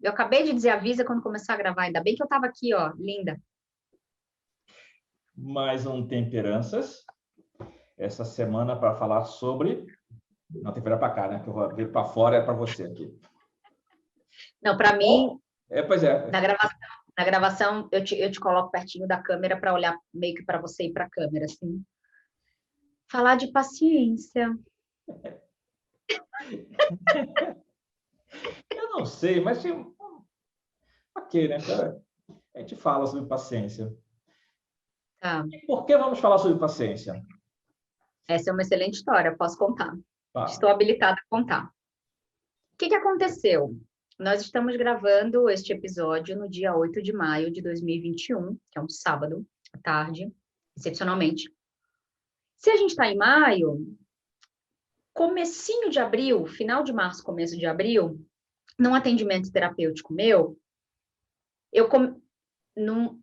Eu acabei de dizer avisa quando começar a gravar. Ainda bem que eu estava aqui, ó, linda. Mais um Temperanças. Essa semana para falar sobre... Não, tem que virar para cá, né? Que eu viro para fora, é para você aqui. Não, para mim... Pois é. Na gravação eu te coloco pertinho da câmera para olhar meio que para você e para a câmera, assim. Falar de paciência. Eu não sei, mas... Ok, né? A gente fala sobre paciência. Tá. E por que vamos falar sobre paciência? Essa é uma excelente história, posso contar. Tá. Estou habilitada a contar. O que aconteceu? Nós estamos gravando este episódio no dia 8 de maio de 2021, que é um sábado, à tarde, excepcionalmente. Se a gente está em maio, comecinho de abril, final de março, começo de abril, num atendimento terapêutico meu, num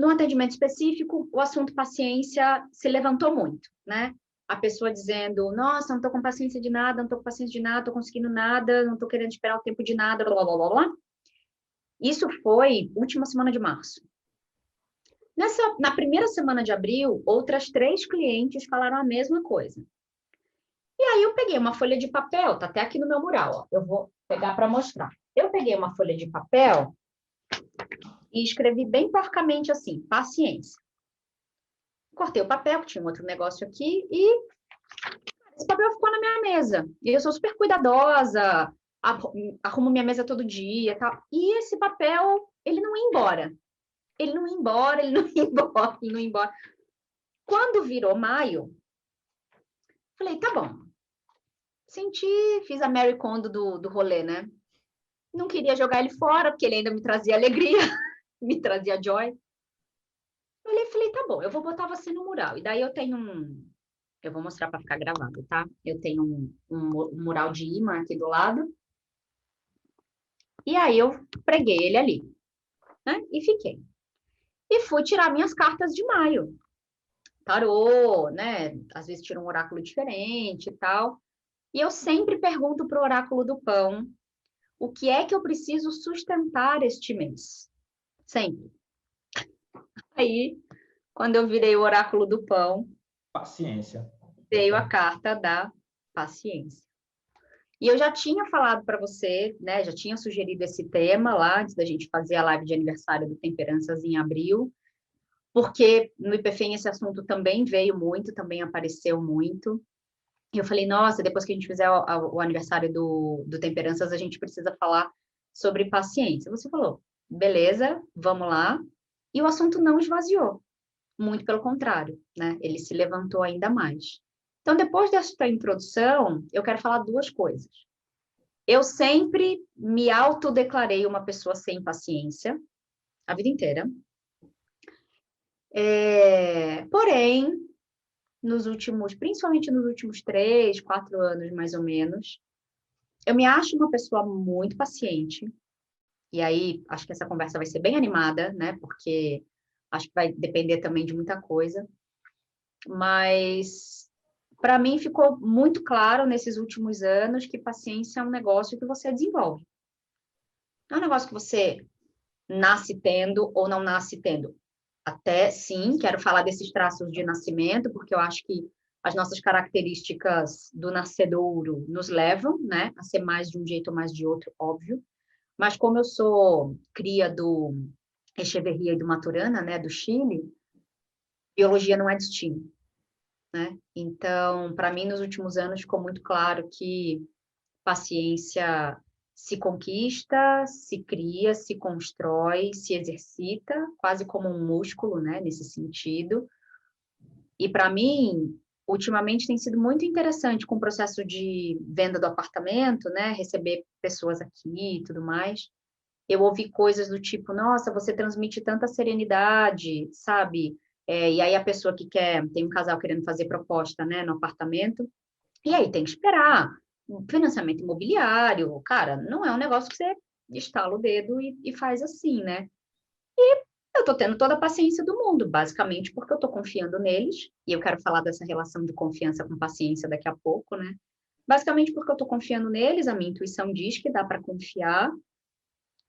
atendimento específico, o assunto paciência se levantou muito, né? A pessoa dizendo, nossa, não estou com paciência de nada, não estou com paciência de nada, não estou conseguindo nada, não estou querendo esperar o tempo de nada, blá, blá, blá, blá. Isso foi última semana de março. Na primeira semana de abril, outras 3 clientes falaram a mesma coisa. E aí eu peguei uma folha de papel, tá até aqui no meu mural, ó, eu vou pegar para mostrar. Eu peguei uma folha de papel e escrevi bem porcamente assim, paciência. Cortei o papel, que tinha um outro negócio aqui, e esse papel ficou na minha mesa. E eu sou super cuidadosa, arrumo minha mesa todo dia, tal. E esse papel, ele não ia embora. Ele não ia embora, ele não ia embora, ele não ia embora. Quando virou maio, falei, tá bom. Fiz a Mary Kondo do rolê, né? Não queria jogar ele fora, porque ele ainda me trazia alegria, me trazia joy. Falei, tá bom, eu vou botar você no mural. E daí eu tenho eu vou mostrar para ficar gravado, tá? Eu tenho um mural de imã aqui do lado. E aí eu preguei ele ali, né? E fiquei. E fui tirar minhas cartas de maio. Tarô, né? Às vezes tiro um oráculo diferente e tal. E eu sempre pergunto para o oráculo do pão o que é que eu preciso sustentar este mês. Sempre. Aí, quando eu virei o oráculo do pão, Paciência. veio a carta da paciência. E eu já tinha falado para você, né? Já tinha sugerido esse tema lá, antes da gente fazer a live de aniversário do Temperanças em abril, porque no IPFEM esse assunto também veio muito, também apareceu muito. E eu falei, nossa, depois que a gente fizer o aniversário do Temperanças, a gente precisa falar sobre paciência. Você falou, beleza, vamos lá. E o assunto não esvaziou. Muito pelo contrário, né? Ele se levantou ainda mais. Então, depois desta introdução, eu quero falar 2 coisas. Eu sempre me autodeclarei uma pessoa sem paciência, a vida inteira. Porém, principalmente nos últimos 3, 4 anos, mais ou menos, eu me acho uma pessoa muito paciente. E aí, acho que essa conversa vai ser bem animada, né? Porque acho que vai depender também de muita coisa. Mas para mim ficou muito claro nesses últimos anos que paciência é um negócio que você desenvolve. Não é um negócio que você nasce tendo ou não nasce tendo. Até sim, quero falar desses traços de nascimento, porque eu acho que as nossas características do nascedouro nos levam, né, a ser mais de um jeito ou mais de outro, óbvio. Mas como eu sou cria do Echeverria e do Maturana, né, do Chile, biologia não é destino. Né? Então, para mim, nos últimos anos ficou muito claro que paciência se conquista, se cria, se constrói, se exercita, quase como um músculo, né, nesse sentido. E para mim, ultimamente tem sido muito interessante com o processo de venda do apartamento, né, receber pessoas aqui e tudo mais. Eu ouvi coisas do tipo, nossa, você transmite tanta serenidade, sabe? E aí a pessoa que tem um casal querendo fazer proposta, né, no apartamento, e aí tem que esperar. Financiamento imobiliário, cara, não é um negócio que você estala o dedo e faz assim, né? Eu tô tendo toda a paciência do mundo, basicamente porque eu tô confiando neles, e eu quero falar dessa relação de confiança com paciência daqui a pouco, né? Basicamente porque eu tô confiando neles, a minha intuição diz que dá para confiar,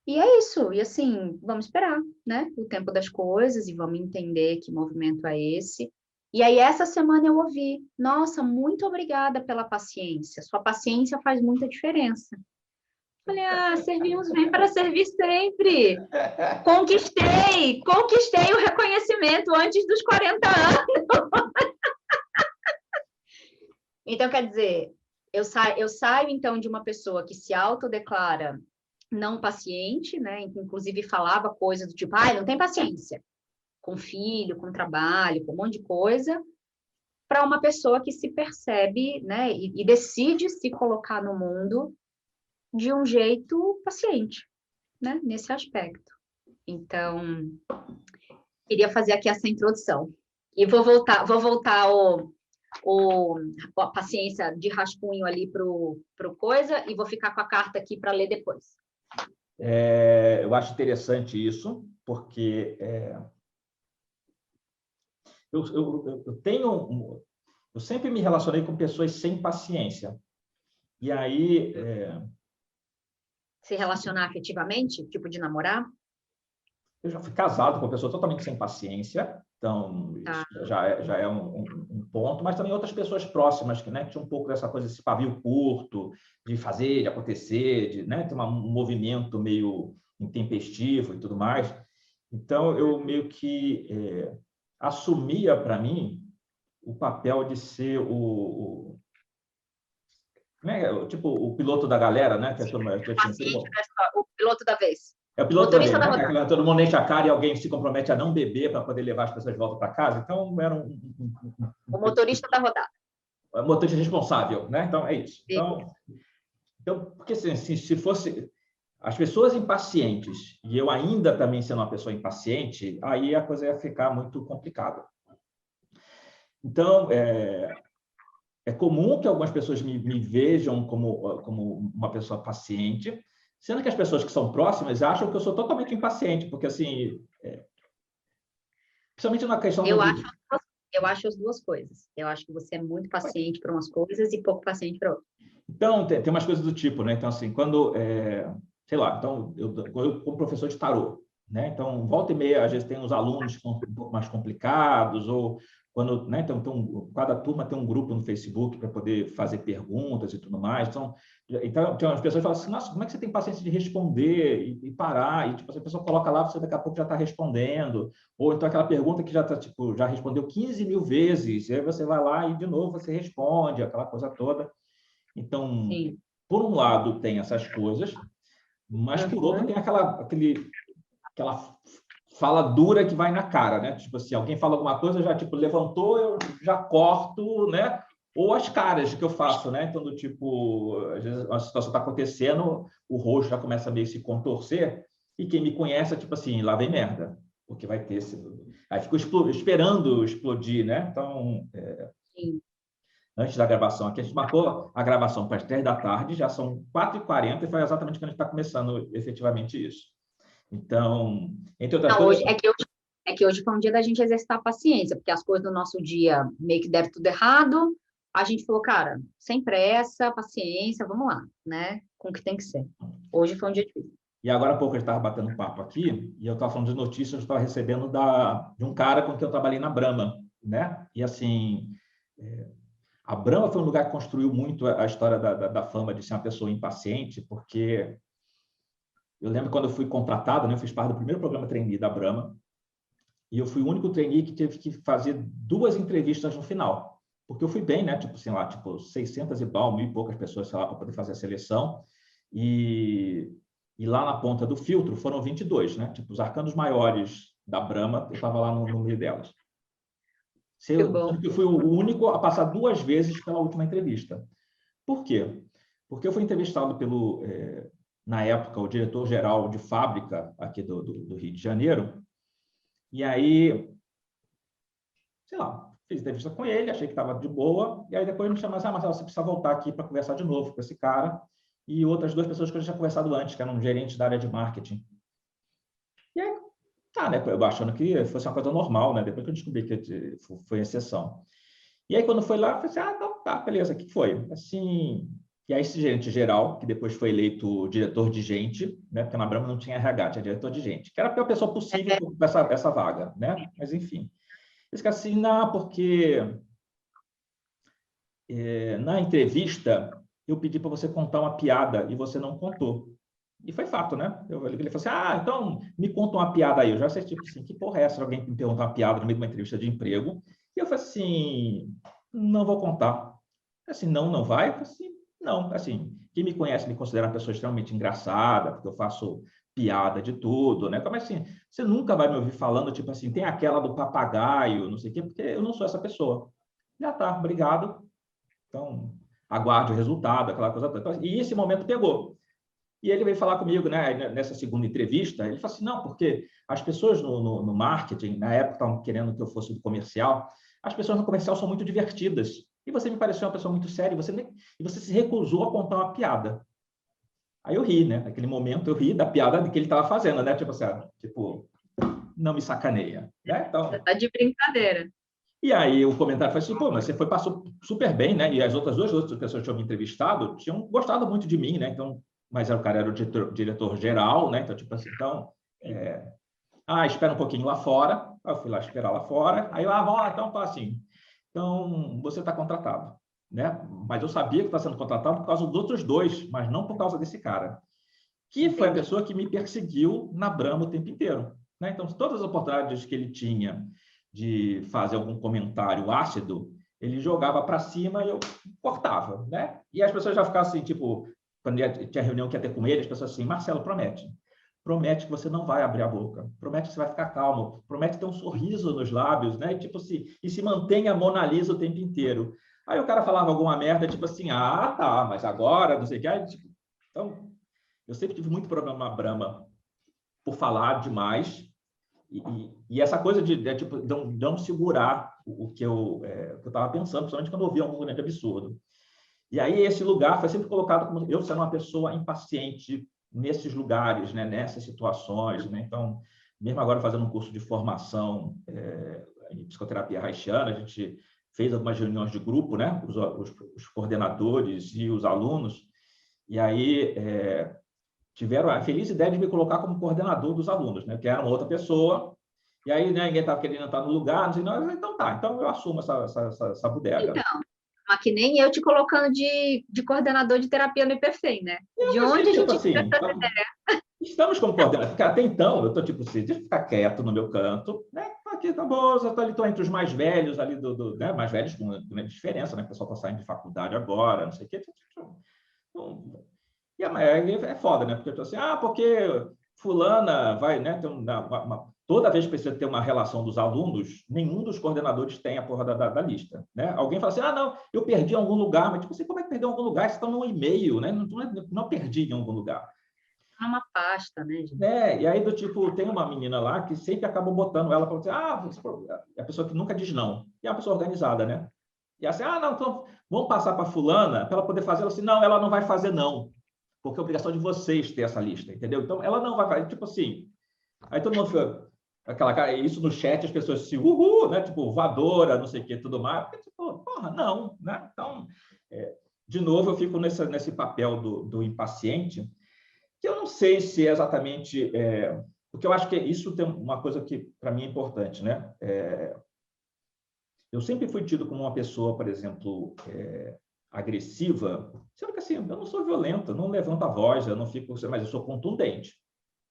E é isso, e assim, vamos esperar, né? O tempo das coisas e vamos entender que movimento é esse. E aí, essa semana eu ouvi, nossa, muito obrigada pela paciência, sua paciência faz muita diferença. Falei, servimos bem para servir sempre. Conquistei o reconhecimento antes dos 40 anos. Então, quer dizer, eu saio, então, de uma pessoa que se autodeclara não paciente, né? Inclusive falava coisas do tipo, não tem paciência, com filho, com trabalho, com um monte de coisa, para uma pessoa que se percebe, né? E decide se colocar no mundo de um jeito paciente, né? Nesse aspecto. Então, queria fazer aqui essa introdução. E vou voltar a paciência de rascunho ali pro coisa e vou ficar com a carta aqui para ler depois. Eu acho interessante isso, porque eu sempre me relacionei com pessoas sem paciência. E aí... Se relacionar afetivamente, tipo de namorar? Eu já fui casado com uma pessoa totalmente sem paciência, então isso já é um ponto, mas também outras pessoas próximas que, né, tinham um pouco dessa coisa, esse pavio curto, de fazer, de acontecer, de, né, ter um movimento meio intempestivo e tudo mais. Então, eu meio que assumia para mim o papel de ser né, tipo o piloto da galera, né? O piloto da vez. É o piloto da vez, né? Todo mundo enche a cara e alguém se compromete a não beber para poder levar as pessoas de volta para casa. Então, era o motorista da rodada. O motorista responsável, né? Então, é isso. Então porque assim, se fosse as pessoas impacientes e eu ainda também sendo uma pessoa impaciente, aí a coisa ia ficar muito complicada. Então, é comum que algumas pessoas me vejam como uma pessoa paciente, sendo que as pessoas que são próximas acham que eu sou totalmente impaciente, porque, assim, principalmente na questão eu acho as duas coisas. Eu acho que você é muito paciente para umas coisas e pouco paciente para outras. Então, tem umas coisas do tipo, né? Então, assim, quando, sei lá, então, eu como professor de tarô, né? Então, volta e meia, às vezes tem uns alunos que são um pouco mais complicados, ou quando, né? Então, cada turma tem um grupo no Facebook para poder fazer perguntas e tudo mais. Então as pessoas falam assim, nossa, como é que você tem paciência de responder e parar? E, tipo, a pessoa coloca lá, você daqui a pouco já está respondendo. Ou então aquela pergunta que já tá, tipo, já respondeu 15 mil vezes, e aí você vai lá e, de novo, você responde, aquela coisa toda. Então, sim, por um lado, tem essas coisas, mas por outro, tem aquela fala dura que vai na cara, né? Tipo assim, alguém fala alguma coisa, já tipo levantou, eu já corto, né? Ou as caras que eu faço, né? Então, do tipo, às vezes a situação está acontecendo, o rosto já começa a meio se contorcer, e quem me conhece é tipo assim, lá vem merda, porque vai ter esse... Aí fico esperando explodir, né? Então, sim, antes da gravação aqui, a gente marcou a gravação para as 3 da tarde, já são 4h40 e foi exatamente quando a gente está começando efetivamente isso. Então, entre outras coisas... É que hoje foi um dia da gente exercitar a paciência, porque as coisas do nosso dia meio que deram tudo errado, a gente falou, cara, sem pressa, paciência, vamos lá, né? Com o que tem que ser. Hoje foi um dia difícil. E agora há pouco eu estava batendo um papo aqui, e eu estava falando de notícias que eu estava recebendo de um cara com quem eu trabalhei na Brahma, né? E assim... A Brahma foi um lugar que construiu muito a história da fama de ser uma pessoa impaciente, porque eu lembro quando eu fui contratado, né, eu fiz parte do primeiro programa trainee da Brahma, e eu fui o único trainee que teve que fazer 2 entrevistas no final, porque eu fui bem, né, tipo, sei lá, tipo 600 e pau, 1.000 e poucas pessoas, sei lá, para poder fazer a seleção, e lá na ponta do filtro foram 22, né, tipo, os arcanos maiores da Brahma, eu estava lá no meio delas. Eu fui o único a passar 2 vezes pela última entrevista. Por quê? Porque eu fui entrevistado na época, o diretor-geral de fábrica aqui do Rio de Janeiro, e aí, sei lá, fiz entrevista com ele, achei que estava de boa, e aí depois me chamaram assim, Marcelo, você precisa voltar aqui para conversar de novo com esse cara, e outras 2 pessoas que eu já tinha conversado antes, que eram um gerente da área de marketing. E aí, tá, né? Eu achando que fosse uma coisa normal, né? Depois que eu descobri que foi exceção. E aí, quando foi lá, eu falei assim, então tá, beleza, o que foi? Assim, E aí esse gerente geral, que depois foi eleito diretor de gente, né? Porque na Brahma não tinha RH, tinha diretor de gente, que era a pior pessoa possível para essa vaga, né? Mas enfim. Eles ficaram assim, não, porque na entrevista eu pedi para você contar uma piada e você não contou. E foi fato, né? Ele falou assim, então me conta uma piada aí. Eu já sei, tipo assim, que porra é essa? Alguém me perguntar uma piada no meio de uma entrevista de emprego. E eu falei assim, não vou contar. Assim, não vai? Eu falei assim, não. Assim, quem me conhece me considera uma pessoa extremamente engraçada, porque eu faço piada de tudo, né? Como assim? Você nunca vai me ouvir falando, tipo assim, tem aquela do papagaio, não sei o quê, porque eu não sou essa pessoa. Já tá, obrigado. Então, aguarde o resultado, aquela coisa toda. E esse momento pegou. E ele veio falar comigo, né, nessa segunda entrevista, ele falou assim, não, porque as pessoas no marketing, na época, estavam querendo que eu fosse do comercial, as pessoas no comercial são muito divertidas. E você me pareceu uma pessoa muito séria, e você se recusou a contar uma piada. Aí eu ri, né? Naquele momento eu ri da piada que ele estava fazendo, né? Tipo assim, não me sacaneia. Né? Então, Você tá de brincadeira. e aí o comentário foi assim, pô, mas você passou super bem, né? E as outras outras pessoas que tinham me entrevistado tinham gostado muito de mim, né? Então, mas o cara era o diretor geral, né? Então, tipo assim, espera um pouquinho lá fora. Aí eu fui lá esperar lá fora. Aí então tá assim. Então, você está contratado, né? Mas eu sabia que está sendo contratado por causa dos outros dois, mas não por causa desse cara, que foi a pessoa que me perseguiu na Brahma o tempo inteiro, né? Então, todas as oportunidades que ele tinha de fazer algum comentário ácido, ele jogava para cima e eu cortava, né? E as pessoas já ficavam assim, tipo, quando tinha reunião que ia ter com ele, as pessoas assim, Marcelo, promete que você não vai abrir a boca, promete que você vai ficar calmo, promete ter um sorriso nos lábios, né? E se mantenha a Mona Lisa o tempo inteiro. Aí o cara falava alguma merda, tipo assim, tá, mas agora, não sei o que. Aí, tipo, então, eu sempre tive muito problema na Brahma por falar demais e essa coisa de não segurar o que eu estava pensando, principalmente quando eu ouvia algum grande absurdo. E aí esse lugar foi sempre colocado como eu sendo uma pessoa impaciente nesses lugares, né, nessas situações, né? Então, mesmo agora fazendo um curso de formação em psicoterapia haitiana, a gente fez algumas reuniões de grupo, né, os coordenadores e os alunos, e aí tiveram a feliz ideia de me colocar como coordenador dos alunos, né, que era uma outra pessoa, e aí, né, ninguém estava querendo estar no lugar, não sei, não, então tá, então eu assumo essa bodega. Então, mas que nem eu te colocando de coordenador de terapia no IPFEM, né? De Mas, onde a tipo gente assim, estamos como coordenador. Até então, eu estou tipo assim, deixa eu ficar quieto no meu canto, né? Aqui tá bom, eu estou entre os mais velhos ali né? Mais velhos com grande diferença, né? O pessoal está saindo de faculdade agora, não sei o quê. Então, e é foda, né? Porque eu tô assim, porque fulana vai, né? Toda vez que precisa ter uma relação dos alunos, nenhum dos coordenadores tem a porra da lista, né? Alguém fala assim, não, eu perdi em algum lugar, mas tipo assim, como é que perdeu em algum lugar? Vocês estão no e-mail, né? Não perdi em algum lugar. é uma pasta, né, gente? E aí, tem uma menina lá que sempre acaba botando ela para dizer, é a pessoa que nunca diz não. E é uma pessoa organizada, né? E assim, não, então vamos passar para fulana para ela poder fazer. Ela assim, não, ela não vai fazer não, porque é obrigação de vocês ter essa lista, entendeu? Então, ela não vai fazer, tipo assim. Aí todo mundo fica, aquela cara, isso no chat, as pessoas assim, uhul, né? Tipo, voadora, não sei o que, tudo mais. Porque, tipo, porra, não, né? Então, de novo, eu fico nesse papel do impaciente, que eu não sei se é exatamente... porque eu acho que isso tem uma coisa que, para mim, é importante, né? Eu sempre fui tido como uma pessoa, por exemplo, agressiva, sendo que assim, eu não sou violento, eu não levanto a voz, eu não fico, mas eu sou contundente,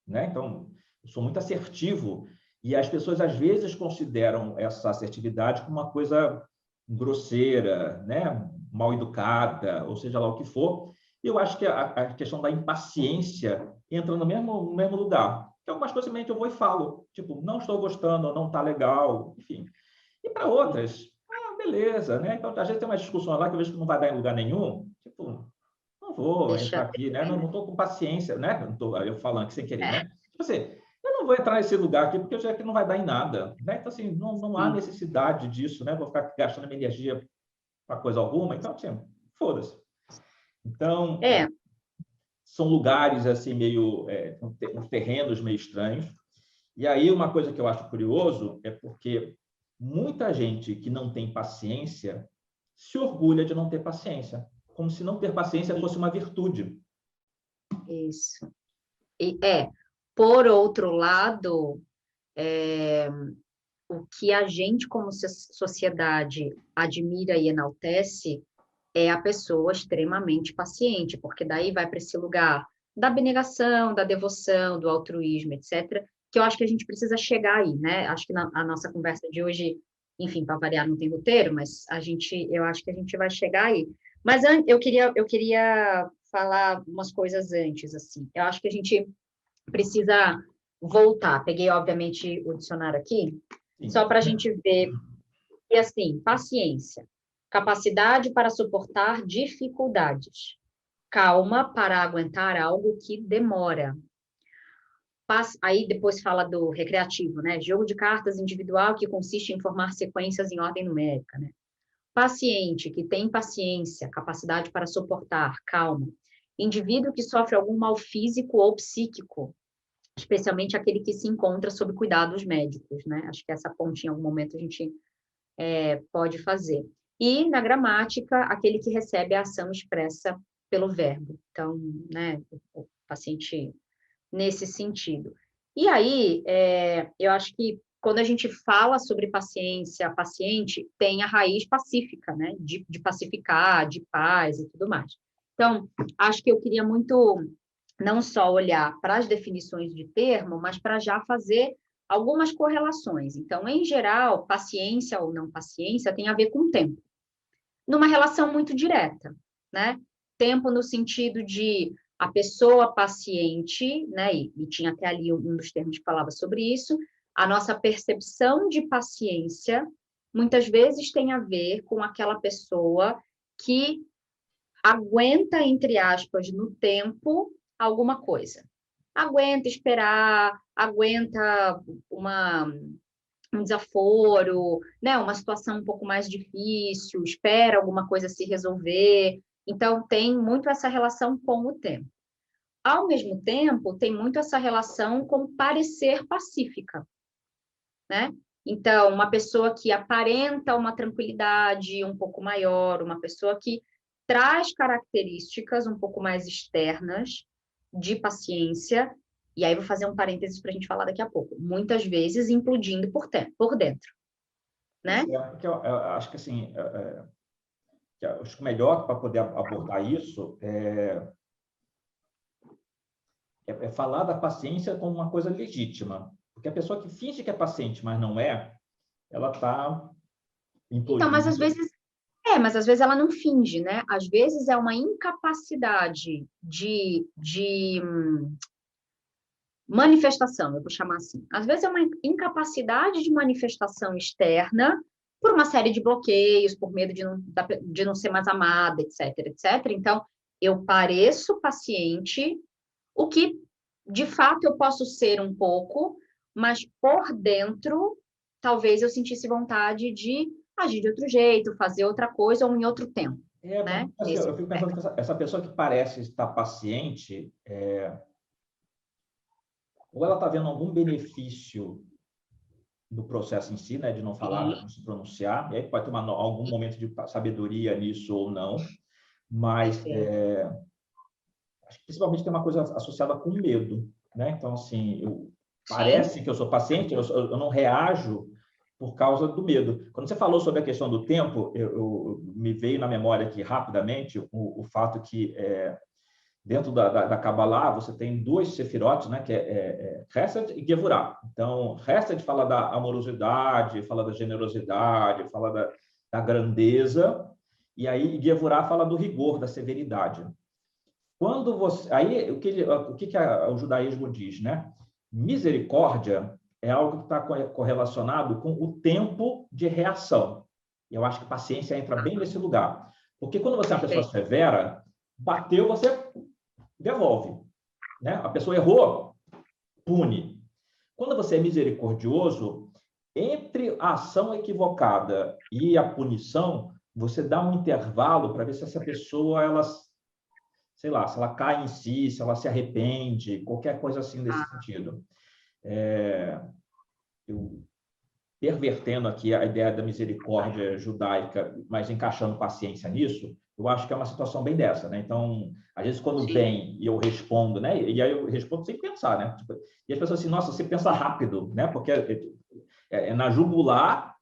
né? Então, eu sou muito assertivo e as pessoas às vezes consideram essa assertividade como uma coisa grosseira, né? Mal educada, ou seja lá o que for. E eu acho que a questão da impaciência entra no mesmo lugar. Que algumas coisas simplesmente eu vou e falo, tipo, não estou gostando, não está legal, enfim. E para outras, beleza, né? Então, às vezes tem uma discussão lá que eu vejo que não vai dar em lugar nenhum, tipo, não vou entrar aqui, né? Não estou com paciência, né? Não tô, eu falando aqui sem querer, né? Tipo assim, eu não vou entrar nesse lugar aqui porque eu já que não vai dar em nada, né? Então, assim, não há necessidade disso, né? Vou ficar gastando minha energia para coisa alguma, então, assim, foda-se. Então, são lugares, assim, meio, uns terrenos meio estranhos. E aí, uma coisa que eu acho curioso é porque muita gente que não tem paciência se orgulha de não ter paciência. como se não ter paciência fosse uma virtude. Isso. Por outro lado, o que a gente, como sociedade, admira e enaltece é a pessoa extremamente paciente, porque daí vai para esse lugar da abnegação, da devoção, do altruísmo, etc., que eu acho que a gente precisa chegar aí, né? Acho que a nossa conversa de hoje, enfim, para variar, não tem roteiro, mas eu acho que a gente vai chegar aí. Mas eu queria falar umas coisas antes, assim. Eu acho que a gente precisa voltar. Peguei, obviamente, o dicionário aqui, Sim. só para a gente ver. E assim, paciência, capacidade para suportar dificuldades, calma para aguentar algo que demora. Aí depois fala do recreativo, né? Jogo de cartas individual que consiste em formar sequências em ordem numérica, né? Paciente, que tem paciência, capacidade para suportar, calma. Indivíduo que sofre algum mal físico ou psíquico, especialmente aquele que se encontra sob cuidados médicos, né? Acho que essa ponte em algum momento a gente pode fazer. E na gramática, aquele que recebe a ação expressa pelo verbo. Então, né, o paciente nesse sentido. E aí, eu acho que quando a gente fala sobre paciência, paciente tem a raiz pacífica, né? De pacificar, de paz e tudo mais. Então, acho que eu queria muito não só olhar para as definições de termo, mas para já fazer algumas correlações. Então, em geral, paciência ou não paciência tem a ver com tempo, numa relação muito direta, né? Tempo no sentido de a pessoa paciente, né? E tinha até ali um dos termos que falava sobre isso, a nossa percepção de paciência muitas vezes tem a ver com aquela pessoa que aguenta, entre aspas, no tempo alguma coisa. Aguenta esperar, aguenta um desaforo, né? Uma situação um pouco mais difícil, espera alguma coisa se resolver. Então, tem muito essa relação com o tempo. Ao mesmo tempo, tem muito essa relação com parecer pacífica, né? Então, uma pessoa que aparenta uma tranquilidade um pouco maior, uma pessoa que traz características um pouco mais externas de paciência, e aí vou fazer um parênteses para a gente falar daqui a pouco, muitas vezes implodindo por dentro, né? Porque eu acho que assim, acho que o melhor para poder abordar isso é falar da paciência como uma coisa legítima. Porque a pessoa que finge que é paciente, mas não é, ela está implodindo. Então, mas às vezes ela não finge, né? Às vezes é uma incapacidade de manifestação, eu vou chamar assim. Às vezes é uma incapacidade de manifestação externa por uma série de bloqueios, por medo de não ser mais amada, etc, etc. Então, eu pareço paciente, o que, de fato, eu posso ser um pouco, mas por dentro, talvez eu sentisse vontade de agir de outro jeito, fazer outra coisa ou em outro tempo. Né? Assim, eu fico pensando que essa pessoa que parece estar paciente, ou ela está vendo algum benefício do processo em si, né, de não falar, de não se pronunciar, e aí pode ter algum momento de sabedoria nisso ou não, mas acho que principalmente tem uma coisa associada com medo, né? Então, assim, parece que eu sou paciente, eu não reajo por causa do medo. Quando você falou sobre a questão do tempo, me veio na memória aqui rapidamente o fato que dentro da Kabbalah você tem duas sefirot, né, que é Hesed e Gevurah. Então, Hesed fala da amorosidade, fala da generosidade, fala da grandeza, e aí Gevurah fala do rigor, da severidade. Quando você, aí o que o judaísmo diz, né? Misericórdia é algo que está correlacionado com o tempo de reação. E eu acho que paciência entra bem nesse lugar. Porque quando você é uma pessoa severa, bateu, você devolve, né? A pessoa errou, pune. Quando você é misericordioso, entre a ação equivocada e a punição, você dá um intervalo para ver se essa pessoa, sei lá, se ela cai em si, se ela se arrepende, qualquer coisa assim nesse sentido. Eu pervertendo aqui a ideia da misericórdia judaica, mas encaixando paciência nisso, eu acho que é uma situação bem dessa, né? Então, às vezes, quando Sim. vem e eu respondo, né? E aí eu respondo sem pensar, né? Tipo, e as pessoas assim, nossa, você pensa rápido, né? Porque é na jugular,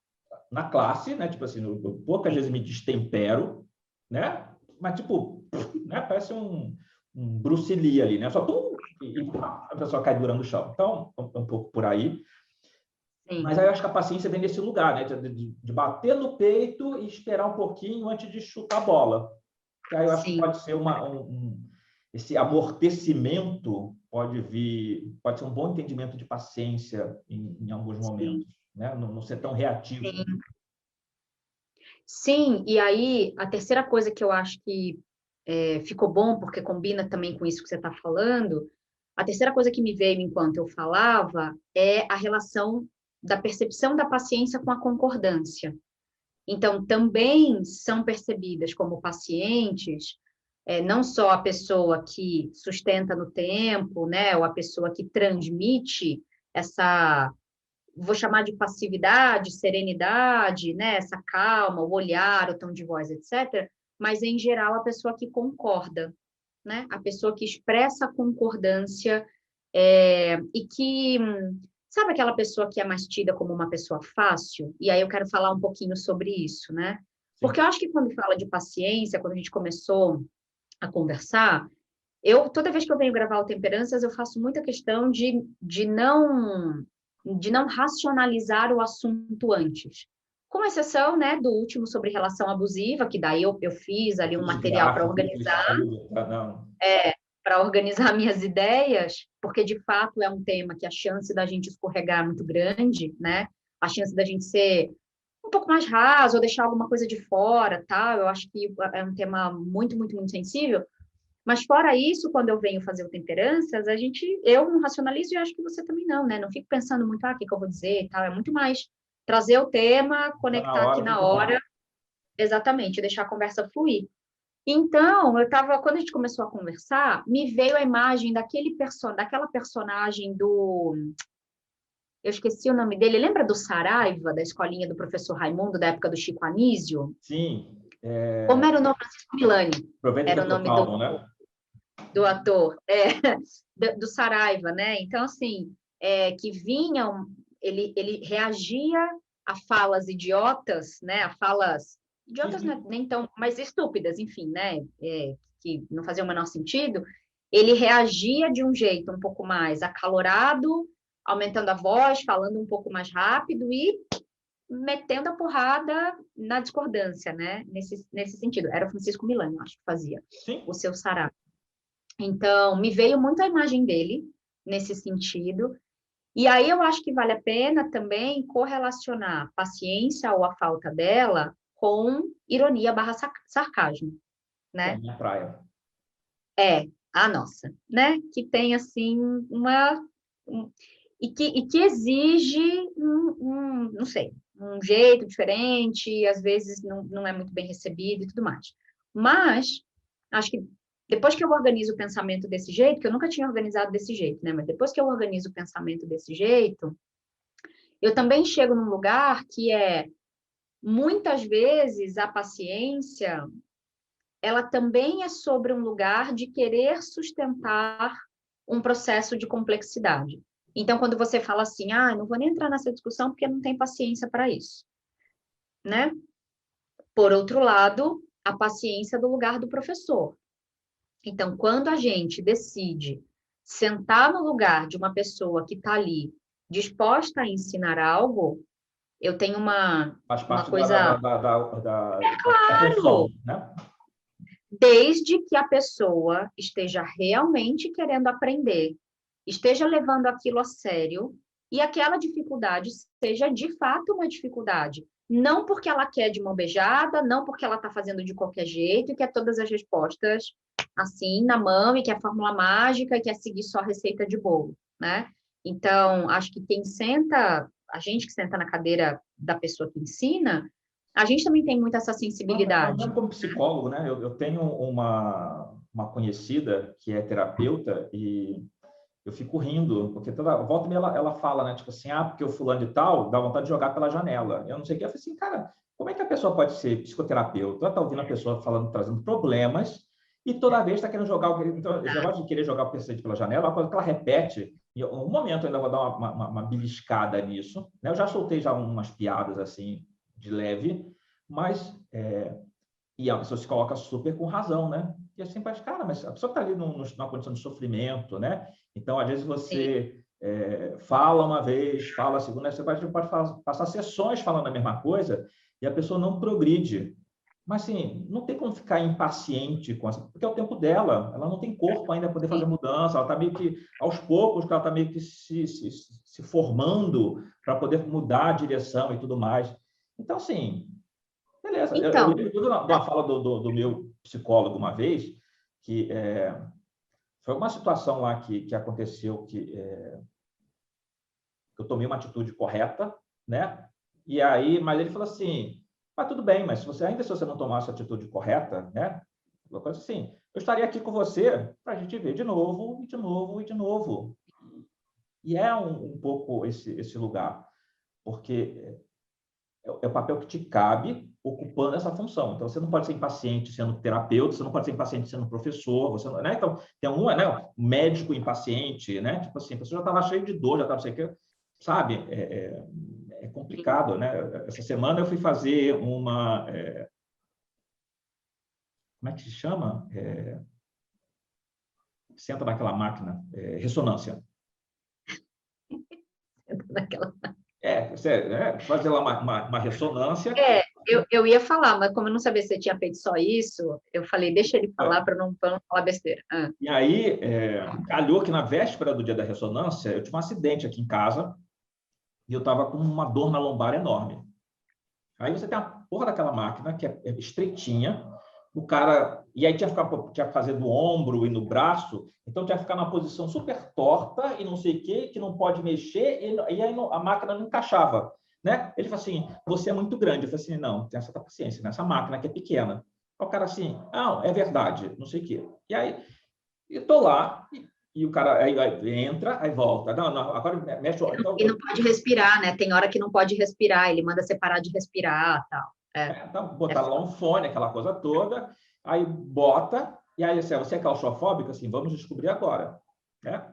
na classe, né? Tipo assim, eu poucas vezes me destempero, né? Mas, tipo, né? Parece um Bruce Lee ali, né? Só pum, e pá, a pessoa cai durando o chão. Então, um pouco por aí. Sim. Mas aí eu acho que a paciência vem desse lugar, né? De bater no peito e esperar um pouquinho antes de chutar a bola. Que aí eu acho que Sim. pode ser esse amortecimento pode vir, pode ser um bom entendimento de paciência em alguns Sim. momentos, né? Não ser tão reativo. Sim. Sim, e aí a terceira coisa que eu acho que ficou bom, porque combina também com isso que você está falando, a terceira coisa que me veio enquanto eu falava é a relação da percepção da paciência com a concordância. Então, também são percebidas como pacientes, não só a pessoa que sustenta no tempo, né, ou a pessoa que transmite essa, vou chamar de passividade, serenidade, né, essa calma, o olhar, o tom de voz, etc., mas, em geral, a pessoa que concorda, né, a pessoa que expressa a concordância e que sabe aquela pessoa que é mais tida como uma pessoa fácil? E aí eu quero falar um pouquinho sobre isso, né? Porque Sim. eu acho que quando fala de paciência, quando a gente começou a conversar, toda vez que eu venho gravar o Temperanças, eu faço muita questão de não racionalizar o assunto antes. Com exceção, né, do último sobre relação abusiva, que daí eu fiz ali um Aquele material para gráfico, aquele organizar estudo, não. para organizar minhas ideias, porque de fato é um tema que a chance da gente escorregar é muito grande, né? A chance da gente ser um pouco mais raso ou deixar alguma coisa de fora, tal. Eu acho que é um tema muito, muito, muito sensível. Mas fora isso, quando eu venho fazer o Temperanças, eu não racionalizo e acho que você também não, né? Não fico pensando muito, o que eu vou dizer e tal. É muito mais trazer o tema, Tá na conectar aqui hora, tem na que vir. hora, exatamente, deixar a conversa fluir. Então, quando a gente começou a conversar, me veio a imagem daquela personagem eu esqueci o nome dele, lembra do Saraiva, da escolinha do professor Raimundo, da época do Chico Anísio? Sim. Como era o nome? Francisco Milani, Aproveita que era eu o estou nome calmo, né? do ator, do Saraiva, né? Então, assim, que vinham, ele reagia a falas idiotas, né? A falas Sim, idiotas sim. nem tão, mas estúpidas, enfim, né? Que não faziam o menor sentido. Ele reagia de um jeito um pouco mais acalorado, aumentando a voz, falando um pouco mais rápido e metendo a porrada na discordância, né? Nesse sentido. Era o Francisco Milani, acho que fazia Sim. o seu Saraiva. Então, me veio muito a imagem dele nesse sentido. E aí eu acho que vale a pena também correlacionar paciência ou a falta dela com ironia barra sarcasmo, Que é a né? minha praia. É, a nossa, né? Que tem, assim, e que exige não sei, um jeito diferente, às vezes não é muito bem recebido e tudo mais. Mas, acho que depois que eu organizo o pensamento desse jeito, que eu nunca tinha organizado desse jeito, né? Mas depois que eu organizo o pensamento desse jeito, eu também chego num lugar que muitas vezes, a paciência, ela também é sobre um lugar de querer sustentar um processo de complexidade. Então, quando você fala assim, não vou nem entrar nessa discussão porque não tem paciência para isso, né? Por outro lado, a paciência do lugar do professor. Então, quando a gente decide sentar no lugar de uma pessoa que está ali disposta a ensinar algo, eu tenho Faz uma parte coisa, da função, claro, né? desde que a pessoa esteja realmente querendo aprender, esteja levando aquilo a sério e aquela dificuldade seja de fato uma dificuldade. Não porque ela quer de mão beijada, não porque ela está fazendo de qualquer jeito e quer todas as respostas assim na mão e quer fórmula mágica e quer seguir só receita de bolo, né? Então, acho que a gente que senta na cadeira da pessoa que ensina, a gente também tem muito essa Não, mas sensibilidade. mesmo como psicólogo, né? Eu tenho uma conhecida que é terapeuta e eu fico rindo, porque toda volta e meia ela fala, né? Tipo assim, porque o fulano de tal dá vontade de jogar pela janela. Eu não sei o que. Eu falei assim, cara, Como é que a pessoa pode ser psicoterapeuta, está ouvindo a pessoa falando, trazendo problemas, e toda vez está querendo jogar então, esse negócio de querer jogar o paciente pela janela, é uma coisa que ela repete. Em um momento eu ainda vou dar uma beliscada nisso, né? Eu já soltei já umas piadas assim, de leve, mas e a pessoa se coloca super com razão, né? E assim, cara, mas a pessoa está ali numa condição de sofrimento, né? Então, às vezes você fala uma vez, fala a segunda, você pode passar sessões falando a mesma coisa e a pessoa não progride. Mas, assim, não tem como ficar impaciente com essa, porque é o tempo dela, ela não tem corpo ainda para poder fazer mudança, ela está meio que, aos poucos, ela está meio que se formando para poder mudar a direção e tudo mais. Então, assim, beleza. Então, eu lembro de uma fala do meu psicólogo uma vez, que foi uma situação lá que aconteceu que eu tomei uma atitude correta, né? E aí, mas ele falou assim, mas tudo bem, mas se você não tomasse a atitude correta, né? Uma coisa assim, eu estaria aqui com você para a gente ver de novo, e de novo, e de novo. E é um pouco esse lugar, porque é o papel que te cabe ocupando essa função. Então, você não pode ser impaciente sendo terapeuta, você não pode ser impaciente sendo professor, você não, né? Então, tem um médico impaciente, né? Tipo assim, a pessoa já estava cheia de dor, já estava, sei que, sabe? É complicado, né? Essa semana eu fui fazer como é que se chama? Senta naquela máquina, ressonância. Fazer lá uma ressonância. Eu ia falar, mas como eu não sabia se você tinha feito só isso, eu falei, deixa ele falar para não falar besteira. E aí, calhou que na véspera do dia da ressonância, eu tive um acidente aqui em casa e eu estava com uma dor na lombar enorme. Aí você tem a porra daquela máquina que é estreitinha, o cara... E aí tinha que fazer do ombro e no braço, então tinha que ficar numa posição super torta e não sei o quê, que não pode mexer, e aí a máquina não encaixava. Né? Ele falou assim, você é muito grande. Eu falei assim, não, tem essa paciência, nessa máquina que é pequena. O cara assim, não, é verdade, não sei o quê. E aí, eu estou lá, e o cara aí entra, aí volta. Não, agora mexe o... Então, e não pode respirar, né? Tem hora que não pode respirar, ele manda você parar de respirar, tal. Então, botar lá um fone, aquela coisa toda, aí bota, e aí assim, você é claustrofóbico? Assim, vamos descobrir agora. Né?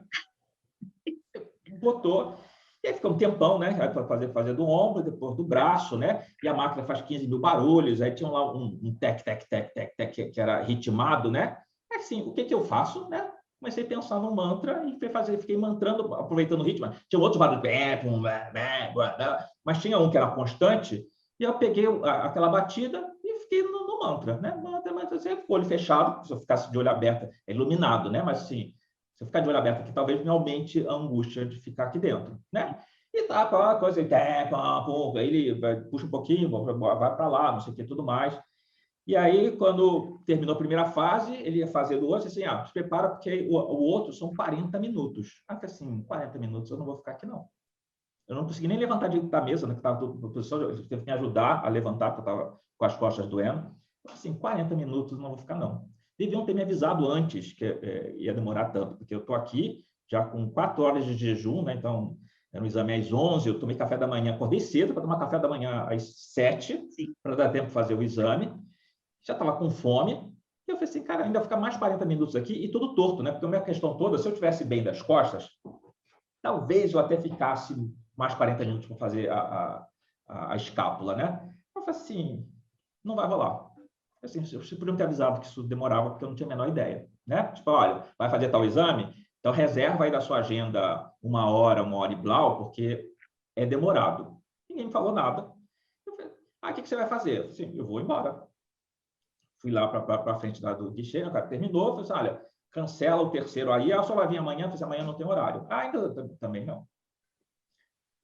Botou, e aí fica um tempão, né? Para fazer do ombro, depois do braço, né? E a máquina faz 15 mil barulhos, aí tinha lá um tec, tec, tec, tec, tec, que era ritmado, né? Assim, o que eu faço, né? Comecei a pensar no mantra e fiquei mantrando, aproveitando o ritmo. Tinha outros barulhos, mas tinha um que era constante, e eu peguei aquela batida e fiquei no mantra, né? Mantra, assim, olho fechado, se eu ficasse de olho aberto, é iluminado, né? Mas assim, se eu ficar de olho aberto aqui, talvez me aumente a angústia de ficar aqui dentro, né? E tá, aquela coisa, aí ele puxa um pouquinho, vai para lá, não sei o que, tudo mais. E aí, quando terminou a primeira fase, ele ia fazer do outro, assim, se prepara, porque o outro são 40 minutos. Eu falei assim, 40 minutos eu não vou ficar aqui, não. Eu não consegui nem levantar da mesa, né, que estava na posição, eu teve que me ajudar a levantar, porque eu estava com as costas doendo. Eu assim, 40 minutos eu não vou ficar, não. Deviam ter me avisado antes que ia demorar tanto, porque eu estou aqui já com 4 horas de jejum, né? Então, era um exame às 11, eu tomei café da manhã, acordei cedo para tomar café da manhã às 7, para dar tempo de fazer o exame. Já estava com fome, e eu falei assim, cara, ainda ficar mais 40 minutos aqui, e tudo torto, né? Porque a minha questão toda, se eu tivesse bem das costas, talvez eu até ficasse mais 40 minutos para fazer a escápula, né? Eu falei assim, não vai rolar. Assim, vocês podiam ter avisado que isso demorava, porque eu não tinha a menor ideia, né? Tipo, olha, vai fazer tal exame? Então, reserva aí da sua agenda 1 hora e blau, porque é demorado. Ninguém me falou nada. Eu falei, o que você vai fazer? Eu falei assim, eu vou embora. Fui lá para frente do guichê, o cara terminou, falei assim, olha, cancela o terceiro aí, só vai vir amanhã, porque amanhã não tem horário. Ainda também não.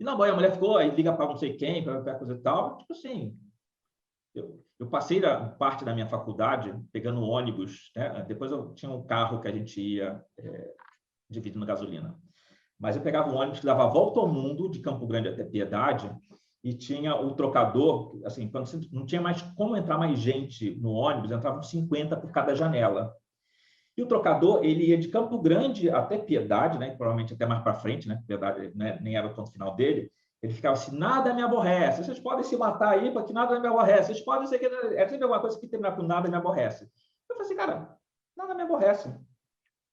E na boia a mulher ficou, aí liga para não sei quem, para coisa e tal. Tipo assim, eu passei parte da minha faculdade pegando ônibus, né? Depois eu tinha um carro que a gente ia dividindo gasolina. Mas eu pegava um ônibus que dava a volta ao mundo, de Campo Grande até Piedade, e tinha o trocador, assim, quando não tinha mais como entrar mais gente no ônibus, entravam 50 por cada janela. E o trocador, ele ia de Campo Grande até Piedade, né? Provavelmente até mais para frente, né? Piedade, né? Nem era o ponto final dele. Ele ficava assim, nada me aborrece. Vocês podem se matar aí, porque nada me aborrece. Vocês podem ser que... É sempre alguma coisa que terminar com nada me aborrece. Eu falei assim, cara, nada me aborrece.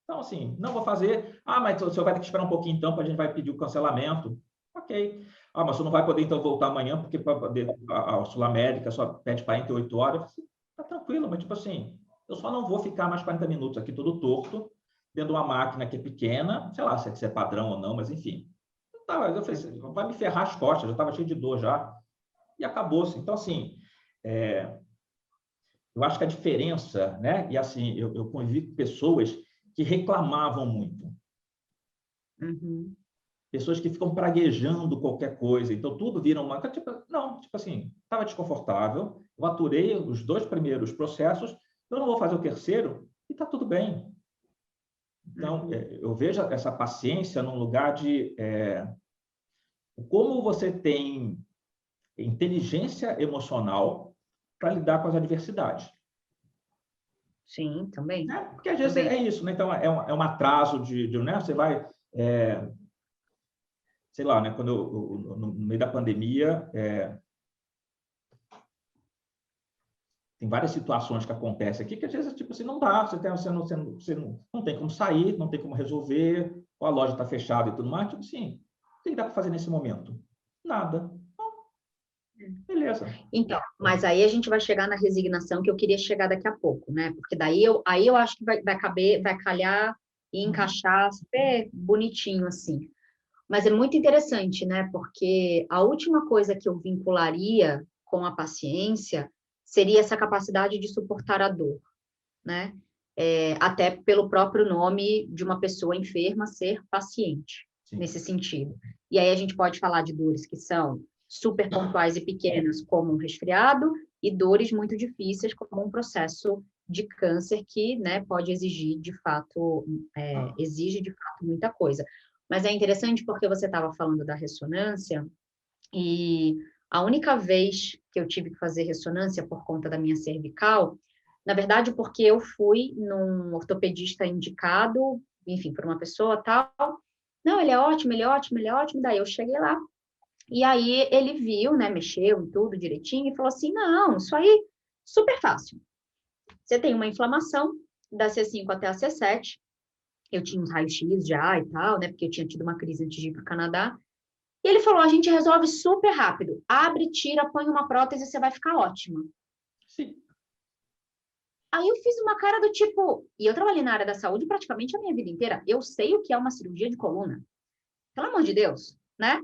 Então, assim, não vou fazer. Ah, mas o senhor vai ter que esperar um pouquinho, então, para a gente vai pedir o cancelamento. Ok. Ah, mas o senhor não vai poder, então, voltar amanhã, porque para poder a Sul América só pede 48 horas. Eu falei assim, tá tranquilo, mas, tipo assim, eu só não vou ficar mais 40 minutos aqui todo torto, dentro de uma máquina que é pequena, sei lá se é padrão ou não, mas, enfim. Eu falei assim, vai me ferrar as costas, já estava cheio de dor já. E acabou-se. Então, assim, eu acho que a diferença, né? E, assim, eu convivi com pessoas que reclamavam muito. Uhum. Pessoas que ficam praguejando qualquer coisa, então tudo vira uma... Não, tipo assim, estava desconfortável, eu aturei os 2 primeiros processos, eu não vou fazer o terceiro e está tudo bem. Então, eu vejo essa paciência num lugar de... como você tem inteligência emocional para lidar com as adversidades. Sim, também. Né? Porque às vezes Também. é isso, né? Então é um atraso né? Você vai... sei lá, né? Quando no meio da pandemia, tem várias situações que acontecem aqui que às vezes tipo assim, não dá, você não tem como sair, não tem como resolver, ou a loja está fechada e tudo mais, tipo assim, o que dá para fazer nesse momento? Nada. Beleza. Então, mas aí a gente vai chegar na resignação que eu queria chegar daqui a pouco, né? Porque daí eu acho que vai caber, vai calhar e encaixar super bonitinho assim. Mas é muito interessante, né? Porque a última coisa que eu vincularia com a paciência seria essa capacidade de suportar a dor, né? Até pelo próprio nome de uma pessoa enferma ser paciente, Sim. nesse sentido. E aí a gente pode falar de dores que são super pontuais e pequenas, como um resfriado, e dores muito difíceis, como um processo de câncer que, né, pode exigir de fato, exige de fato muita coisa. Mas é interessante porque você estava falando da ressonância, e a única vez que eu tive que fazer ressonância por conta da minha cervical, na verdade, porque eu fui num ortopedista indicado, enfim, por uma pessoa tal. Não, ele é ótimo, ele é ótimo, ele é ótimo. Daí eu cheguei lá, e aí ele viu, né, mexeu em tudo direitinho e falou assim: não, isso aí, super fácil. Você tem uma inflamação da C5 até a C7. Eu tinha uns raios-x já e tal, né, porque eu tinha tido uma crise antes de ir para o Canadá. E ele falou: a gente resolve super rápido. Abre, tira, põe uma prótese e você vai ficar ótima. Sim. Aí eu fiz uma cara do tipo... E eu trabalhei na área da saúde praticamente a minha vida inteira. Eu sei o que é uma cirurgia de coluna. Pelo amor de Deus, né?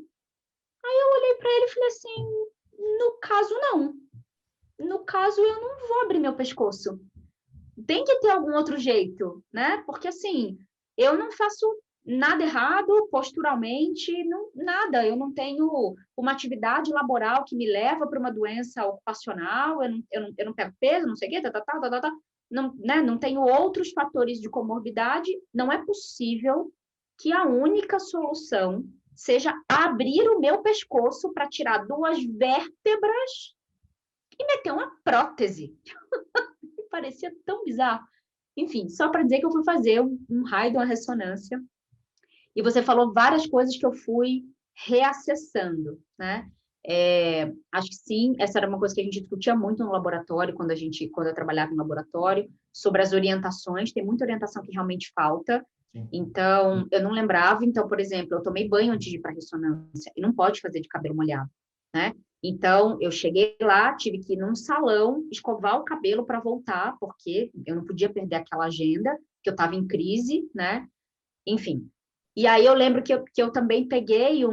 Aí eu olhei para ele e falei assim: no caso, não. No caso, eu não vou abrir meu pescoço. Tem que ter algum outro jeito, né? Porque assim, eu não faço nada errado posturalmente, não, nada. Eu não tenho uma atividade laboral que me leva para uma doença ocupacional, eu não pego peso, não sei o quê, não, né? Não tenho outros fatores de comorbidade. Não é possível que a única solução seja abrir o meu pescoço para tirar 2 vértebras e meter uma prótese. Parecia tão bizarro. Enfim, só para dizer que eu fui fazer um raio de uma ressonância. E você falou várias coisas que eu fui reacessando, né? Acho que sim, essa era uma coisa que a gente discutia muito no laboratório, quando eu trabalhava no laboratório, sobre as orientações. Tem muita orientação que realmente falta. Sim. Então, eu não lembrava. Então, por exemplo, eu tomei banho antes de ir para a ressonância e não pode fazer de cabelo molhado, né? Então, eu cheguei lá, tive que ir num salão, escovar o cabelo para voltar, porque eu não podia perder aquela agenda, que eu estava em crise, né? Enfim. E aí eu lembro que eu também peguei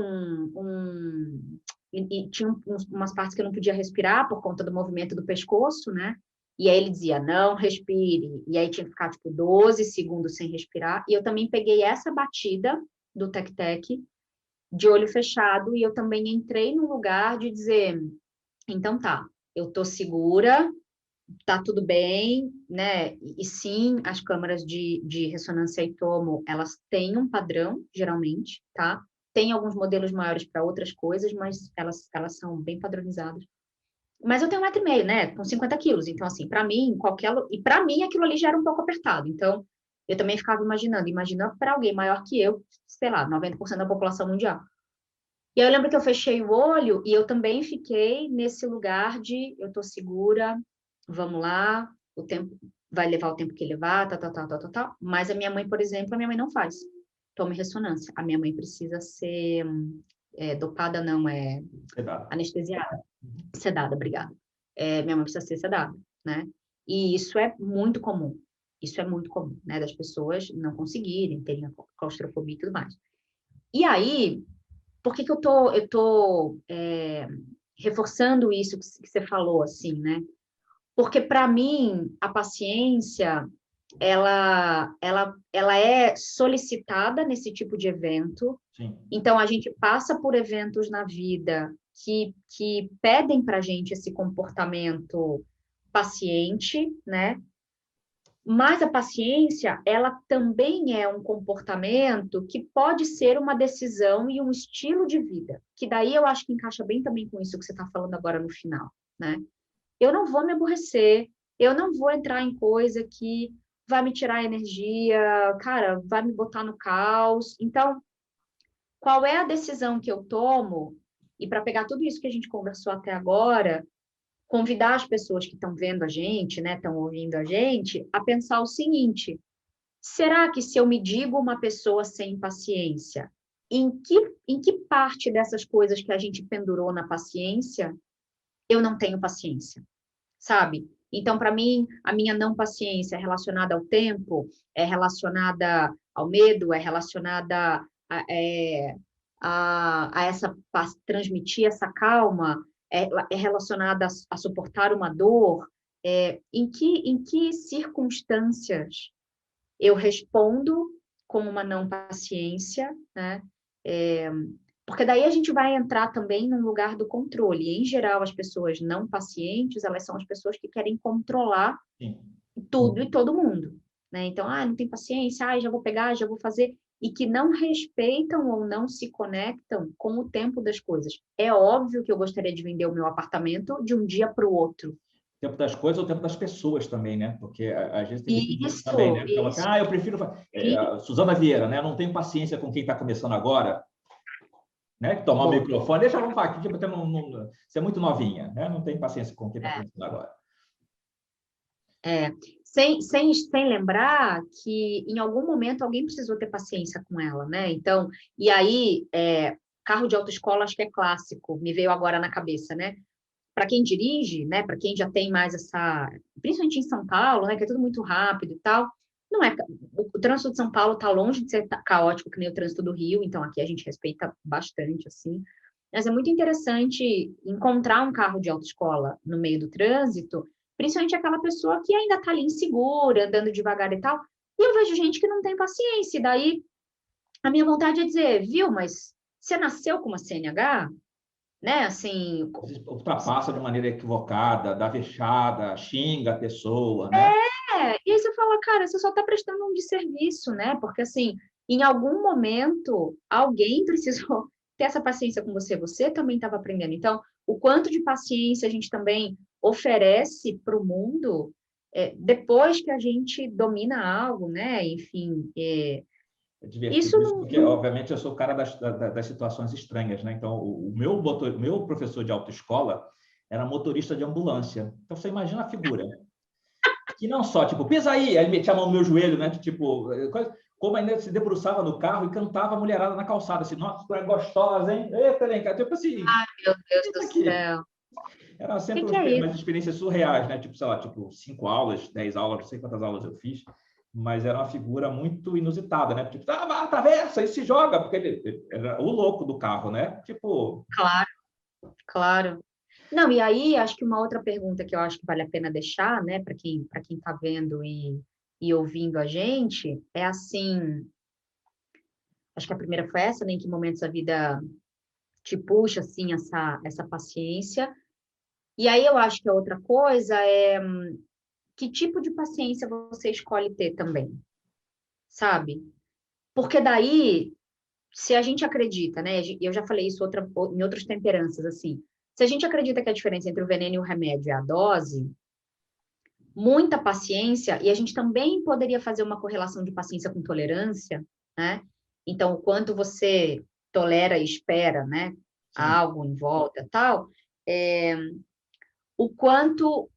e tinha umas partes que eu não podia respirar por conta do movimento do pescoço, né? E aí ele dizia: não respire. E aí tinha que ficar, tipo, 12 segundos sem respirar. E eu também peguei essa batida do tec-tec de olho fechado, e eu também entrei no lugar de dizer: então tá, eu tô segura, tá tudo bem, né? E sim, as câmaras de ressonância e tomo, elas têm um padrão, geralmente, tá? Tem alguns modelos maiores para outras coisas, mas elas são bem padronizadas. Mas eu tenho 1,5 m, né? Com 50 quilos. Então, assim, para mim, E para mim, aquilo ali já era um pouco apertado. Então, eu também ficava imaginando para alguém maior que eu, sei lá, 90% da população mundial. E aí eu lembro que eu fechei o olho e eu também fiquei nesse lugar de eu tô segura, vamos lá, o tempo vai levar o tempo que levar, tal, tal, tal, tal, tal, tal. Mas a minha mãe, por exemplo, a minha mãe não faz. Toma ressonância. A minha mãe precisa ser dopada, não, é Sedado. anestesiada. Sedada, obrigada. Minha mãe precisa ser sedada, né? E isso é muito comum. Isso é muito comum, né? Das pessoas não conseguirem, terem a claustrofobia e tudo mais. E aí, por que que eu tô reforçando isso que você falou, assim, né? Porque, para mim, a paciência, ela é solicitada nesse tipo de evento. Sim. Então, a gente passa por eventos na vida que pedem para a gente esse comportamento paciente, né? Mas a paciência, ela também é um comportamento que pode ser uma decisão e um estilo de vida, que daí eu acho que encaixa bem também com isso que você está falando agora no final, né? Eu não vou me aborrecer, eu não vou entrar em coisa que vai me tirar energia, cara, vai me botar no caos. Então, qual é a decisão que eu tomo? E para pegar tudo isso que a gente conversou até agora, convidar as pessoas que estão vendo a gente, né, estão ouvindo a gente, a pensar o seguinte: será que se eu me digo uma pessoa sem paciência, em que parte dessas coisas que a gente pendurou na paciência, eu não tenho paciência, sabe? Então, para mim, a minha não paciência é relacionada ao tempo, é relacionada ao medo, é relacionada a essa transmitir essa calma, é relacionada a suportar uma dor. Em que circunstâncias eu respondo com uma não paciência, né? É, porque daí a gente vai entrar também num lugar do controle. E, em geral, as pessoas não pacientes, elas são as pessoas que querem controlar Sim. tudo e todo mundo, né? Então, não tem paciência, já vou pegar, já vou fazer, e que não respeitam ou não se conectam com o tempo das coisas. É óbvio que eu gostaria de vender o meu apartamento de um dia para o outro. O tempo das coisas ou o tempo das pessoas também, né? Porque às vezes tem muito disso também, Isso, né? Fala assim, isso. eu prefiro. E, Suzana Vieira, né? Eu não tenho paciência com quem está começando agora, né? Tomar o boa. microfone, deixa eu falar aqui, tipo, você é muito novinha, né? Não tem paciência com quem está começando agora. É, sem lembrar que em algum momento alguém precisou ter paciência com ela, né? Então, e aí, carro de autoescola acho que é clássico, me veio agora na cabeça, né? Para quem dirige, né? Para quem já tem mais essa, principalmente em São Paulo, né? Que é tudo muito rápido e tal. Não é, o trânsito de São Paulo está longe de ser caótico que nem o trânsito do Rio, então aqui a gente respeita bastante, assim. Mas é muito interessante encontrar um carro de autoescola no meio do trânsito, principalmente aquela pessoa que ainda está ali insegura, andando devagar e tal. E eu vejo gente que não tem paciência. E daí a minha vontade é dizer, viu, mas você nasceu com uma CNH, né? Assim, Ultrapassa de maneira equivocada, dá vexada, xinga a pessoa, né? e aí você fala, cara, você só está prestando um desserviço, né? Porque, assim, em algum momento, alguém precisou ter essa paciência com você, você também estava aprendendo. Então, o quanto de paciência a gente também oferece para o mundo depois que a gente domina algo, né? Enfim, É isso divertido isso, não, porque, não... obviamente, eu sou o cara das situações estranhas, né? Então, o meu professor de autoescola era motorista de ambulância. Então, você imagina a figura. Que não só, tipo, pisa aí ele metia a mão no meu joelho, né? Tipo, como ainda se debruçava no carro e cantava a mulherada na calçada, assim, nossa, tu é gostosa, hein? Eita, Lenca, tipo assim, Ai, meu Deus do isso aqui. céu. O Era que sempre que é isso? umas experiências surreais, né? Tipo, sei lá, tipo, 5 aulas, 10 aulas, não sei quantas aulas eu fiz, mas era uma figura muito inusitada, né? Tipo, atravessa e se joga, porque ele era o louco do carro, né? Tipo, Claro, claro. Não, e aí acho que uma outra pergunta que eu acho que vale a pena deixar, né, para quem está vendo e ouvindo a gente, é assim, acho que a primeira foi essa, né, em que momentos a vida te puxa, assim, essa paciência. E aí eu acho que a outra coisa é que tipo de paciência você escolhe ter também, sabe? Porque daí, se a gente acredita, né, e eu já falei isso em outras temperanças, assim, se a gente acredita que a diferença entre o veneno e o remédio é a dose, muita paciência, e a gente também poderia fazer uma correlação de paciência com tolerância, né? Então, o quanto você tolera e espera, né? Sim. Algo em volta, tal, o quanto,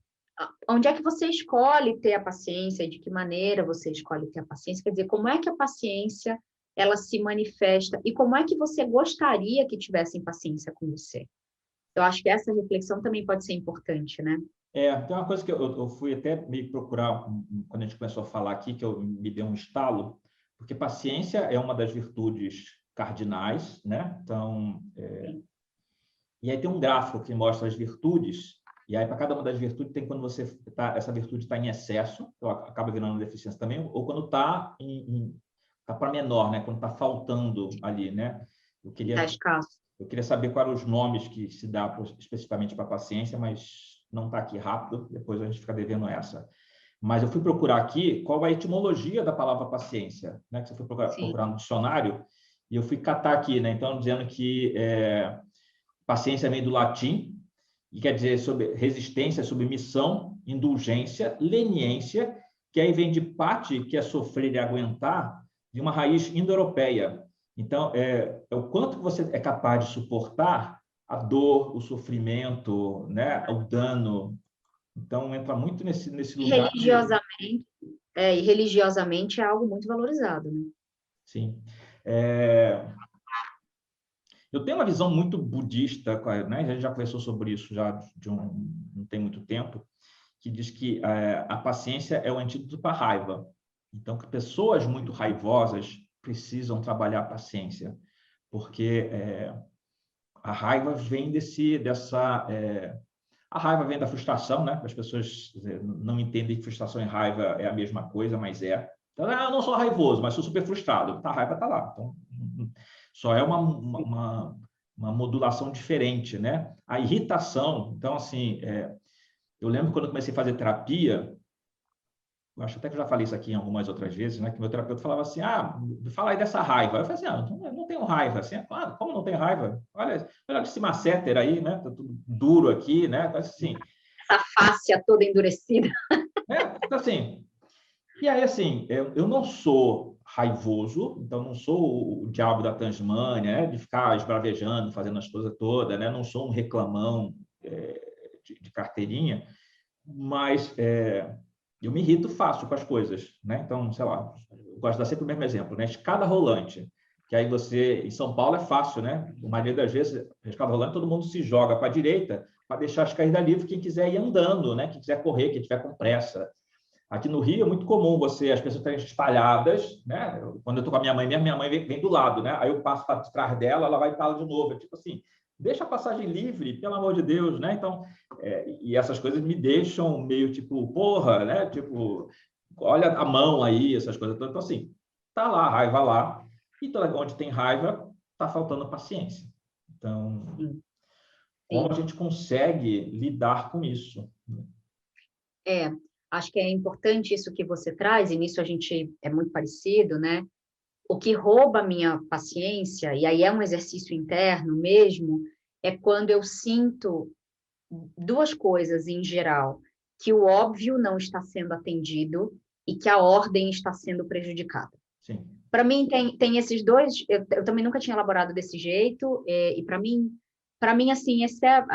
onde é que você escolhe ter a paciência, de que maneira você escolhe ter a paciência, quer dizer, como é que a paciência ela se manifesta e como é que você gostaria que tivessem paciência com você. Eu acho que essa reflexão também pode ser importante, né? Tem uma coisa que eu fui até me procurar quando a gente começou a falar aqui, que me deu um estalo, porque paciência é uma das virtudes cardinais, né? Então, e aí tem um gráfico que mostra as virtudes, e aí para cada uma das virtudes tem quando essa virtude está em excesso, então acaba virando deficiência também, ou quando está para menor, né? Quando está faltando ali, né? Eu Tá escasso. queria saber quais eram os nomes que se dá especificamente para a paciência, mas não está aqui rápido, depois a gente fica devendo essa. Mas eu fui procurar aqui qual é a etimologia da palavra paciência, né? Que você foi procurar no dicionário, e eu fui catar aqui, né? Então, dizendo que paciência vem do latim, e quer dizer sobre resistência, submissão, indulgência, leniência, que aí vem de pati, que é sofrer e aguentar, de uma raiz indo-europeia. Então, é o quanto que você é capaz de suportar a dor, o sofrimento, né? O dano. Então, entra muito nesse lugar. E religiosamente é algo muito valorizado, né? Sim. Eu tenho uma visão muito budista, né? A gente já conversou sobre isso já não tem muito tempo, que diz que a paciência é o antídoto para a raiva. Então, que pessoas muito raivosas precisam trabalhar a paciência, porque a raiva vem a raiva vem da frustração, né? As pessoas não entendem que frustração e raiva é a mesma coisa, mas é. Então, eu não sou raivoso, mas sou super frustrado. A raiva está lá. Então, só é uma modulação diferente, né? A irritação, então, assim, eu lembro quando eu comecei a fazer terapia, eu acho até que eu já falei isso aqui em algumas outras vezes, né? Que meu terapeuta falava assim, fala aí dessa raiva. Eu falei assim, eu não tenho raiva. Assim, claro, como não tem raiva? Olha esse masséter aí, né? Tá tudo duro aqui, né? Assim, essa face toda endurecida. Então, assim, e aí, assim, eu não sou raivoso, então não sou o diabo da Tasmânia, né? De ficar esbravejando, fazendo as coisas todas, né? Não sou um reclamão de carteirinha, mas eu me irrito fácil com as coisas, né? Então, sei lá, eu gosto de dar sempre o mesmo exemplo, né? Escada rolante, que aí você, em São Paulo é fácil, né? A maioria das vezes, escada rolante, todo mundo se joga para a direita para deixar as caídas livres, quem quiser ir andando, né? Quem quiser correr, quem tiver com pressa. Aqui no Rio é muito comum as pessoas estarem espalhadas, né? Quando eu estou com a minha mãe vem do lado, né? Aí eu passo para trás dela, ela vai para de novo. É tipo assim, deixa a passagem livre, pelo amor de Deus, né? Então, e essas coisas me deixam meio tipo, porra, né? Tipo, olha a mão aí, essas coisas. Então, assim, tá lá, raiva lá. E onde tem raiva, tá faltando paciência. Então, como a gente consegue lidar com isso? Acho que é importante isso que você traz, e nisso a gente é muito parecido, né? O que rouba a minha paciência, e aí é um exercício interno mesmo, é quando eu sinto duas coisas em geral, que o óbvio não está sendo atendido e que a ordem está sendo prejudicada. Para mim, tem esses dois, eu também nunca tinha elaborado desse jeito, e para mim, assim, essa é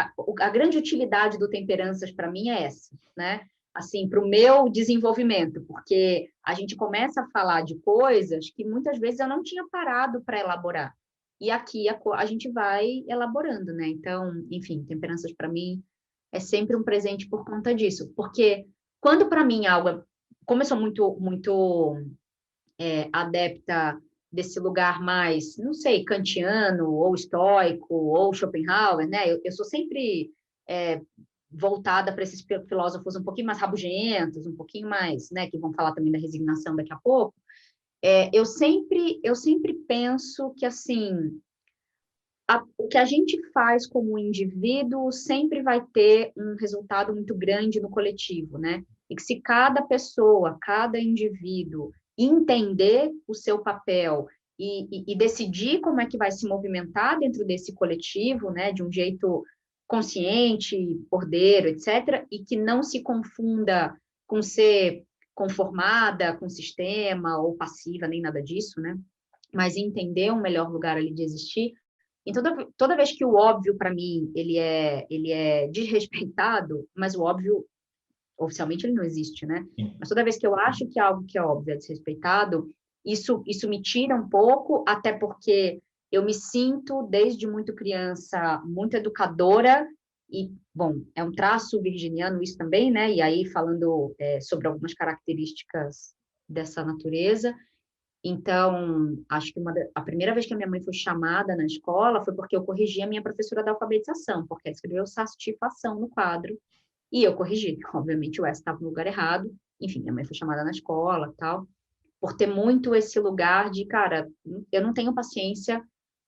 a grande utilidade do Temperanças, para mim, é essa, né? Assim, para o meu desenvolvimento, porque a gente começa a falar de coisas que muitas vezes eu não tinha parado para elaborar. E aqui a gente vai elaborando, né? Então, enfim, Temperanças para mim é sempre um presente por conta disso. Porque quando para mim algo, como eu sou muito adepta desse lugar mais, não sei, kantiano, ou estoico, ou Schopenhauer, né? Eu sou sempre voltada para esses filósofos um pouquinho mais rabugentos, um pouquinho mais, né, que vão falar também da resignação daqui a pouco. Eu sempre penso que, assim, o que a gente faz como indivíduo sempre vai ter um resultado muito grande no coletivo, né? E que se cada pessoa, cada indivíduo entender o seu papel e decidir como é que vai se movimentar dentro desse coletivo, né, de um jeito consciente, ordeiro, etc., e que não se confunda com ser conformada com o sistema ou passiva, nem nada disso, né? mas entender um melhor lugar ali de existir. Então, toda vez que o óbvio, para mim, ele é desrespeitado, mas o óbvio, oficialmente, ele não existe, né? Sim. Mas toda vez que eu acho que algo que é óbvio é desrespeitado, isso me tira um pouco, até porque eu me sinto, desde muito criança, muito educadora, e, bom, é um traço virginiano isso também, né? E aí, falando sobre algumas características dessa natureza, então, acho que a primeira vez que a minha mãe foi chamada na escola foi porque eu corrigi a minha professora da alfabetização, porque ela escreveu sastifação no quadro, e eu corrigi. Obviamente, o S estava no lugar errado. Enfim, minha mãe foi chamada na escola, tal, por ter muito esse lugar de, cara, eu não tenho paciência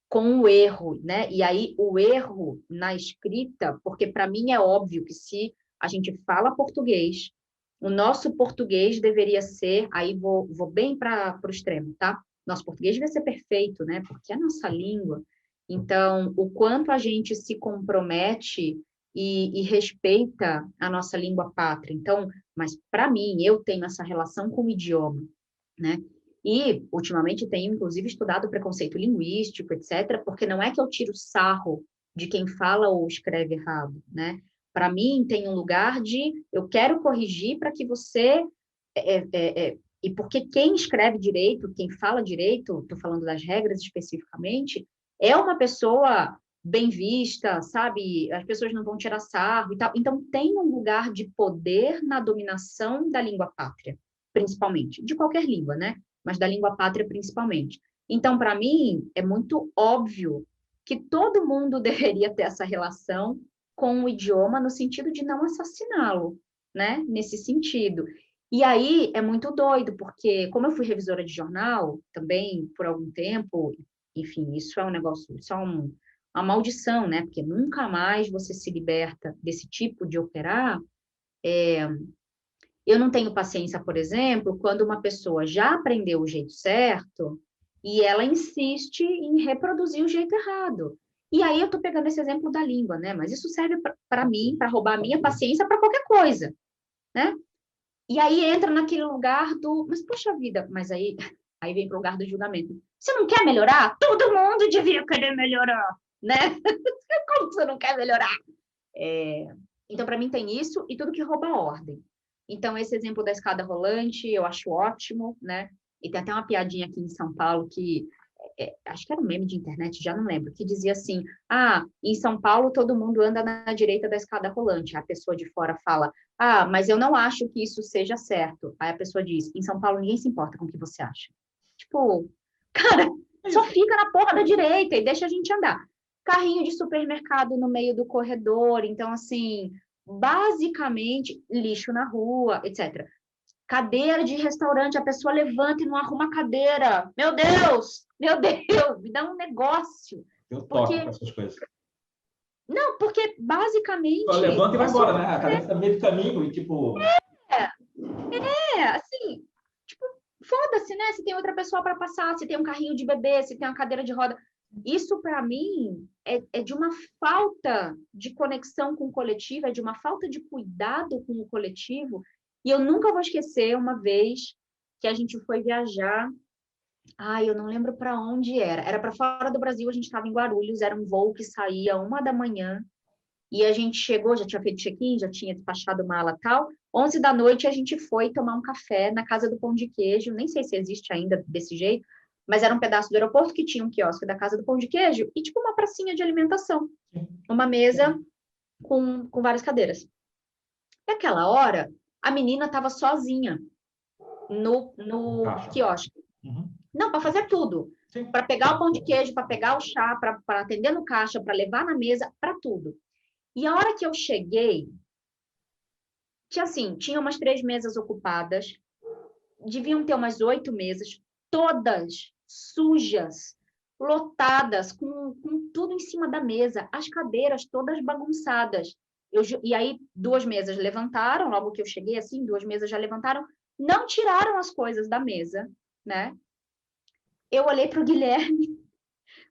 com o erro, né? E aí, o erro na escrita, porque para mim é óbvio que se a gente fala português, o nosso português deveria ser, aí vou bem para o extremo, tá? Nosso português devia ser perfeito, né? Porque é a nossa língua. Então, o quanto a gente se compromete e respeita a nossa língua pátria. Então, mas para mim, eu tenho essa relação com o idioma, né? E, ultimamente, tenho, inclusive, estudado preconceito linguístico, etc., porque não é que eu tiro sarro de quem fala ou escreve errado, né? Para mim, tem um lugar de eu quero corrigir para que você. E porque quem escreve direito, quem fala direito, estou falando das regras especificamente, é uma pessoa bem vista, sabe? As pessoas não vão tirar sarro e tal. Então, tem um lugar de poder na dominação da língua pátria, principalmente, de qualquer língua, né? Mas da língua pátria principalmente. Então, para mim, é muito óbvio que todo mundo deveria ter essa relação com o idioma no sentido de não assassiná-lo, né? Nesse sentido. E aí é muito doido, porque como eu fui revisora de jornal também por algum tempo, enfim, isso é um negócio, isso é uma maldição, né? Porque nunca mais você se liberta desse tipo de operar. Eu não tenho paciência, por exemplo, quando uma pessoa já aprendeu o jeito certo e ela insiste em reproduzir o jeito errado. E aí eu estou pegando esse exemplo da língua, né? Mas isso serve para mim, para roubar a minha paciência para qualquer coisa, né? E aí entra naquele lugar do, mas poxa vida, mas aí vem para o lugar do julgamento. Você não quer melhorar? Todo mundo devia querer melhorar, né? Como você não quer melhorar? Então, para mim, tem isso e tudo que rouba a ordem. Então, esse exemplo da escada rolante, eu acho ótimo, né? E tem até uma piadinha aqui em São Paulo que, acho que era um meme de internet, já não lembro, que dizia assim, em São Paulo todo mundo anda na direita da escada rolante. A pessoa de fora fala, mas eu não acho que isso seja certo. Aí a pessoa diz, em São Paulo ninguém se importa com o que você acha. Tipo, cara, só fica na porra da direita e deixa a gente andar. Carrinho de supermercado no meio do corredor, então, assim, basicamente, lixo na rua, etc. Cadeira de restaurante, a pessoa levanta e não arruma a cadeira. Meu Deus, me dá um negócio. Eu toco com essas coisas. Não, porque basicamente. Só levanta e vai embora, né? A cadeira está no meio do caminho e tipo. Assim, tipo, foda-se, né? Se tem outra pessoa para passar, se tem um carrinho de bebê, se tem uma cadeira de roda. Isso, para mim, é de uma falta de conexão com o coletivo, é de uma falta de cuidado com o coletivo. E eu nunca vou esquecer uma vez que a gente foi viajar. Eu não lembro para onde era. Era para fora do Brasil, a gente estava em Guarulhos, era um voo que saía 1h da manhã. E a gente chegou, já tinha feito check-in, já tinha despachado mala e tal. 11 da noite a gente foi tomar um café na Casa do Pão de Queijo. Nem sei se existe ainda desse jeito, mas era um pedaço do aeroporto que tinha um quiosque da Casa do Pão de Queijo e tipo uma pracinha de alimentação. Uma mesa com várias cadeiras. E aquela hora, a menina estava sozinha no quiosque. Uhum. Não, para fazer tudo. Para pegar o pão de queijo, para pegar o chá, para atender no caixa, para levar na mesa, para tudo. E a hora que eu cheguei, tinha umas 3 mesas ocupadas, deviam ter umas 8 mesas, todas sujas, lotadas, com tudo em cima da mesa, as cadeiras todas bagunçadas. E aí 2 mesas levantaram, logo que eu cheguei, 2 mesas já levantaram, não tiraram as coisas da mesa, né? Eu olhei para o Guilherme,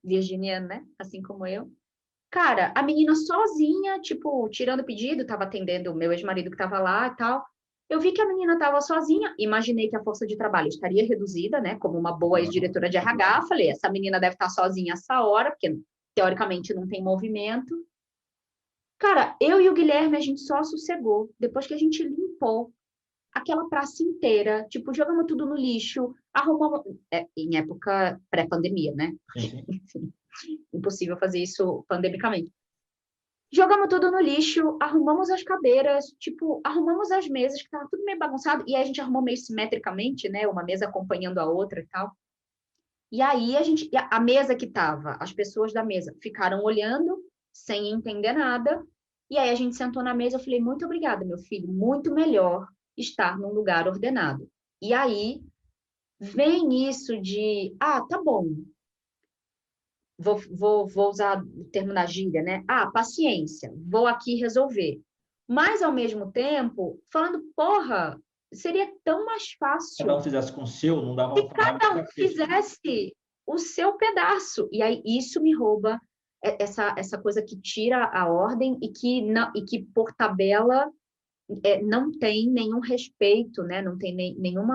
virginiano, né? Assim como eu. Cara, a menina sozinha, tipo, tirando o pedido, tava atendendo o meu ex-marido que tava lá e tal. Eu vi que a menina estava sozinha, imaginei que a força de trabalho estaria reduzida, né? Como uma boa ex-diretora de RH, falei, essa menina deve estar sozinha essa hora, porque teoricamente não tem movimento. Cara, eu e o Guilherme, a gente só sossegou depois que a gente limpou aquela praça inteira, tipo, jogamos tudo no lixo, arrumamos, em época pré-pandemia, né? Sim, sim. Enfim, impossível fazer isso pandemicamente. Jogamos tudo no lixo, arrumamos as cadeiras, tipo, arrumamos as mesas, que tava tudo meio bagunçado, e aí a gente arrumou meio simetricamente, né? Uma mesa acompanhando a outra e tal. E aí a mesa que tava, as pessoas da mesa ficaram olhando, sem entender nada, e aí a gente sentou na mesa, eu falei, muito obrigada, meu filho, muito melhor estar num lugar ordenado. E aí vem isso de, tá bom, vou usar o termo na gíria, né? Paciência, vou aqui resolver. Mas, ao mesmo tempo, falando, porra, seria tão mais Cada fácil um fizesse com o seu, não dava se um trabalho cada um gigantesco. fizesse o seu pedaço. E aí, isso me rouba essa coisa que tira a ordem e que por tabela, não tem nenhum respeito, né? Não tem nenhum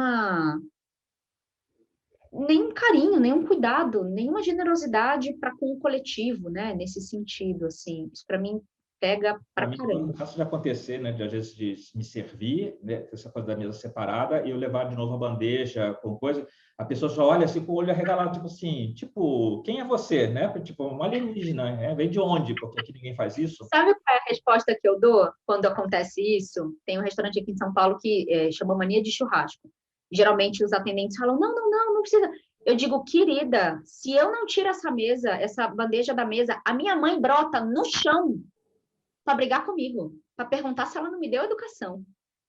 carinho, nenhum cuidado, nenhuma generosidade para com o coletivo, né? Nesse sentido, assim, isso para mim pega Para pra mim, caramba. cansa de acontecer, né? De, às vezes, de me servir, né? Essa coisa da mesa separada, e eu levar de novo a bandeja com coisa. A pessoa só olha assim com o olho arregalado, tipo assim, tipo, quem é você, né? Tipo, um alienígena, né? Vem de onde? Porque aqui ninguém faz isso. Sabe qual é a resposta que eu dou quando acontece isso? Tem um restaurante aqui em São Paulo que chama Mania de Churrasco. Geralmente os atendentes falam: não, não, não, não precisa. Eu digo, querida, se eu não tiro essa mesa, essa bandeja da mesa, a minha mãe brota no chão para brigar comigo, para perguntar se ela não me deu educação.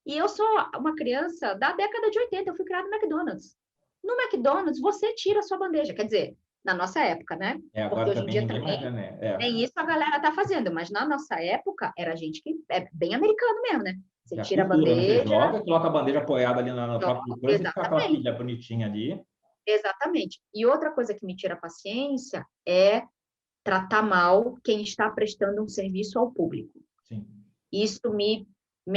E eu sou uma criança da década de 80, eu fui criada no McDonald's. No McDonald's, você tira a sua bandeja. Quer dizer, na nossa época, né? Porque Agora hoje em também dia ninguém mais, também né? nem isso a galera tá fazendo, mas na nossa época era gente que é bem americano mesmo, né? Você É a tira a cultura, né? Você bandeja, joga, coloca a bandeja apoiada ali na própria coisa e fica aquela exatamente, pilha bonitinha ali. exatamente. E outra coisa que me tira a paciência é tratar mal quem está prestando um serviço ao público. Sim. Isso me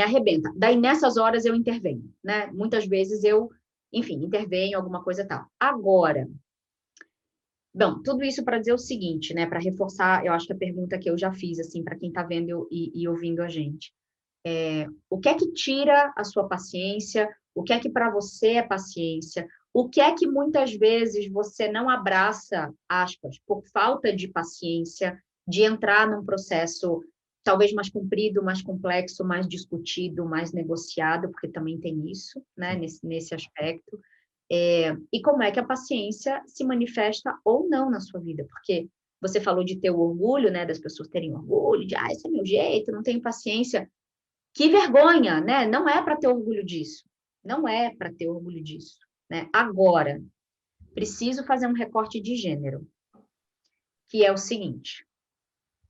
arrebenta. Daí, nessas horas, eu intervenho, né? Muitas vezes eu, enfim, intervenho, alguma coisa e tal. Agora, bom, tudo isso para dizer o seguinte, né? Para reforçar, eu acho que a pergunta que eu já fiz, assim, para quem está vendo e ouvindo a gente. O que é que tira a sua paciência? O que é que para você é paciência? O que é que muitas vezes você não abraça, aspas, por falta de paciência, de entrar num processo talvez mais comprido, mais complexo, mais discutido, mais negociado, porque também tem isso, né, nesse aspecto. E como é que a paciência se manifesta ou não na sua vida? Porque você falou de ter o orgulho, né, das pessoas terem orgulho, de, esse é meu jeito, não tenho paciência. Que vergonha, né? Não é para ter orgulho disso. Não é para ter orgulho disso, né? Agora, preciso fazer um recorte de gênero, que é o seguinte: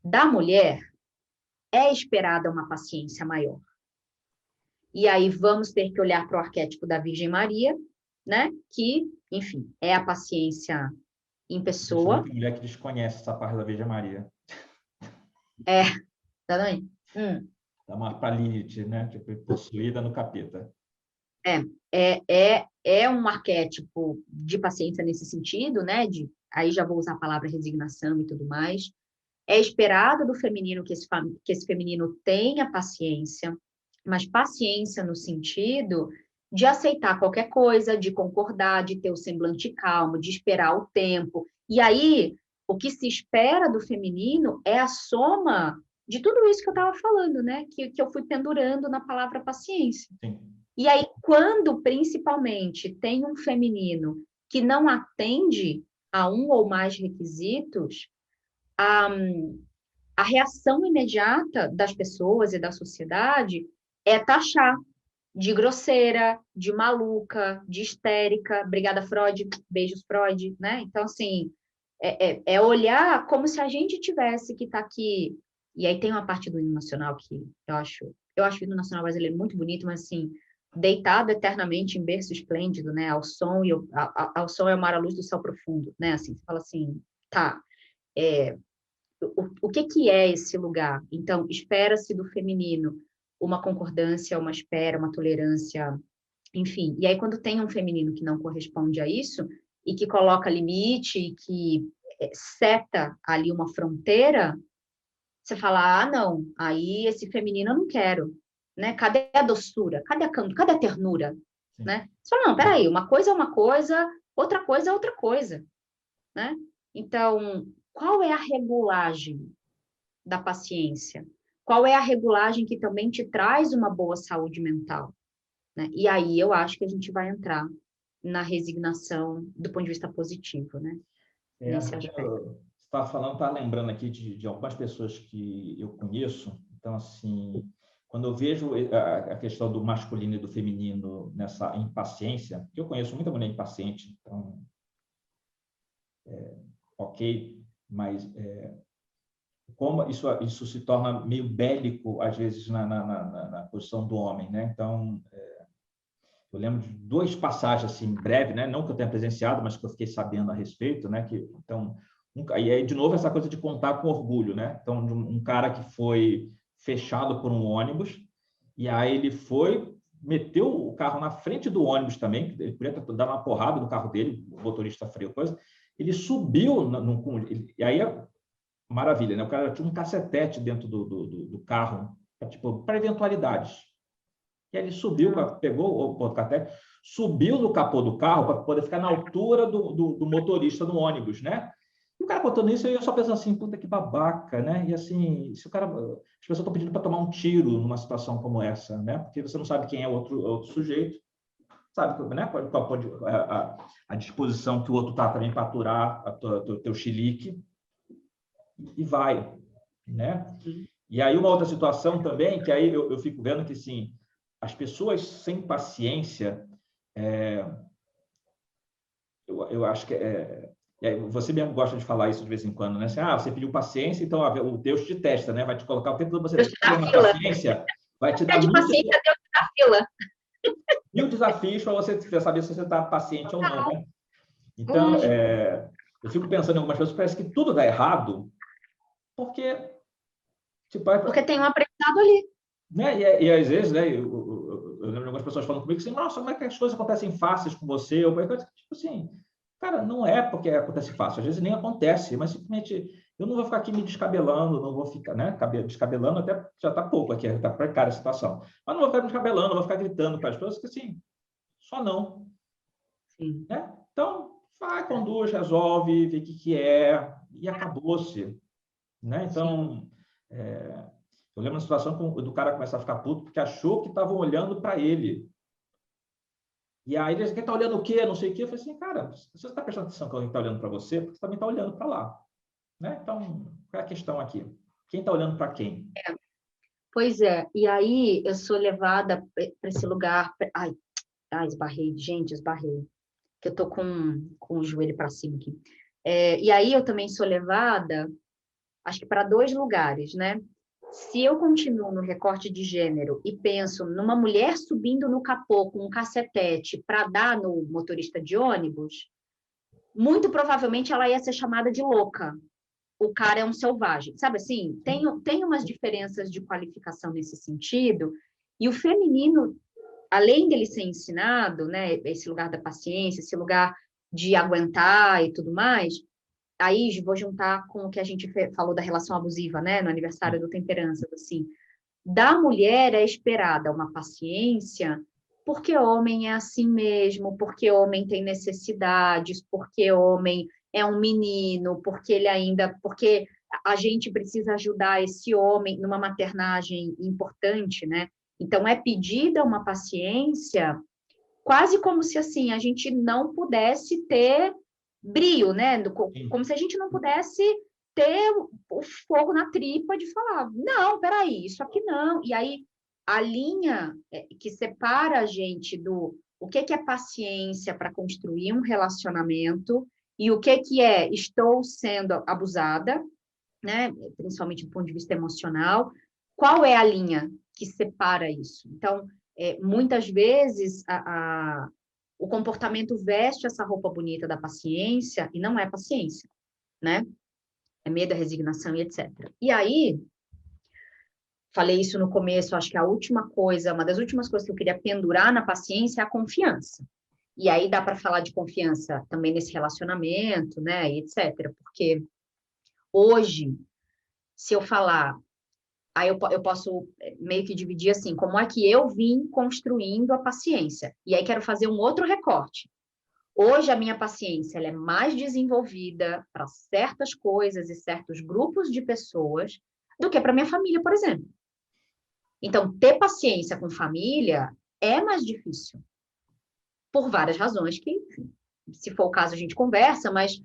da mulher é esperada uma paciência maior. E aí vamos ter que olhar para o arquétipo da Virgem Maria, né? Que, enfim, é a paciência em Existe pessoa. muita mulher que desconhece essa parte da Virgem Maria. É, tá vendo? Dá uma pra Lilith, né? Tipo, possuída no capeta. É um arquétipo de paciência nesse sentido, né? Aí já vou usar a palavra resignação e tudo mais. É esperado do feminino que esse feminino tenha paciência, mas paciência no sentido de aceitar qualquer coisa, de concordar, de ter o semblante calmo, de esperar o tempo. E aí, o que se espera do feminino é a soma de tudo isso que eu estava falando, né? Que eu fui pendurando na palavra paciência. Sim. E aí, quando principalmente tem um feminino que não atende a um ou mais requisitos, a, a reação imediata das pessoas e da sociedade é taxar de grosseira, de maluca, de histérica. Obrigada, Freud. Beijos, Freud, né? Então, assim, é olhar como se a gente tivesse que estar aqui. E aí tem uma parte do hino nacional que eu acho o hino nacional brasileiro muito bonito, mas assim, deitado eternamente em berço esplêndido, né? Ao som é o mar à luz do céu profundo, né? Assim, você fala assim, tá, o que que é esse lugar? Então, espera-se do feminino uma concordância, uma espera, uma tolerância, enfim. E aí, quando tem um feminino que não corresponde a isso, e que coloca limite, e que seta ali uma fronteira, você fala, ah, não, aí esse feminino eu não quero, né? Cadê a doçura? Cadê a ternura? Sim. Né? Você fala, não, peraí, uma coisa é uma coisa, outra coisa é outra coisa, né? Então, qual é a regulagem da paciência? Qual é a regulagem que também te traz uma boa saúde mental? Né? E aí eu acho que a gente vai entrar na resignação do ponto de vista positivo, né? Nesse Porque aspecto. você estava falando, estava lembrando aqui de algumas pessoas que eu conheço. Então, assim, quando eu vejo a questão do masculino e do feminino nessa impaciência, que eu conheço muita mulher impaciente, então, ok, mas como isso se torna meio bélico, às vezes, na posição do homem, né? Então, eu lembro de duas passagens, assim, breve, né? Não que eu tenha presenciado, mas que eu fiquei sabendo a respeito, né? Então, e aí, de novo, essa coisa de contar com orgulho, né? Então, de um cara que foi fechado por um ônibus, e aí ele foi, meteu o carro na frente do ônibus também, ele podia ter dado uma porrada no carro dele, o motorista freio, coisa, ele subiu, e aí, maravilha, né? O cara tinha um cacetete dentro do carro, tipo, para eventualidades. E aí ele subiu, pegou o café, subiu no capô do carro para poder ficar na altura do motorista no ônibus, né? E o cara contando isso, eu só pensando assim, puta que babaca, né? E assim, se o cara, as pessoas estão pedindo para tomar um tiro numa situação como essa, né? Porque você não sabe quem é o outro sujeito, sabe, né? Qual pode a disposição que o outro está também para aturar o teu chilique, e vai, né? E aí uma outra situação também, que aí eu fico vendo que, sim, as pessoas sem paciência, eu acho que você mesmo gosta de falar isso de vez em quando, né? Assim, você pediu paciência, então o Deus te testa, né? Vai te colocar o tempo todo você tendo paciência, vai te dar De paciência, Deus na fila. mil desafios para você saber se você está paciente ou não, né? Então, eu fico pensando em algumas pessoas, parece que tudo dá errado, porque porque tem um aprendizado ali. Né? E às vezes, né, eu lembro de algumas pessoas falando comigo assim, nossa, como é que as coisas acontecem fáceis com você? Ou qualquer coisa, tipo assim, cara, não é porque acontece fácil, às vezes nem acontece, mas simplesmente eu não vou ficar aqui me descabelando, não vou ficar, né, descabelando, até já está pouco aqui, está precária a situação, mas não vou ficar me descabelando, não vou ficar gritando para as pessoas, que assim, só não. Sim. Né? Então, vai, conduz, resolve, vê o que é, e acabou-se. Né? Então, eu lembro uma situação do cara começar a ficar puto porque achou que estavam olhando para ele. E aí ele disse, quem está olhando o quê? Não sei o quê. Eu falei assim, cara, se você está prestando atenção que alguém está olhando para você, porque você também está olhando para lá. Né? Então, qual é a questão aqui? Quem está olhando para quem? Pois é, e aí eu sou levada para esse lugar. Ai, esbarrei, gente, esbarrei. Que eu tô com o joelho para cima aqui. E aí eu também sou levada, acho que para dois lugares, né? Se eu continuo no recorte de gênero e penso numa mulher subindo no capô com um cacetete para dar no motorista de ônibus, muito provavelmente ela ia ser chamada de louca. O cara é um selvagem. Sabe assim? Tem umas diferenças de qualificação nesse sentido, e o feminino, além dele ser ensinado, né, esse lugar da paciência, esse lugar de aguentar e tudo mais, aí vou juntar com o que a gente falou da relação abusiva, né, no aniversário do Temperança, assim, da mulher é esperada uma paciência, porque homem é assim mesmo, porque homem tem necessidades, porque homem é um menino, porque a gente precisa ajudar esse homem numa maternagem importante, né? Então é pedida uma paciência, quase como se assim a gente não pudesse ter brio, né? Como se a gente não pudesse ter o fogo na tripa de falar, não, peraí, isso aqui não. E aí a linha que separa a gente do o que é paciência para construir um relacionamento e o que é estou sendo abusada, né? Principalmente do ponto de vista emocional. Qual é a linha que separa isso? Então, muitas vezes o comportamento veste essa roupa bonita da paciência e não é paciência, né? É medo, é resignação e etc. E aí, falei isso no começo, acho que a última coisa, uma das últimas coisas que eu queria pendurar na paciência é a confiança. E aí dá para falar de confiança também nesse relacionamento, né, e etc. Porque hoje, se eu falar, aí eu posso meio que dividir assim, como é que eu vim construindo a paciência. E aí quero fazer um outro recorte. Hoje a minha paciência ela é mais desenvolvida para certas coisas e certos grupos de pessoas do que para minha família, por exemplo. Então, ter paciência com família é mais difícil, por várias razões que, enfim, se for o caso, a gente conversa, mas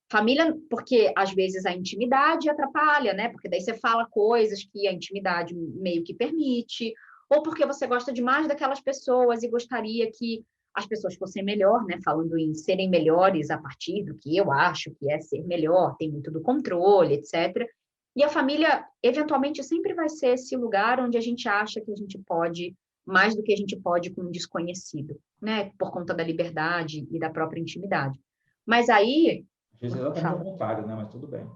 família, porque às vezes a intimidade atrapalha, né? Porque daí você fala coisas que a intimidade meio que permite, ou porque você gosta demais daquelas pessoas e gostaria que as pessoas fossem melhor, né? Falando em serem melhores a partir do que eu acho que é ser melhor, tem muito do controle, etc. E a família, eventualmente, sempre vai ser esse lugar onde a gente acha que a gente pode mais do que a gente pode com um desconhecido, né? Por conta da liberdade e da própria intimidade. Mas aí, Às vezes é exatamente o contrário, né? Mas tudo bem.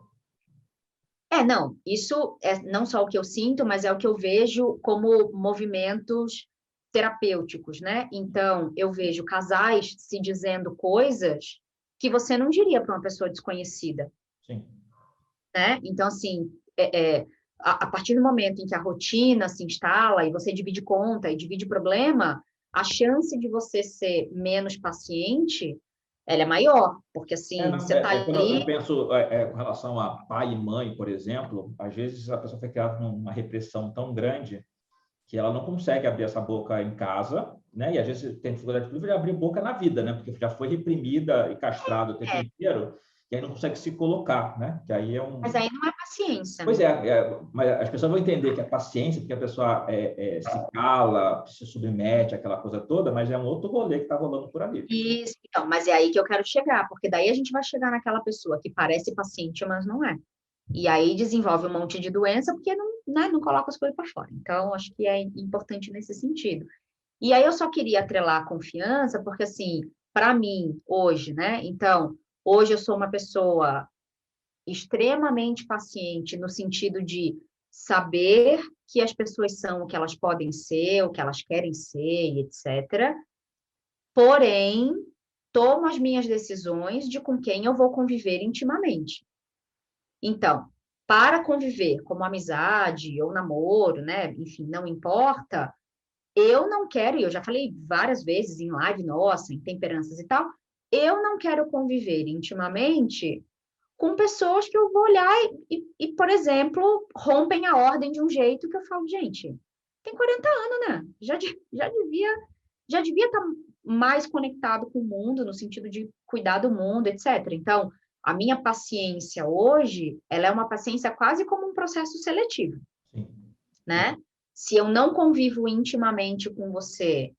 não, isso é não só o que eu sinto, mas é o que eu vejo como movimentos terapêuticos, né? Então, eu vejo casais se dizendo coisas que você não diria para uma pessoa desconhecida, Sim. né? Então, assim, a partir do momento em que a rotina se instala e você divide conta e divide problema, a chance de você ser menos paciente, ela é maior, porque assim, Não, você está quando eu ali. penso com relação a pai e mãe, por exemplo, às vezes a pessoa foi criada numa repressão tão grande que ela não consegue abrir essa boca em casa, né? E às vezes tem dificuldade de abrir boca na vida, né? Porque já foi reprimida e castrada o tempo inteiro, e aí não consegue se colocar, né? Que aí é um. Mas aí não é paciência, Pois né? mas as pessoas vão entender que é paciência, porque a pessoa se cala, se submete àquela coisa toda, mas é um outro rolê que está rolando por ali. Isso, então, mas é aí que eu quero chegar, porque daí a gente vai chegar naquela pessoa que parece paciente, mas não é. E aí desenvolve um monte de doença porque não, né, não coloca as coisas para fora. Então, acho que é importante nesse sentido. E aí eu só queria atrelar a confiança, porque assim, para mim, hoje, né? Então, hoje eu sou uma pessoa extremamente paciente no sentido de saber que as pessoas são o que elas podem ser, o que elas querem ser, e etc. Porém, tomo as minhas decisões de com quem eu vou conviver intimamente. Então, para conviver como amizade ou namoro, né? Enfim, não importa, eu não quero, e eu já falei várias vezes em live nossa, em temperanças e tal, eu não quero conviver intimamente com pessoas que eu vou olhar por exemplo, rompem a ordem de um jeito que eu falo, gente, tem 40 anos, né? Já devia estar mais conectado com o mundo, no sentido de cuidar do mundo, etc. Então, a minha paciência hoje, ela é uma paciência quase como um processo seletivo, Sim. né? Se eu não convivo intimamente com você,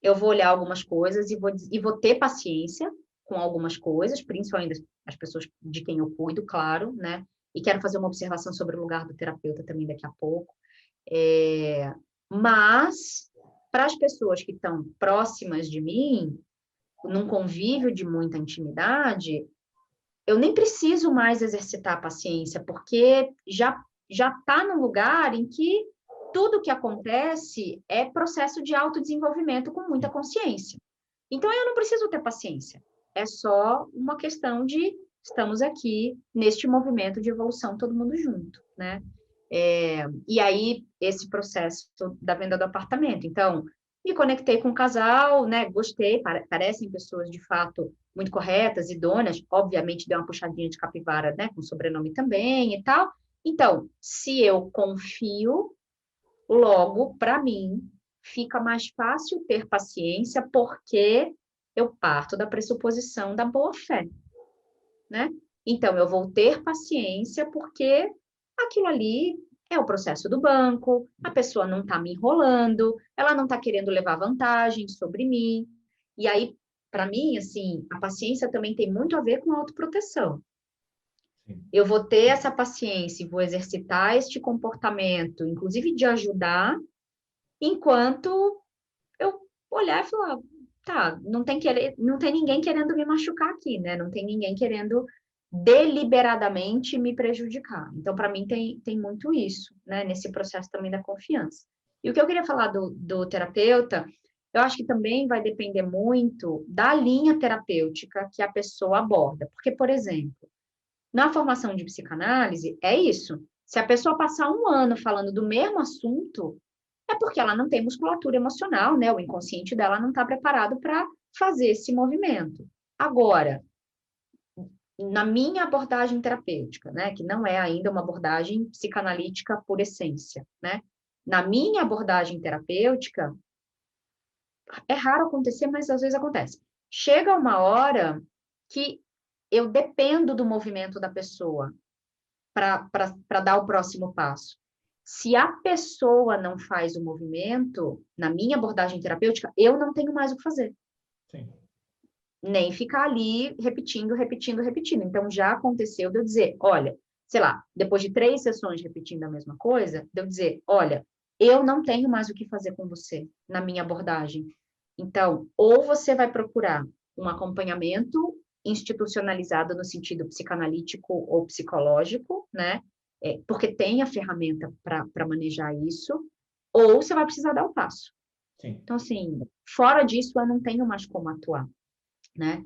eu vou olhar algumas coisas e vou ter paciência com algumas coisas, principalmente as pessoas de quem eu cuido, claro, né? E quero fazer uma observação sobre o lugar do terapeuta também daqui a pouco. Mas, para as pessoas que estão próximas de mim, num convívio de muita intimidade, eu nem preciso mais exercitar a paciência, porque já está num lugar em que tudo que acontece é processo de autodesenvolvimento com muita consciência. Então, eu não preciso ter paciência. É só uma questão de estamos aqui neste movimento de evolução, todo mundo junto, né? E aí, esse processo da venda do apartamento. Então, me conectei com o casal, né? Gostei, parecem pessoas de fato muito corretas, idôneas. Obviamente, deu uma puxadinha de capivara, né? Com sobrenome também e tal. Então, se eu confio, logo, para mim, fica mais fácil ter paciência, porque eu parto da pressuposição da boa-fé, né? Então, eu vou ter paciência porque aquilo ali é o processo do banco, a pessoa não está me enrolando, ela não está querendo levar vantagem sobre mim. E aí, para mim, assim, a paciência também tem muito a ver com a autoproteção. Sim. Eu vou ter essa paciência e vou exercitar este comportamento, inclusive de ajudar, enquanto eu olhar e falar, tá, não tem ninguém querendo me machucar aqui, né? Não tem ninguém querendo deliberadamente me prejudicar. Então, para mim, tem muito isso, né, nesse processo também da confiança. E o que eu queria falar do terapeuta, eu acho que também vai depender muito da linha terapêutica que a pessoa aborda. Porque, por exemplo, na formação de psicanálise, é isso. Se a pessoa passar um ano falando do mesmo assunto, é porque ela não tem musculatura emocional, né? O inconsciente dela não está preparado para fazer esse movimento. Agora, na minha abordagem terapêutica, né, que não é ainda uma abordagem psicanalítica por essência, né? Na minha abordagem terapêutica, é raro acontecer, mas às vezes acontece. Chega uma hora que eu dependo do movimento da pessoa para dar o próximo passo. Se a pessoa não faz o movimento, na minha abordagem terapêutica, eu não tenho mais o que fazer. Sim. Nem ficar ali repetindo, repetindo, repetindo. Então, já aconteceu de eu dizer, olha, sei lá, depois de 3 sessões repetindo a mesma coisa, de eu dizer, olha, eu não tenho mais o que fazer com você na minha abordagem. Então, ou você vai procurar um acompanhamento institucionalizado no sentido psicanalítico ou psicológico, né? Porque tem a ferramenta para manejar isso, ou você vai precisar dar o passo. Sim. Então, assim, fora disso, eu não tenho mais como atuar, né?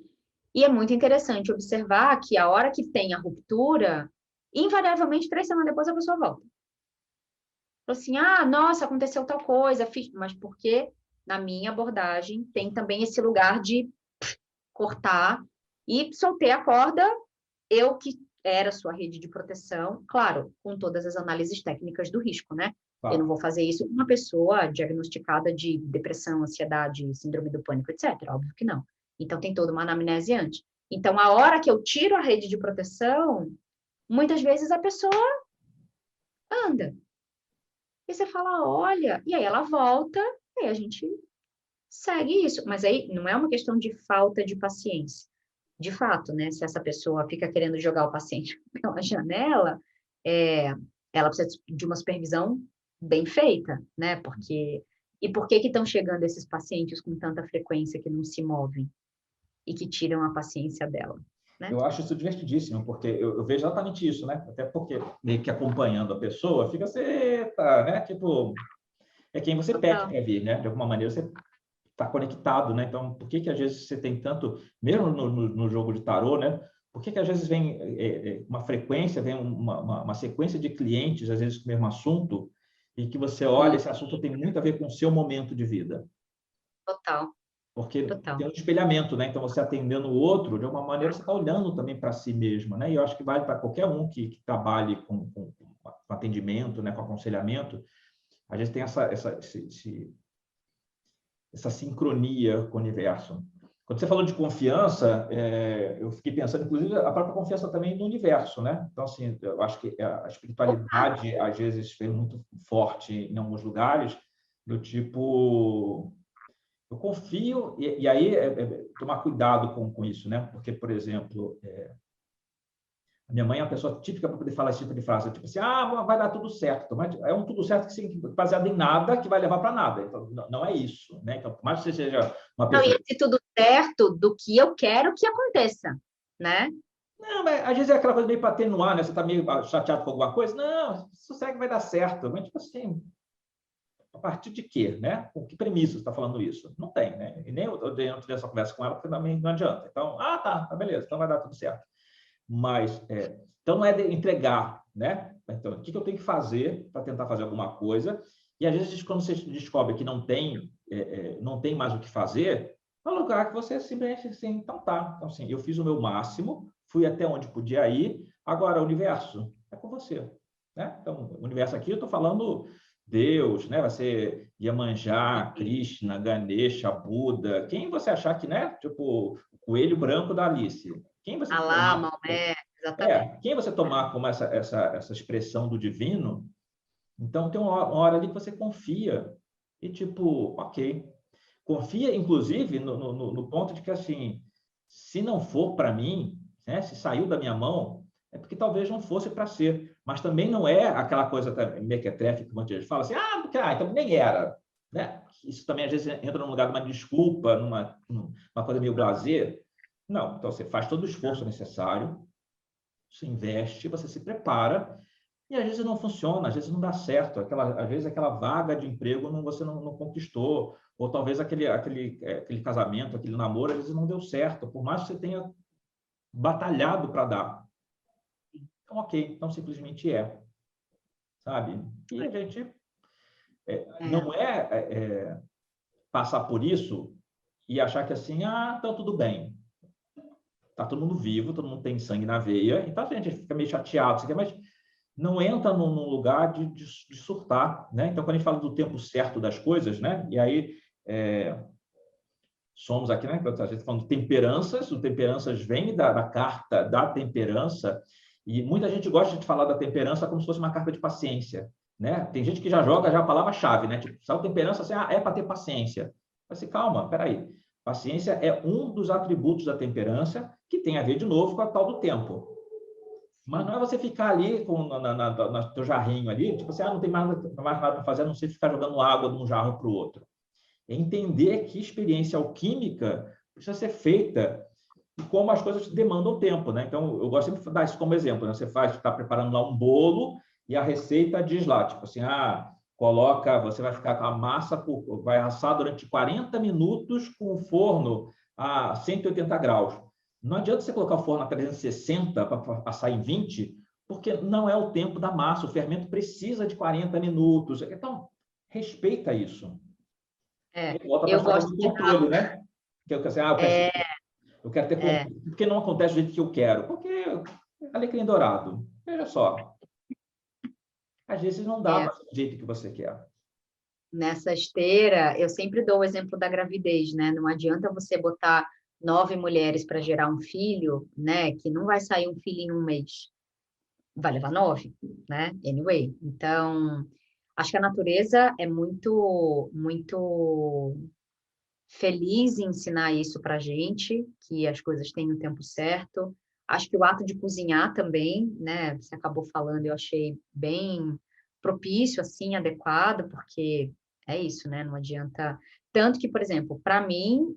E é muito interessante observar que a hora que tem a ruptura, invariavelmente, 3 semanas depois a pessoa volta. Falou assim, ah, nossa, aconteceu tal coisa, fiz... mas porque na minha abordagem tem também esse lugar de cortar e soltei a corda, eu que era sua rede de proteção, claro, com todas as análises técnicas do risco, né? Eu não vou fazer isso com uma pessoa diagnosticada de depressão, ansiedade, síndrome do pânico, etc. Óbvio que não. Então, tem toda uma anamnese antes. Então, a hora que eu tiro a rede de proteção, muitas vezes a pessoa anda. E você fala, olha, e aí ela volta, e aí a gente segue isso. Mas aí não é uma questão de falta de paciência. De fato, né? Se essa pessoa fica querendo jogar o paciente pela janela, ela precisa de uma supervisão bem feita, né? Porque e por que estão chegando esses pacientes com tanta frequência que não se movem e que tiram a paciência dela, né? Eu acho isso divertidíssimo, porque eu vejo exatamente isso, né? Até porque meio que acompanhando a pessoa, fica você, tá, né? Tipo, é quem você pede Total. para vir, né? De alguma maneira você está conectado, né? Então, por que às vezes você tem tanto, mesmo no jogo de tarô, né? Por que às vezes vem uma frequência, vem uma sequência de clientes, às vezes com o mesmo assunto, e que você olha, esse assunto tem muito a ver com o seu momento de vida. Total. Porque Total. tem um espelhamento, né? Então, você atendendo o outro, de alguma maneira, você está olhando também para si mesmo, né? E eu acho que vale para qualquer um que trabalhe com atendimento, né? Com aconselhamento. A gente tem essa sincronia com o universo. Quando você falou de confiança, eu fiquei pensando, inclusive, a própria confiança também no universo, né? Então, assim, eu acho que a espiritualidade, às vezes, vem muito forte em alguns lugares, do tipo... Eu confio, e aí tomar cuidado com isso, né? Porque, por exemplo, a minha mãe é uma pessoa típica para poder falar esse tipo de frase, tipo assim, ah, vai dar tudo certo. Mas é um tudo certo que sim, baseado em nada, que vai levar para nada. Então, não é isso, né? Então, por mais que você seja uma Não, pessoa... e esse tudo certo do que eu quero que aconteça, né? Não, mas às vezes é aquela coisa meio para atenuar, né? Você está meio chateado com alguma coisa. Não, sossega vai dar certo. Mas, tipo assim, a partir de quê, né? Com que premissa você está falando isso? Não tem, né? E nem eu dentro dessa conversa com ela, porque também não adianta. Então, tá, beleza, então vai dar tudo certo. Mas, então não é de entregar, né? Então, o que eu tenho que fazer para tentar fazer alguma coisa? E às vezes, quando você descobre que não tem mais o que fazer, é um lugar que você simplesmente assim, então tá. Então, assim, eu fiz o meu máximo, fui até onde podia ir, agora o universo é com você, né? Então, o universo aqui, eu estou falando Deus, né? Vai ser Iemanjá, Krishna, Ganesha, Buda, quem você achar que, né? Tipo, o coelho branco da Alice. Quem você Alá, tomar, Maomé, exatamente. quem você tomar como essa expressão do divino, então tem uma hora ali que você confia e tipo, ok, confia inclusive no ponto de que assim, se não for para mim, né, se saiu da minha mão, é porque talvez não fosse para ser, mas também não é aquela coisa mequetrefe que muita gente fala assim, então nem era, né? Isso também às vezes entra num lugar de uma desculpa, numa coisa meio blasé. Não, então você faz todo o esforço necessário, você investe, você se prepara, e às vezes não funciona, às vezes não dá certo. Às vezes aquela vaga de emprego você não conquistou, ou talvez aquele casamento, aquele namoro, às vezes não deu certo, por mais que você tenha batalhado para dar. Então, ok, então simplesmente sabe? E a gente não passar por isso e achar que assim, tá tudo bem. Tá todo mundo vivo, todo mundo tem sangue na veia, então a gente fica meio chateado, mas não entra num lugar de surtar, né? Então, quando a gente fala do tempo certo das coisas, né? E aí somos aqui, né? A gente falando de temperanças, o temperanças vem da carta da temperança, e muita gente gosta de falar da temperança como se fosse uma carta de paciência, né? Tem gente que já joga a palavra-chave, né? Tipo, sabe, temperança assim, é para ter paciência. Mas assim, calma, peraí. Paciência é um dos atributos da temperança que tem a ver, de novo, com a tal do tempo. Mas não é você ficar ali no teu jarrinho ali, tipo assim, não tem mais nada para fazer, a não ser ficar jogando água de um jarro para o outro. É entender que experiência alquímica precisa ser feita e como as coisas demandam tempo, né? Então, eu gosto sempre de dar isso como exemplo, né? Você está preparando lá um bolo e a receita diz lá, tipo assim, você vai ficar com a massa, vai assar durante 40 minutos com o forno a 180 graus. Não adianta você colocar o forno a 360 para assar em 20, porque não é o tempo da massa, o fermento precisa de 40 minutos. Então, respeita isso. Volta para a Eu história gosto do de controle, dar... né? Que eu quero ter controle. Por que não acontece do jeito que eu quero? Porque alecrim dourado. Veja só. Às vezes não dá para do jeito que você quer. Nessa esteira, eu sempre dou o exemplo da gravidez, né? Não adianta você botar 9 mulheres para gerar um filho, né? Que não vai sair um filho em um mês. Vai levar 9, né? Anyway. Então, acho que a natureza é muito, muito feliz em ensinar isso para a gente, que as coisas têm o tempo certo. Acho que o ato de cozinhar também, né? Você acabou falando, eu achei bem propício, assim, adequado, porque é isso, né? Não adianta. Tanto que, por exemplo, para mim,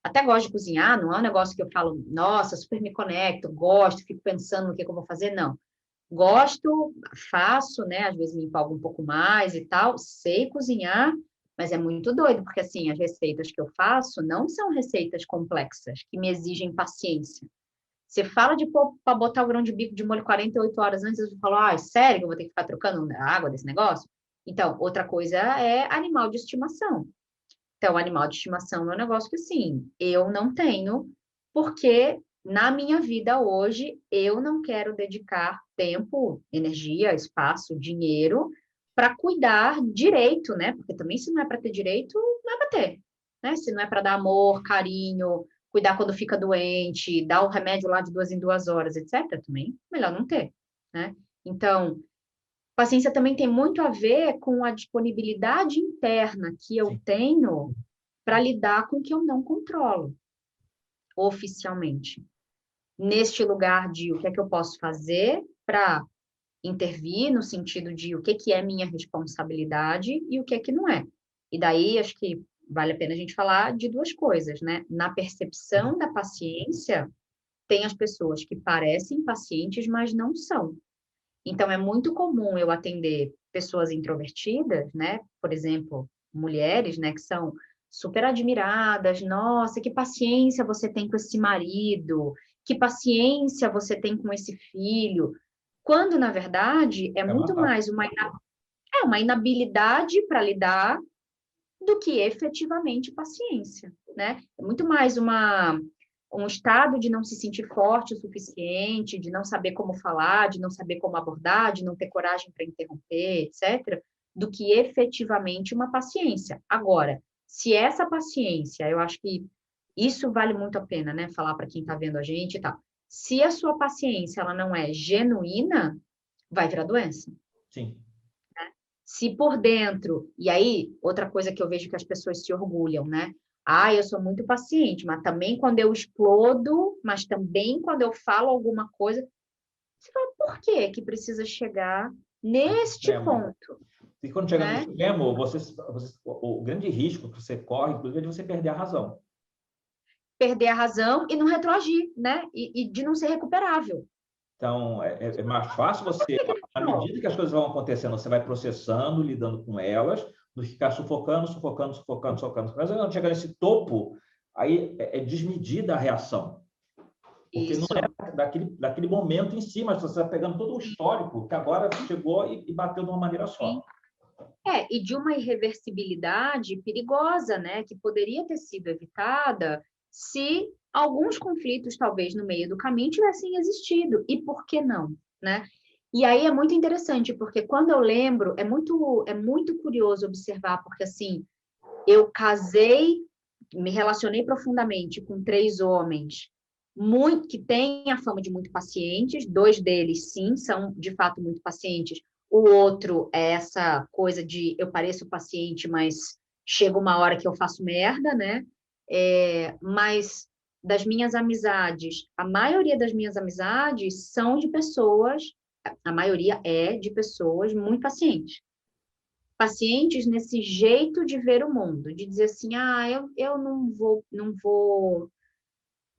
até gosto de cozinhar, não é um negócio que eu falo, nossa, super me conecto, gosto, fico pensando no que eu vou fazer, não. Gosto, faço, né? Às vezes me empolgo um pouco mais e tal, sei cozinhar, mas é muito doido, porque assim, as receitas que eu faço não são receitas complexas, que me exigem paciência. Você fala de para botar o grão de bico de molho 48 horas antes, eu falo, sério que eu vou ter que ficar trocando a água desse negócio? Então, outra coisa é animal de estimação. Então, animal de estimação é um negócio que, assim, eu não tenho, porque na minha vida hoje eu não quero dedicar tempo, energia, espaço, dinheiro para cuidar direito, né? Porque também se não é para ter direito, não é para ter, né? Se não é para dar amor, carinho, cuidar quando fica doente, dar o remédio lá de 2 em 2 horas, etc., também melhor não ter, né? Então, paciência também tem muito a ver com a disponibilidade interna que eu Sim. tenho para lidar com o que eu não controlo oficialmente. Neste lugar de o que é que eu posso fazer para intervir no sentido de o que é minha responsabilidade e o que é que não é. E daí acho que vale a pena a gente falar de duas coisas, né? Na percepção da paciência, tem as pessoas que parecem pacientes, mas não são. Então, é muito comum eu atender pessoas introvertidas, né? Por exemplo, mulheres, né? Que são super admiradas. Nossa, que paciência você tem com esse marido. Que paciência você tem com esse filho. Quando, na verdade, é muito mais uma inabilidade para lidar do que efetivamente paciência, né? É muito mais um estado de não se sentir forte o suficiente, de não saber como falar, de não saber como abordar, de não ter coragem para interromper, etc., do que efetivamente uma paciência. Agora, se essa paciência, eu acho que isso vale muito a pena, né? Falar para quem está vendo a gente e tal. Se a sua paciência ela não é genuína, vai virar doença. Sim. Se por dentro, e aí, outra coisa que eu vejo que as pessoas se orgulham, né? Eu sou muito paciente, mas também quando eu explodo, mas também quando eu falo alguma coisa, você fala, por que que precisa chegar neste ponto? E quando chega no Né? extremo, o grande risco que você corre, inclusive, é de você perder a razão. Perder a razão e não retroagir, né? E de não ser recuperável. Então, é mais fácil você, à medida que as coisas vão acontecendo, você vai processando, lidando com elas, do que ficar sufocando. Mas quando chegar nesse topo, aí é desmedida a reação. Porque Isso. não é daquele momento em si, mas você está pegando todo o histórico que agora chegou e bateu de uma maneira só. Sim. E de uma irreversibilidade perigosa, né? Que poderia ter sido evitada se alguns conflitos, talvez, no meio do caminho tivessem existido. E por que não, né? E aí é muito interessante, porque quando eu lembro, é muito curioso observar, porque, assim, eu casei, me relacionei profundamente com 3 homens, que têm a fama de muito pacientes, 2 deles, sim, são, de fato, muito pacientes. O outro é essa coisa de eu pareço paciente, mas chega uma hora que eu faço merda, né? Mas das minhas amizades, a maioria das minhas amizades são de pessoas, a maioria é de pessoas muito pacientes. Pacientes nesse jeito de ver o mundo, de dizer assim, eu não vou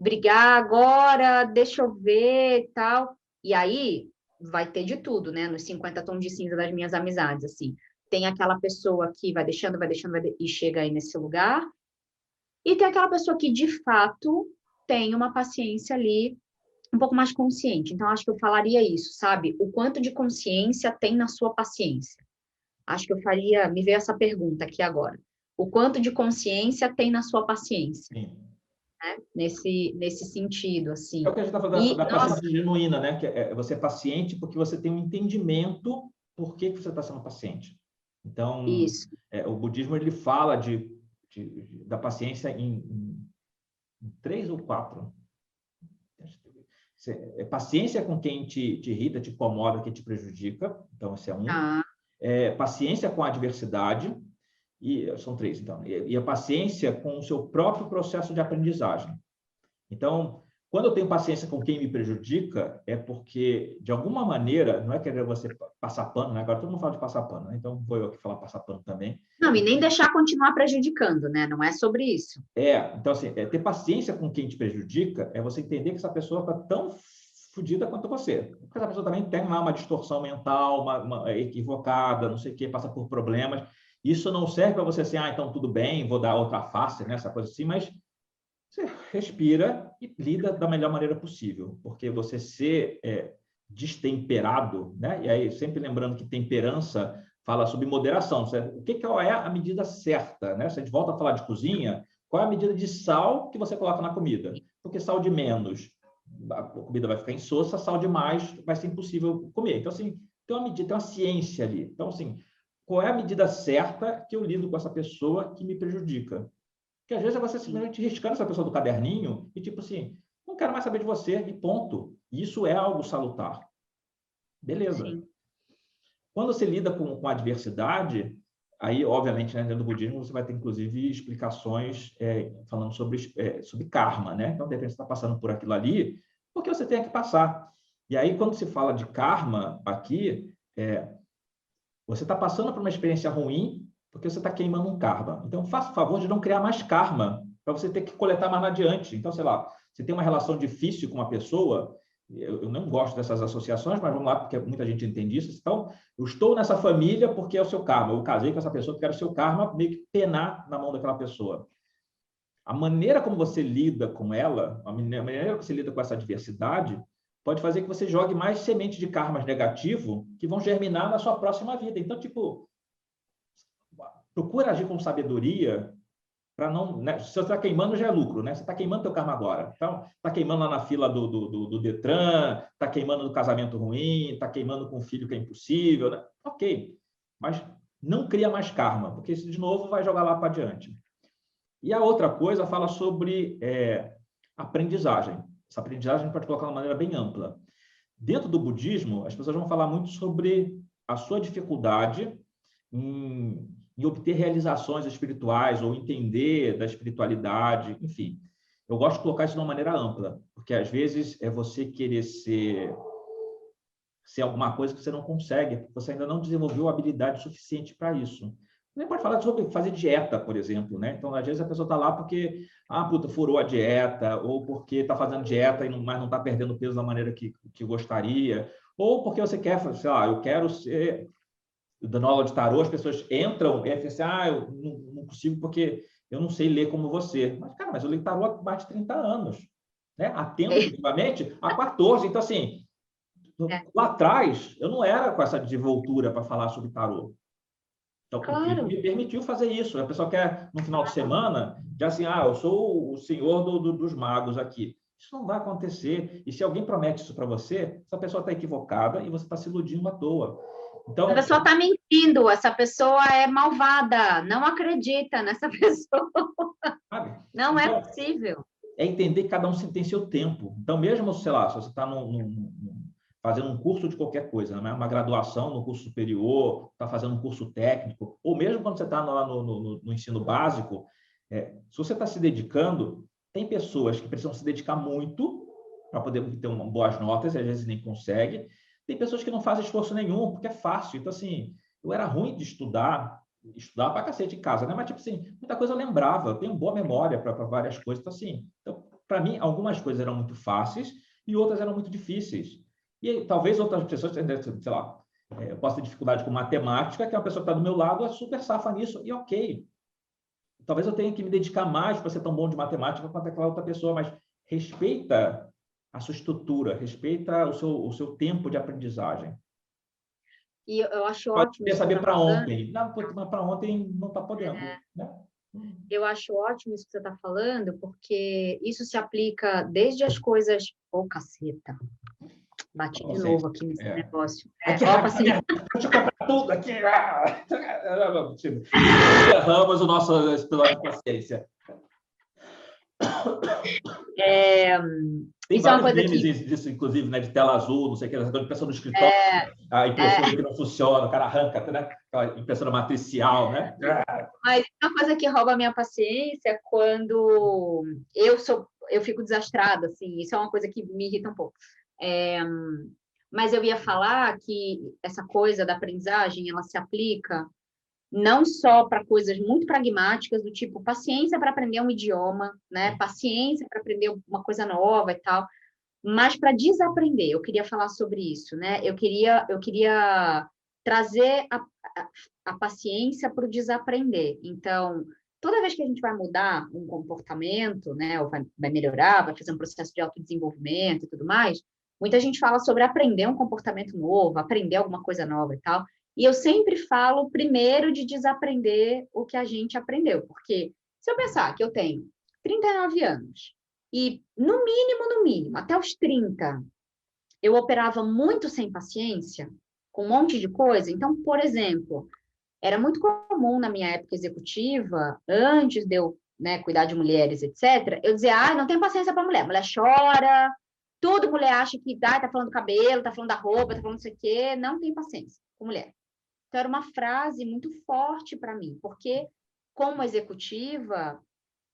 brigar agora, deixa eu ver e tal. E aí vai ter de tudo, né? Nos 50 tons de cinza das minhas amizades, assim. Tem aquela pessoa que vai deixando, e chega aí nesse lugar. E tem aquela pessoa que, de fato, tem uma paciência ali um pouco mais consciente. Então, acho que eu falaria isso, sabe? O quanto de consciência tem na sua paciência? Acho que me veio essa pergunta aqui agora. O quanto de consciência tem na sua paciência? Sim. Né? Nesse sentido, assim. É o que a gente está falando da paciência genuína, né? Que é você é paciente porque você tem um entendimento por que você está sendo paciente. Então, Isso. O budismo ele fala da paciência em 3 ou 4. Paciência com quem te irrita, te incomoda, que te prejudica. Então, esse é um. Paciência com a adversidade. E são 3, então. E a paciência com o seu próprio processo de aprendizagem. Então, quando eu tenho paciência com quem me prejudica, é porque, de alguma maneira, não é querer você passar pano, né? Agora todo mundo fala de passar pano, né? Então vou eu aqui falar passar pano também. Não, e nem deixar continuar prejudicando, né? Não é sobre isso. Então, assim, ter paciência com quem te prejudica é você entender que essa pessoa está tão fodida quanto você. Porque essa pessoa também tem lá uma distorção mental, uma equivocada, não sei o quê, passa por problemas. Isso não serve para você assim, então tudo bem, vou dar outra face, né? Essa coisa assim, mas você respira e lida da melhor maneira possível, porque você ser destemperado, né? E aí, sempre lembrando que temperança fala sobre moderação. O que é a medida certa, né? Se a gente volta a falar de cozinha, qual é a medida de sal que você coloca na comida? Porque sal de menos, a comida vai ficar insossa, sal de mais vai ser impossível comer. Então, assim, tem uma medida, tem uma ciência ali. Então, assim, qual é a medida certa que eu lido com essa pessoa que me prejudica? Porque às vezes é você simplesmente riscando essa pessoa do caderninho e tipo assim, não quero mais saber de você e ponto. Isso é algo salutar. Beleza. Sim. Quando você lida com a adversidade, aí, obviamente, né, dentro do budismo, você vai ter, inclusive, explicações falando sobre karma, né? Então, de repente, você está passando por aquilo ali, porque você tem que passar. E aí, quando se fala de karma aqui, você está passando por uma experiência ruim, porque você está queimando um karma. Então, faça o favor de não criar mais karma, para você ter que coletar mais adiante. Então, sei lá, você tem uma relação difícil com uma pessoa, eu não gosto dessas associações, mas vamos lá, porque muita gente entende isso. Então, eu estou nessa família porque é o seu karma. Eu casei com essa pessoa porque era o seu karma, meio que penar na mão daquela pessoa. A maneira como você lida com ela, a maneira que você lida com essa adversidade, pode fazer que você jogue mais sementes de karmas negativo que vão germinar na sua próxima vida. Então, tipo, procura agir com sabedoria para não... Né? Se você está queimando, já é lucro, né? Você está queimando teu karma agora. Então, está queimando lá na fila do Detran, está queimando no casamento ruim, está queimando com um filho que é impossível, né? Ok, mas não cria mais karma, porque isso, de novo, vai jogar lá para adiante. E a outra coisa fala sobre aprendizagem. Essa aprendizagem a gente pode colocar de uma maneira bem ampla. Dentro do budismo, as pessoas vão falar muito sobre a sua dificuldade em obter realizações espirituais ou entender da espiritualidade, enfim. Eu gosto de colocar isso de uma maneira ampla, porque às vezes é você querer ser alguma coisa que você não consegue, porque você ainda não desenvolveu habilidade suficiente para isso. nem pode falar sobre fazer dieta, por exemplo, né? Então, às vezes, a pessoa está lá porque, puta, furou a dieta, ou porque está fazendo dieta, mas não está perdendo peso da maneira que gostaria, ou porque você quer, sei lá, eu quero ser... Dando aula de tarô, as pessoas entram e dizem assim, eu não consigo porque eu não sei ler como você. Mas, cara, mas eu leio tarô há mais de 30 anos. Né? Atendo, efetivamente, há 14. Então, assim, lá atrás, eu não era com essa desenvoltura para falar sobre tarô. Então, o Cristo me permitiu fazer isso. A pessoa quer, no final de semana, já assim, eu sou o senhor dos magos aqui. Isso não vai acontecer. E se alguém promete isso para você, essa pessoa está equivocada e você está se iludindo à toa. Então, a pessoa está mentindo, essa pessoa é malvada, não acredita nessa pessoa. Sabe? Não então, é possível. É entender que cada um tem seu tempo. Então, mesmo, sei lá, se você está fazendo um curso de qualquer coisa, né? Uma graduação no curso superior, está fazendo um curso técnico, ou mesmo quando você está no ensino básico, se você está se dedicando, tem pessoas que precisam se dedicar muito para poder ter boas notas, e às vezes nem consegue. Tem pessoas que não fazem esforço nenhum, porque é fácil. Então, assim, eu era ruim de estudar pra cacete em casa, né? Mas, tipo assim, muita coisa eu lembrava, eu tenho boa memória para várias coisas. Então, assim, para mim, algumas coisas eram muito fáceis e outras eram muito difíceis. E talvez outras pessoas, sei lá, eu posso ter dificuldade com matemática, que é uma pessoa que está do meu lado é super safa nisso, e ok. Talvez eu tenha que me dedicar mais para ser tão bom de matemática quanto aquela outra pessoa, mas respeita a sua estrutura, respeita o seu tempo de aprendizagem. E eu acho Pode ótimo isso que você saber está para falando. ontem. Não, mas para ontem não está podendo. Né? Eu acho ótimo isso que você está falando, porque isso se aplica desde as coisas... Caceta. Bati de novo aqui nesse negócio. Aqui, deixa eu comprar tudo aqui. Encerramos o nosso episódio de paciência. Tem vários memes disso, inclusive, né, de tela azul, não sei o que, a impressão no escritório, a impressora que não funciona, o cara arranca, né, aquela impressora matricial, né? Mas uma coisa que rouba a minha paciência é quando eu fico desastrada, assim, isso é uma coisa que me irrita um pouco. Mas eu ia falar que essa coisa da aprendizagem, ela se aplica não só para coisas muito pragmáticas, do tipo paciência para aprender um idioma, né? Paciência para aprender uma coisa nova e tal, mas para desaprender. Eu queria falar sobre isso, né? Eu queria trazer a paciência para o desaprender. Então, toda vez que a gente vai mudar um comportamento, né, ou vai melhorar, vai fazer um processo de autodesenvolvimento e tudo mais, muita gente fala sobre aprender um comportamento novo, aprender alguma coisa nova e tal. E eu sempre falo primeiro de desaprender o que a gente aprendeu, porque se eu pensar que eu tenho 39 anos e, no mínimo, até os 30, eu operava muito sem paciência, com um monte de coisa. Então, por exemplo, era muito comum na minha época executiva, antes de eu, né, cuidar de mulheres, etc., eu dizia, não tenho paciência para mulher. Mulher chora, tudo mulher acha que tá falando do cabelo, tá falando da roupa, tá falando não sei o quê. Não tem paciência com mulher. Então, era uma frase muito forte para mim, porque, como executiva,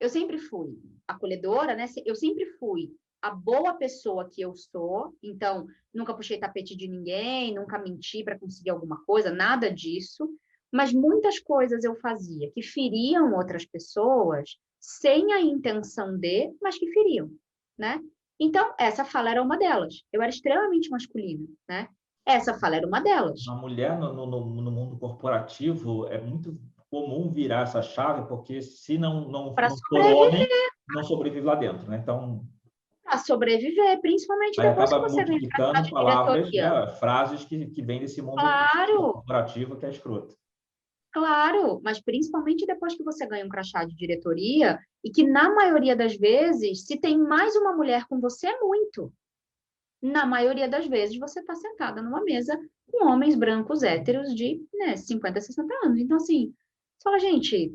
eu sempre fui acolhedora, né? Eu sempre fui a boa pessoa que eu sou, então, nunca puxei tapete de ninguém, nunca menti para conseguir alguma coisa, nada disso, mas muitas coisas eu fazia que feriam outras pessoas sem a intenção de, mas que feriam, né? Então, essa fala era uma delas. Eu era extremamente masculina, né? Essa fala era uma delas. A mulher no mundo corporativo é muito comum virar essa chave, porque se não for homem, não sobrevive lá dentro, né? Então, para sobreviver, principalmente aí depois que acaba você vem para multiplicando de palavras, diretoria. né? Frases que vêm desse mundo Claro, corporativo que é escroto. claro, mas principalmente depois que você ganha um crachá de diretoria e que, na maioria das vezes, se tem mais uma mulher com você, é muito. Na maioria das vezes, você está sentada numa mesa com homens brancos héteros de 50, 60 anos. Então, assim, você fala, gente,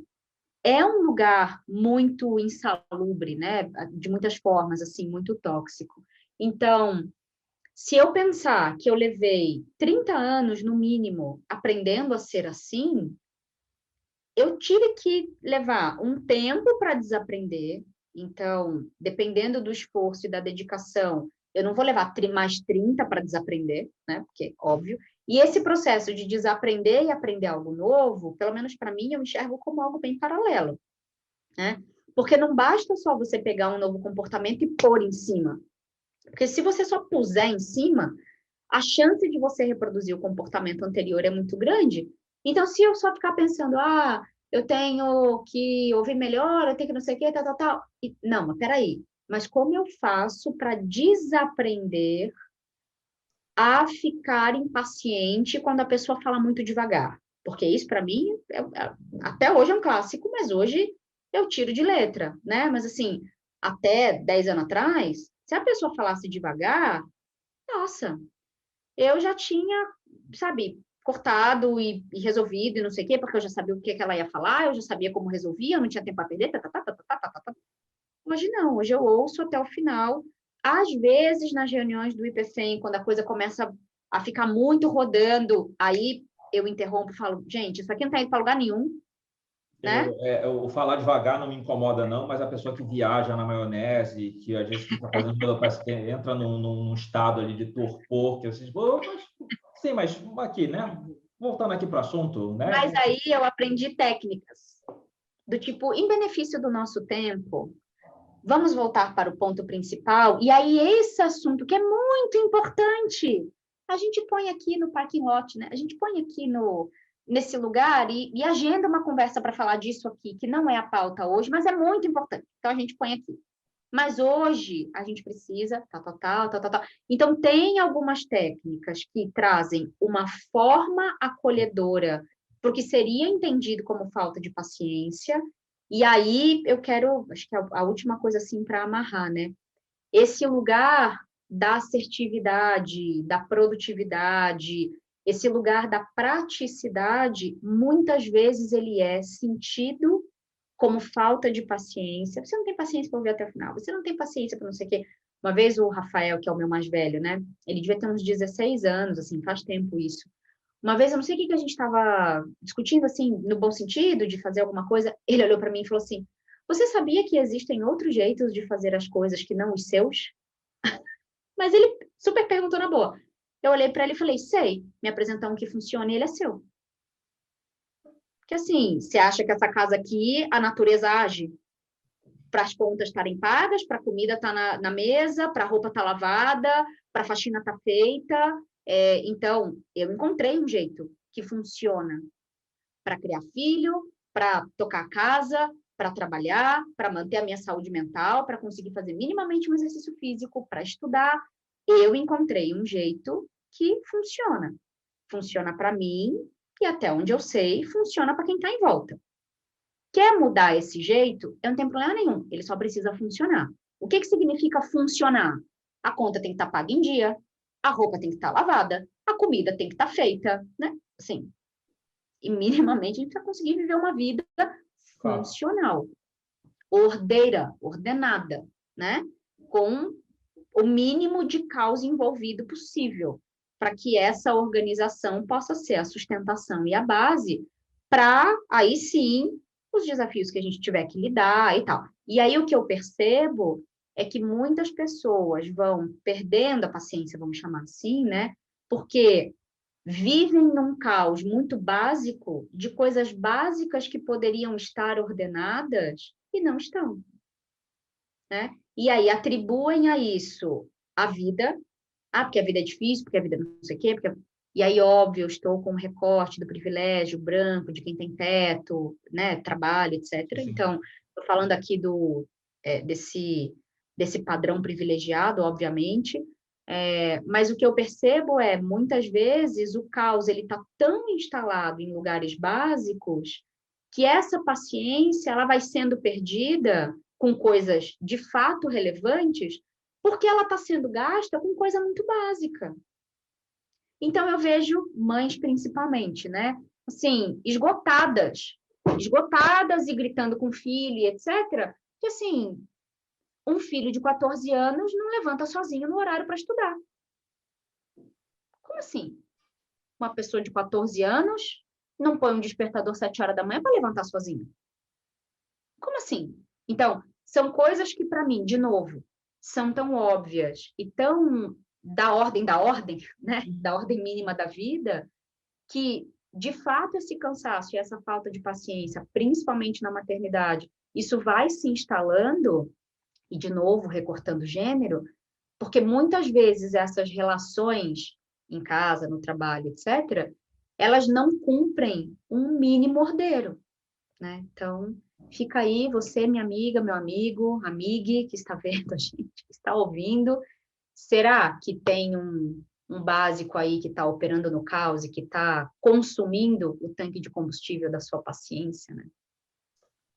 é um lugar muito insalubre, né? De muitas formas, assim, muito tóxico. Então, se eu pensar que eu levei 30 anos, no mínimo, aprendendo a ser assim, eu tive que levar um tempo para desaprender. Então, dependendo do esforço e da dedicação, eu não vou levar mais 30 para desaprender, né? Porque, óbvio. E esse processo de desaprender e aprender algo novo, pelo menos para mim, eu enxergo como algo bem paralelo, né? Porque não basta só você pegar um novo comportamento e pôr em cima. Porque se você só puser em cima, a chance de você reproduzir o comportamento anterior é muito grande. Então, se eu só ficar pensando, eu tenho que ouvir melhor, eu tenho que não sei o quê, tal, tal, tal. Não, mas peraí. Mas como eu faço para desaprender a ficar impaciente quando a pessoa fala muito devagar? Porque isso, para mim, até hoje é um clássico, mas hoje eu tiro de letra, né? Mas, assim, até 10 anos atrás, se a pessoa falasse devagar, nossa, eu já tinha, sabe, cortado e resolvido e não sei o quê, porque eu já sabia o que ela ia falar, eu já sabia como resolvia, eu não tinha tempo a perder. Tá, tá, tá, tá, tá, tá, tá, tá. Hoje não, hoje eu ouço até o final. Às vezes, nas reuniões do IPCEM, quando a coisa começa a ficar muito rodando, aí eu interrompo e falo, gente, isso aqui não está indo para lugar nenhum, né? O falar devagar não me incomoda, não, mas a pessoa que viaja na maionese, que às vezes fica fazendo, parece que entra num estado ali de torpor, que você diz, sim, mas aqui, né? Voltando aqui para o assunto, né? Mas aí eu aprendi técnicas, do tipo, em benefício do nosso tempo, vamos voltar para o ponto principal. E aí, esse assunto que é muito importante, a gente põe aqui no parking lot, né? A gente põe aqui nesse lugar e agenda uma conversa para falar disso aqui, que não é a pauta hoje, mas é muito importante. Então, a gente põe aqui. Mas hoje a gente precisa, tal, tal, tal, tal, tal, tal. Então, tem algumas técnicas que trazem uma forma acolhedora para o que seria entendido como falta de paciência. E aí eu quero, acho que a última coisa assim para amarrar, né? Esse lugar da assertividade, da produtividade, esse lugar da praticidade, muitas vezes ele é sentido como falta de paciência. Você não tem paciência para ouvir até o final, você não tem paciência para não sei o quê. Uma vez o Rafael, que é o meu mais velho, né? Ele devia ter uns 16 anos, assim, faz tempo isso. Uma vez, eu não sei o que a gente estava discutindo, assim, no bom sentido, de fazer alguma coisa. Ele olhou para mim e falou assim: Você sabia que existem outros jeitos de fazer as coisas que não os seus? Mas ele super perguntou na boa. Eu olhei para ele e falei: Sei, me apresentar um que funciona e ele é seu. Porque assim, você acha que essa casa aqui, a natureza age para as contas estarem pagas, para a comida estar na mesa, para a roupa estar lavada, para a faxina estar feita. Então, eu encontrei um jeito que funciona para criar filho, para tocar a casa, para trabalhar, para manter a minha saúde mental, para conseguir fazer minimamente um exercício físico, para estudar. Eu encontrei um jeito que funciona. Funciona para mim e até onde eu sei, funciona para quem está em volta. Quer mudar esse jeito? Eu não tenho problema nenhum, ele só precisa funcionar. O que significa funcionar? A conta tem que estar paga em dia, a roupa tem que estar lavada, a comida tem que estar feita, né? Assim, e minimamente a gente vai conseguir viver uma vida funcional, ordenada, né? Com o mínimo de caos envolvido possível, para que essa organização possa ser a sustentação e a base para, aí sim, os desafios que a gente tiver que lidar e tal. E aí o que eu percebo é que muitas pessoas vão perdendo a paciência, vamos chamar assim, né? Porque vivem num caos muito básico de coisas básicas que poderiam estar ordenadas e não estão, né? E aí atribuem a isso a vida, porque a vida é difícil, porque a vida não sei o quê, porque... E aí, óbvio, eu estou com um recorte do privilégio branco, de quem tem teto, né, trabalho, etc. Sim. Então, estou falando aqui desse padrão privilegiado, obviamente, mas o que eu percebo é, muitas vezes, o caos ele está tão instalado em lugares básicos que essa paciência ela vai sendo perdida com coisas de fato relevantes porque ela está sendo gasta com coisa muito básica. Então, eu vejo mães, principalmente, né? Assim, esgotadas e gritando com o filho, etc. Que, assim, um filho de 14 anos não levanta sozinho no horário para estudar. Como assim? Uma pessoa de 14 anos não põe um despertador 7 horas da manhã para levantar sozinho? Como assim? Então, são coisas que, para mim, de novo, são tão óbvias e tão da ordem, né? Da ordem mínima da vida, que, de fato, esse cansaço e essa falta de paciência, principalmente na maternidade, isso vai se instalando, e, de novo, recortando gênero, porque muitas vezes essas relações em casa, no trabalho, etc., elas não cumprem um mínimo ordeiro, né? Então, fica aí você, minha amiga, meu amigo, amigue, que está vendo a gente, que está ouvindo. Será que tem um básico aí que está operando no caos e que está consumindo o tanque de combustível da sua paciência, né?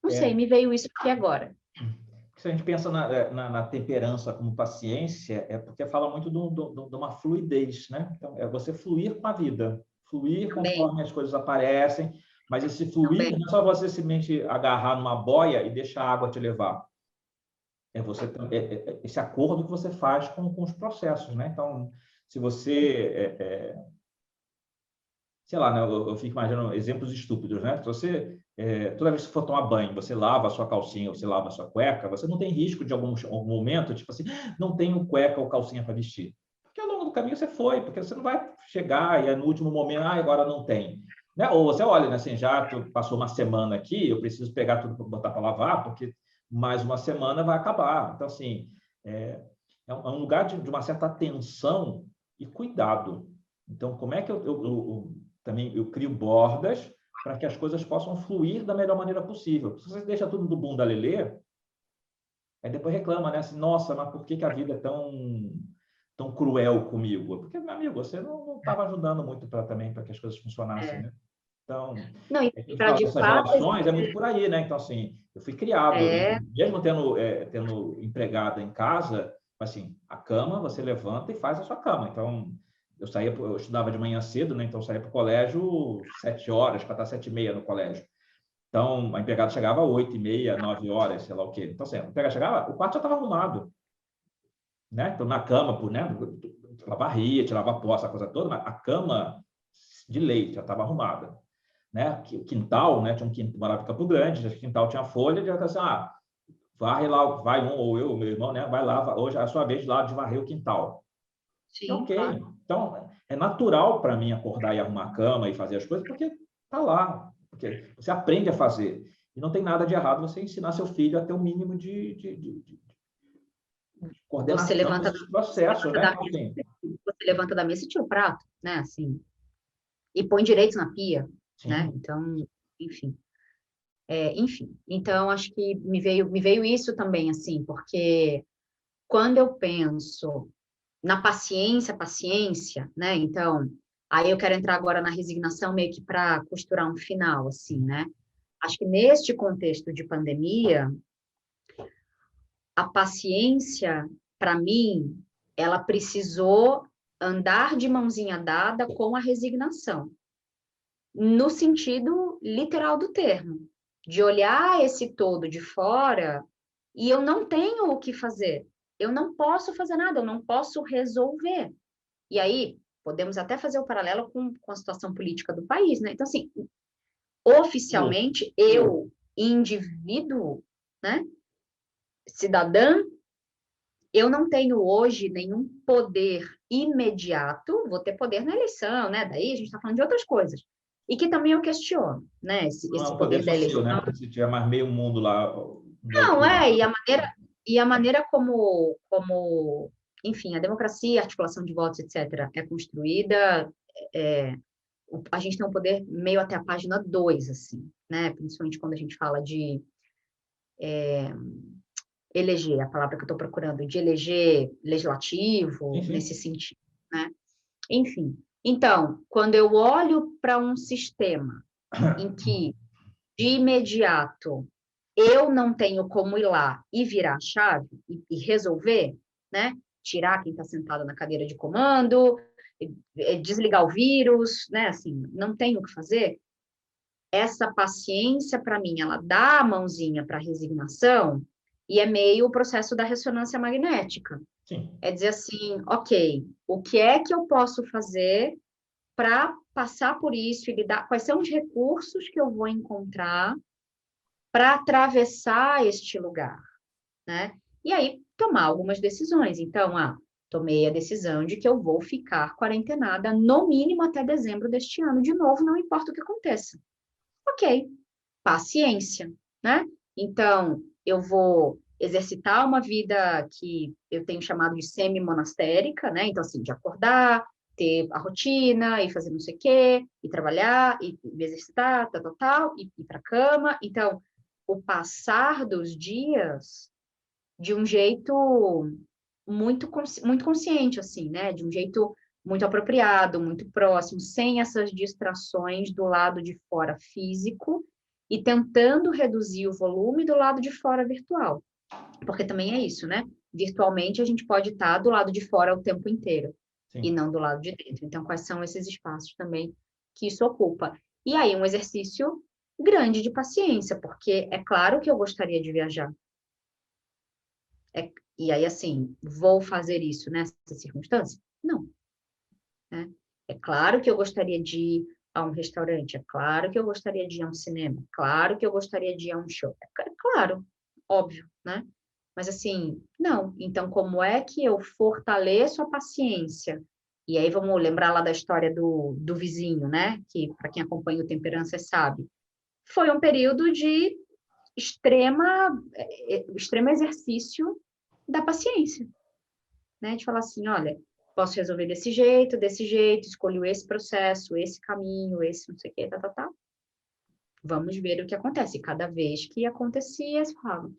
Não sei, me veio isso aqui agora. Se a gente pensa na temperança como paciência, é porque fala muito de uma fluidez, né? Então, é você fluir com a vida, fluir conforme as coisas aparecem, mas esse fluir não é só você simplesmente agarrar numa boia e deixar a água te levar. É você esse acordo que você faz com os processos, né? Então, se você sei lá, né? Eu fico imaginando exemplos estúpidos, né? Se você, toda vez que for tomar banho, você lava a sua calcinha ou você lava a sua cueca, você não tem risco de algum momento, tipo assim, não tenho cueca ou calcinha para vestir. Porque ao longo do caminho você foi, porque você não vai chegar e no último momento, agora não tem. Né? Ou você olha, né, assim, já passou uma semana aqui, eu preciso pegar tudo para botar para lavar, porque mais uma semana vai acabar. Então, assim, é um lugar de uma certa atenção e cuidado. Então, como é que também eu crio bordas para que as coisas possam fluir da melhor maneira possível. Se você deixa tudo do bunda lelê, aí depois reclama, né? Assim, nossa, mas por que a vida é tão cruel comigo? Porque, meu amigo, você não estava ajudando muito também para que as coisas funcionassem, né? Então, não, e para de essas fato relações é muito por aí, né? Então, assim, eu fui criado, mesmo tendo empregada em casa, assim, a cama, você levanta e faz a sua cama. Então, eu estudava de manhã cedo, né? Então, eu saía para o colégio 7 horas, para estar 7h30 no colégio. Então, a empregada chegava 8h30, 9 horas, sei lá o quê. Então, assim, a empregada chegava, o quarto já estava arrumado, né? Então, na cama, né? Ela varria, tirava a pó, essa coisa toda, mas a cama de leite já estava arrumada, né? O quintal, né? Tinha um quintal, morava em Campo Grande, o quintal tinha folha, já assim, varre lá, vai ou eu, meu irmão, né? Vai lá, hoje é a sua vez lá de varrer o quintal. Sim, Ok. claro. Então, é natural para mim acordar e arrumar a cama e fazer as coisas, porque está lá. Porque você aprende a fazer. E não tem nada de errado você ensinar seu filho a ter um mínimo de Você coordenação levanta, desses processos, né? Então, assim, você levanta da mesa e tira o prato, né? Assim, e põe direito na pia, né? sim. Então, enfim. Enfim, então acho que me veio isso também, assim, porque quando eu penso na paciência, né? Então, aí eu quero entrar agora na resignação meio que para costurar um final, assim, né? Acho que neste contexto de pandemia, a paciência, para mim, ela precisou andar de mãozinha dada com a resignação, no sentido literal do termo, de olhar esse todo de fora e eu não tenho o que fazer, eu não posso fazer nada, eu não posso resolver. E aí, podemos até fazer o paralelo com a situação política do país, né? Então, assim, oficialmente, eu, indivíduo, né, cidadã, eu não tenho hoje nenhum poder imediato, vou ter poder na eleição, né? Daí a gente está falando de outras coisas. E que também eu questiono, né? Não é Esse um poder poder da eleição. social, né? Porque se tiver mais meio mundo lá no outro Não, lado. e a maneira como, enfim, a democracia, a articulação de votos, etc., é construída, é, a gente tem um poder meio até a página 2, assim, né? Principalmente quando a gente fala de eleger, a palavra que eu estou procurando, de eleger legislativo, nesse Enfim, sentido, né? Enfim, então, quando eu olho para um sistema em que, de imediato, eu não tenho como ir lá e virar a chave e resolver, né? Tirar quem está sentado na cadeira de comando, desligar o vírus, né? Assim, não tenho o que fazer. Essa paciência, para mim, ela dá a mãozinha para a resignação e é meio o processo da ressonância magnética. sim. É dizer assim, ok, o que é que eu posso fazer para passar por isso e lidar? Quais são os recursos que eu vou encontrar para atravessar este lugar, né? E aí tomar algumas decisões. Então, tomei a decisão de que eu vou ficar quarentenada no mínimo até dezembro deste ano, de novo, não importa o que aconteça. Ok, paciência, né? Então, eu vou exercitar uma vida que eu tenho chamado de semi-monastérica, né? Então, assim, de acordar, ter a rotina, e fazer não sei o quê, e trabalhar, e me exercitar, tal, e ir para a cama. Então, o passar dos dias de um jeito muito consciente, assim, né? De um jeito muito apropriado, muito próximo, sem essas distrações do lado de fora físico e tentando reduzir o volume do lado de fora virtual. Porque também é isso, né? Virtualmente a gente pode estar do lado de fora o tempo inteiro e Sim. não do lado de dentro. Então, quais são esses espaços também que isso ocupa? E aí, um exercício grande de paciência, porque é claro que eu gostaria de viajar. E aí, assim, vou fazer isso nessa circunstância? Não, né? É claro que eu gostaria de ir a um restaurante, é claro que eu gostaria de ir a um cinema, é claro que eu gostaria de ir a um show, é claro, óbvio, né? Mas assim, não. Então, como é que eu fortaleço a paciência? E aí vamos lembrar lá da história do vizinho, né? Que, para quem acompanha o Temperança sabe. Foi um período de extremo exercício da paciência, né? De falar assim, olha, posso resolver desse jeito, escolho esse processo, esse caminho, esse não sei o quê, tá. Vamos ver o que acontece. Cada vez que acontecia, eles falavam,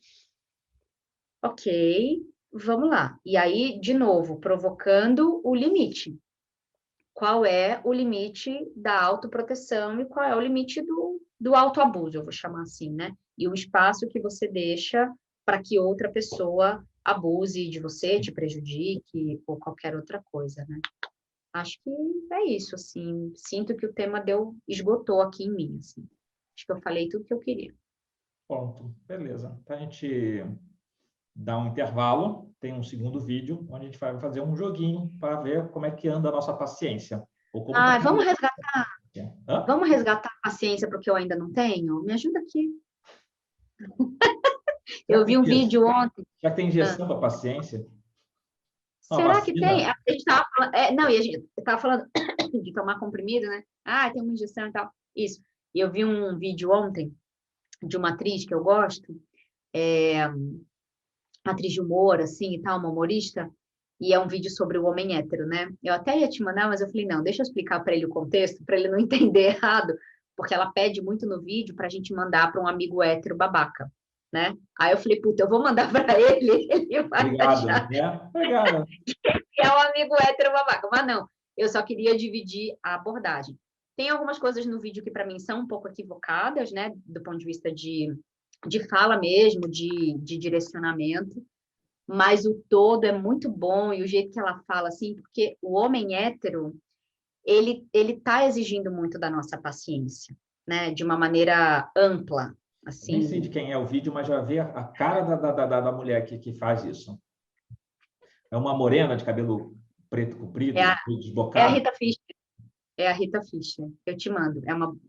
ok, vamos lá. E aí, de novo, provocando o limite. Qual é o limite da autoproteção e qual é o limite do autoabuso, eu vou chamar assim, né? E o espaço que você deixa para que outra pessoa abuse de você, te prejudique ou qualquer outra coisa, né? Acho que é isso, assim. Sinto que o tema esgotou aqui em mim, assim. Acho que eu falei tudo que eu queria. Pronto, beleza. Então, a gente dá um intervalo, tem um segundo vídeo, onde a gente vai fazer um joguinho para ver como é que anda a nossa paciência. Ou como está. Hã? Vamos resgatar a paciência porque eu ainda não tenho? Me ajuda aqui. Já Eu tem, vi um vídeo ontem. já tem injeção para paciência? Uma Será que tem? vacina? A gente estava falando, não, e a gente estava falando de tomar comprimido, né? Tem uma injeção e tal. Isso. E eu vi um vídeo ontem de uma atriz que eu gosto, uma atriz de humor, assim, e tal, uma humorista, e é um vídeo sobre o homem hétero, né? Eu até ia te mandar, mas eu falei, não, deixa eu explicar para ele o contexto, para ele não entender errado, porque ela pede muito no vídeo para a gente mandar para um amigo hétero babaca, né? Aí eu falei, puta, eu vou mandar para ele, ele vai Obrigado, achar né? Obrigado. que é um amigo hétero babaca. Mas não, eu só queria dividir a abordagem. Tem algumas coisas no vídeo que para mim são um pouco equivocadas, né? Do ponto de vista de fala mesmo, de direcionamento, mas o todo é muito bom e o jeito que ela fala, assim, porque o homem hétero, ele tá exigindo muito da nossa paciência, né? De uma maneira ampla, Eu nem sei assim. de quem é o vídeo, mas já vi a cara da mulher que faz isso. É uma morena de cabelo preto É comprido, a, é a desbocado. Rita Fischer. É a Rita Fischer. Eu te mando.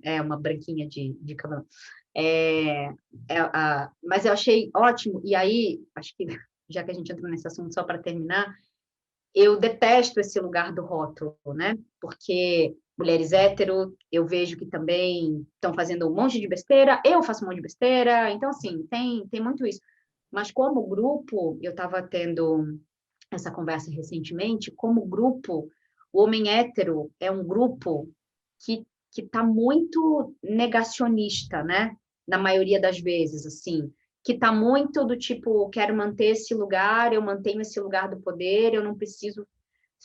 É uma branquinha de cabelo. Mas eu achei ótimo. E aí, acho que, já que a gente entrou nesse assunto, só para terminar, eu detesto esse lugar do rótulo, né? Porque mulheres hétero, eu vejo que também estão fazendo um monte de besteira, eu faço um monte de besteira, então, assim, tem muito isso. Mas como grupo, eu estava tendo essa conversa recentemente, como grupo, o homem hétero é um grupo que está muito negacionista, né? Na maioria das vezes, assim, que está muito do tipo, quero manter esse lugar, eu mantenho esse lugar do poder, eu não preciso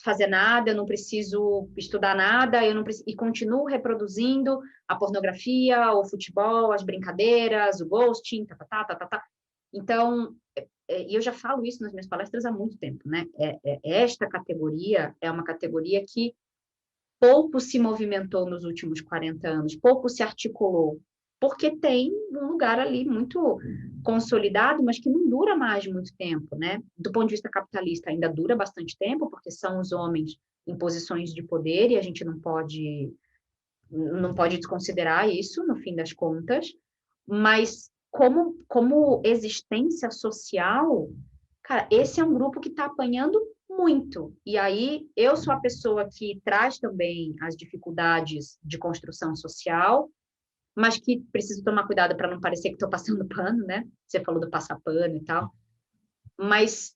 fazer nada, eu não preciso estudar nada, eu não preciso, e continuo reproduzindo a pornografia, o futebol, as brincadeiras, o ghosting, tá. Então, e eu já falo isso nas minhas palestras há muito tempo, né? Esta categoria é uma categoria que pouco se movimentou nos últimos 40 anos, pouco se articulou, porque tem um lugar ali muito consolidado, mas que não dura mais muito tempo, né? Do ponto de vista capitalista, ainda dura bastante tempo, porque são os homens em posições de poder e a gente não pode desconsiderar isso, no fim das contas, mas como existência social, Cara, esse é um grupo que está apanhando muito. E aí, eu sou a pessoa que traz também as dificuldades de construção social, mas que preciso tomar cuidado para não parecer que estou passando pano, né? Você falou do passar pano e tal. Mas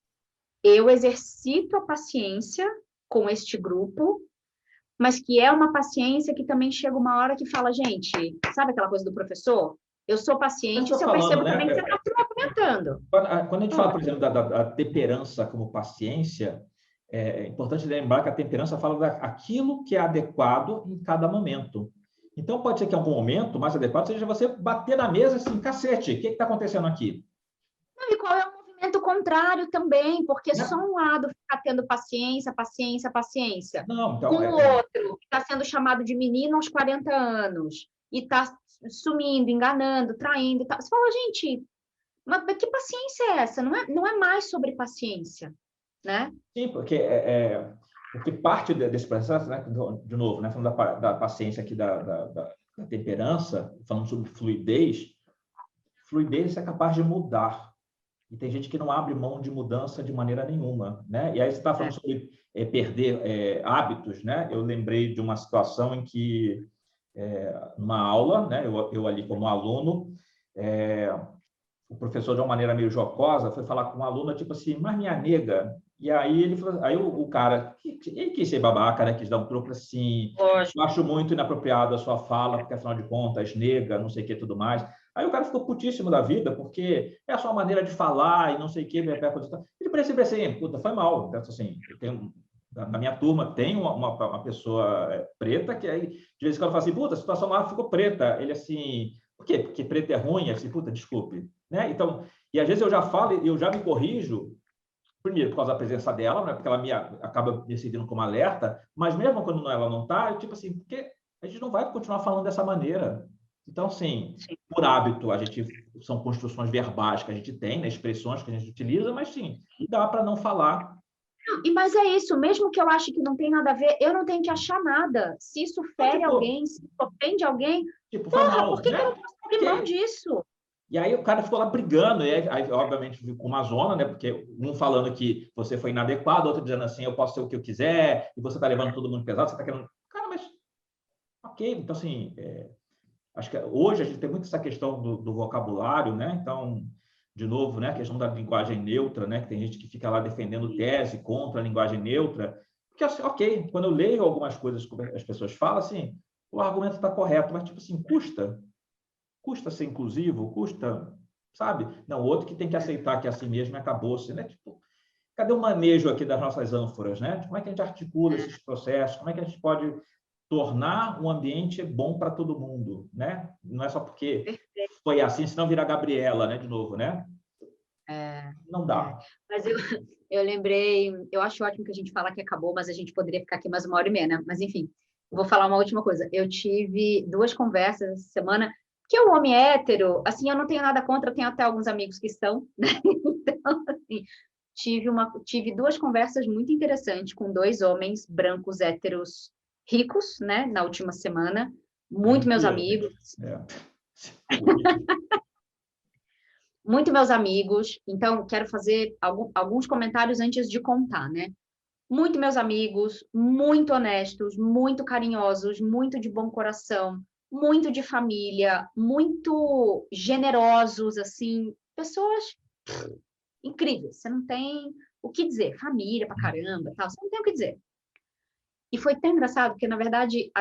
eu exercito a paciência com este grupo, mas que é uma paciência que também chega uma hora que fala, gente, sabe aquela coisa do professor? Eu sou paciente se eu percebo também que você está se movimentando. Quando a gente fala, por exemplo, da temperança como paciência, é importante lembrar que a temperança fala daquilo que é adequado em cada momento. Então, pode ser que em algum momento mais adequado seja você bater na mesa assim, cacete, o que está acontecendo aqui? E qual é o movimento contrário também, porque só um lado fica tendo paciência, paciência, paciência. Não, então, com o outro, que está sendo chamado de menino aos 40 anos, e está sumindo, enganando, traindo e tal. Você fala, gente, mas que paciência é essa? Não é mais sobre paciência, né? Sim, porque parte desse processo, né, de novo, né, falando da paciência aqui, da temperança, falando sobre fluidez é capaz de mudar. E tem gente que não abre mão de mudança de maneira nenhuma, né? E aí você está falando sobre perder hábitos, né? Eu lembrei de uma situação em que, numa aula, né, eu ali como aluno, o professor, de uma maneira meio jocosa, foi falar com uma aluna, tipo assim, mas minha nega. E aí ele falou, aí o cara, ele quis ser babaca, né? Quis dar um troco assim, eu acho muito inapropriado a sua fala, porque afinal de contas, nega, não sei o que, tudo mais. Aí o cara ficou putíssimo da vida, porque é a sua maneira de falar e não sei o que, ele parecia assim, puta, foi mal. Então, assim, na minha turma tem uma pessoa preta que aí, de vez em quando, fala assim, puta, a situação lá ficou preta. Ele assim, por quê? Porque preto é ruim? Assim, puta, desculpe. Né? Então, e às vezes eu já falo, eu já me corrijo, primeiro por causa da presença dela, né? Porque ela acaba me decidindo como alerta, mas mesmo quando ela não está, tipo assim, porque a gente não vai continuar falando dessa maneira. Então, assim, por hábito, são construções verbais que a gente tem, né? Expressões que a gente utiliza, mas sim, dá para não falar. Mas é isso, mesmo que eu ache que não tem nada a ver, eu não tenho que achar nada. Se isso fere alguém, se ofende alguém, foi mal, por que eu não posso abrir mão disso? E aí o cara ficou lá brigando, e aí obviamente ficou uma zona, né? Porque um falando que você foi inadequado, outro dizendo assim, eu posso ser o que eu quiser, e você está levando todo mundo pesado, você está querendo... Cara, mas... Ok, então assim, acho que hoje a gente tem muito essa questão do vocabulário, né? Então, de novo, né? A questão da linguagem neutra, né? Que tem gente que fica lá defendendo tese contra a linguagem neutra. Porque, assim, ok, quando eu leio algumas coisas que as pessoas falam, assim, o argumento está correto, mas, tipo assim, custa ser inclusivo, custa, sabe? Não, o outro que tem que aceitar que é assim mesmo e acabou-se, né? Tipo, cadê o manejo aqui das nossas ânforas, né? Como é que a gente articula esses processos? Como é que a gente pode tornar um ambiente bom para todo mundo, né? Não é só porque foi assim, senão virar Gabriela, né? De novo, né? Não dá. Mas eu lembrei, eu acho ótimo que a gente fala que acabou, mas a gente poderia ficar aqui mais 1h30, né? Mas enfim, vou falar uma última coisa. Eu tive 2 conversas essa semana, que o homem hétero, assim, eu não tenho nada contra, tenho até alguns amigos que estão, né? Então, assim, tive 2 conversas muito interessantes com 2 homens brancos héteros ricos, né? Na última semana, muito meus amigos. Muito meus amigos, então quero fazer alguns comentários antes de contar, né? Muito meus amigos, muito honestos, muito carinhosos, muito de bom coração, muito de família, muito generosos, assim, pessoas incríveis. Você não tem o que dizer, família pra caramba, tal. Você não tem o que dizer. E foi tão engraçado, porque, na verdade,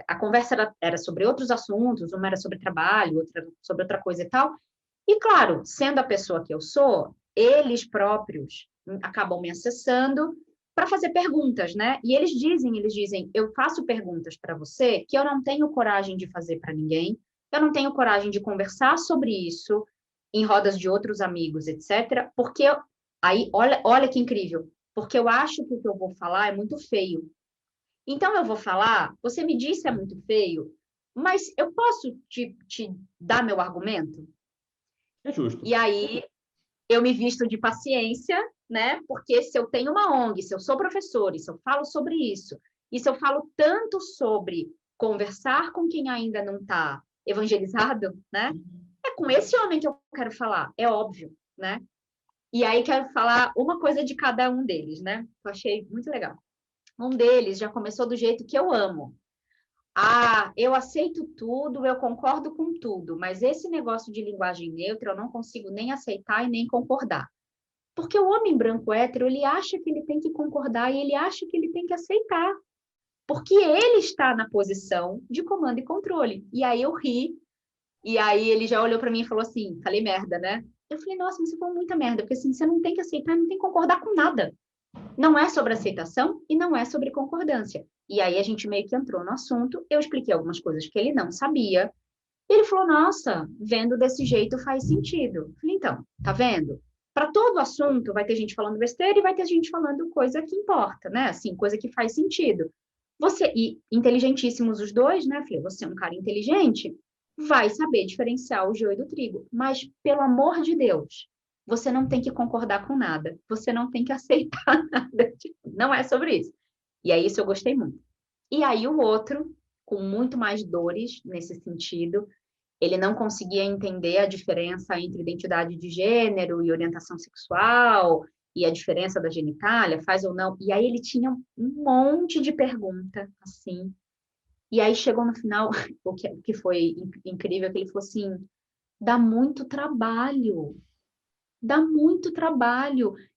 a conversa era sobre outros assuntos, uma era sobre trabalho, outra sobre outra coisa e tal. E, claro, sendo a pessoa que eu sou, eles próprios acabam me acessando para fazer perguntas, né? E eles dizem, eu faço perguntas para você que eu não tenho coragem de fazer para ninguém, eu não tenho coragem de conversar sobre isso em rodas de outros amigos, etc. Porque aí, olha que incrível, porque eu acho que o que eu vou falar é muito feio. Então, eu vou falar, você me disse é muito feio, mas eu posso te dar meu argumento? É justo. E aí, eu me visto de paciência, né? Porque se eu tenho uma ONG, se eu sou professora, e se eu falo sobre isso, e se eu falo tanto sobre conversar com quem ainda não está evangelizado, né? É com esse homem que eu quero falar, é óbvio, né? E aí quero falar uma coisa de cada um deles, né? Eu achei muito legal. Um deles já começou do jeito que eu amo. Ah, eu aceito tudo, eu concordo com tudo, mas esse negócio de linguagem neutra eu não consigo nem aceitar e nem concordar. Porque o homem branco hétero, ele acha que ele tem que concordar e ele acha que ele tem que aceitar. Porque ele está na posição de comando e controle. E aí eu ri, e aí ele já olhou para mim e falou assim, falei merda, né? Eu falei, nossa, mas você falou muita merda, porque assim, você não tem que aceitar, não tem que concordar com nada. Não é sobre aceitação e não é sobre concordância. E aí a gente meio que entrou no assunto, eu expliquei algumas coisas que ele não sabia. Ele falou, nossa, vendo desse jeito faz sentido. Eu falei, então, tá vendo? Para todo assunto vai ter gente falando besteira e vai ter gente falando coisa que importa, né? Assim, coisa que faz sentido. Você, e inteligentíssimos os dois, né? Falei, você é um cara inteligente, vai saber diferenciar o joio do trigo. Mas, pelo amor de Deus, você não tem que concordar com nada. Você não tem que aceitar nada. Não é sobre isso. E aí, isso eu gostei muito. E aí, o outro, com muito mais dores nesse sentido, ele não conseguia entender a diferença entre identidade de gênero e orientação sexual, e a diferença da genitália, faz ou não. E aí ele tinha um monte de pergunta, assim. E aí chegou no final, o que foi incrível, que ele falou assim, dá muito trabalho,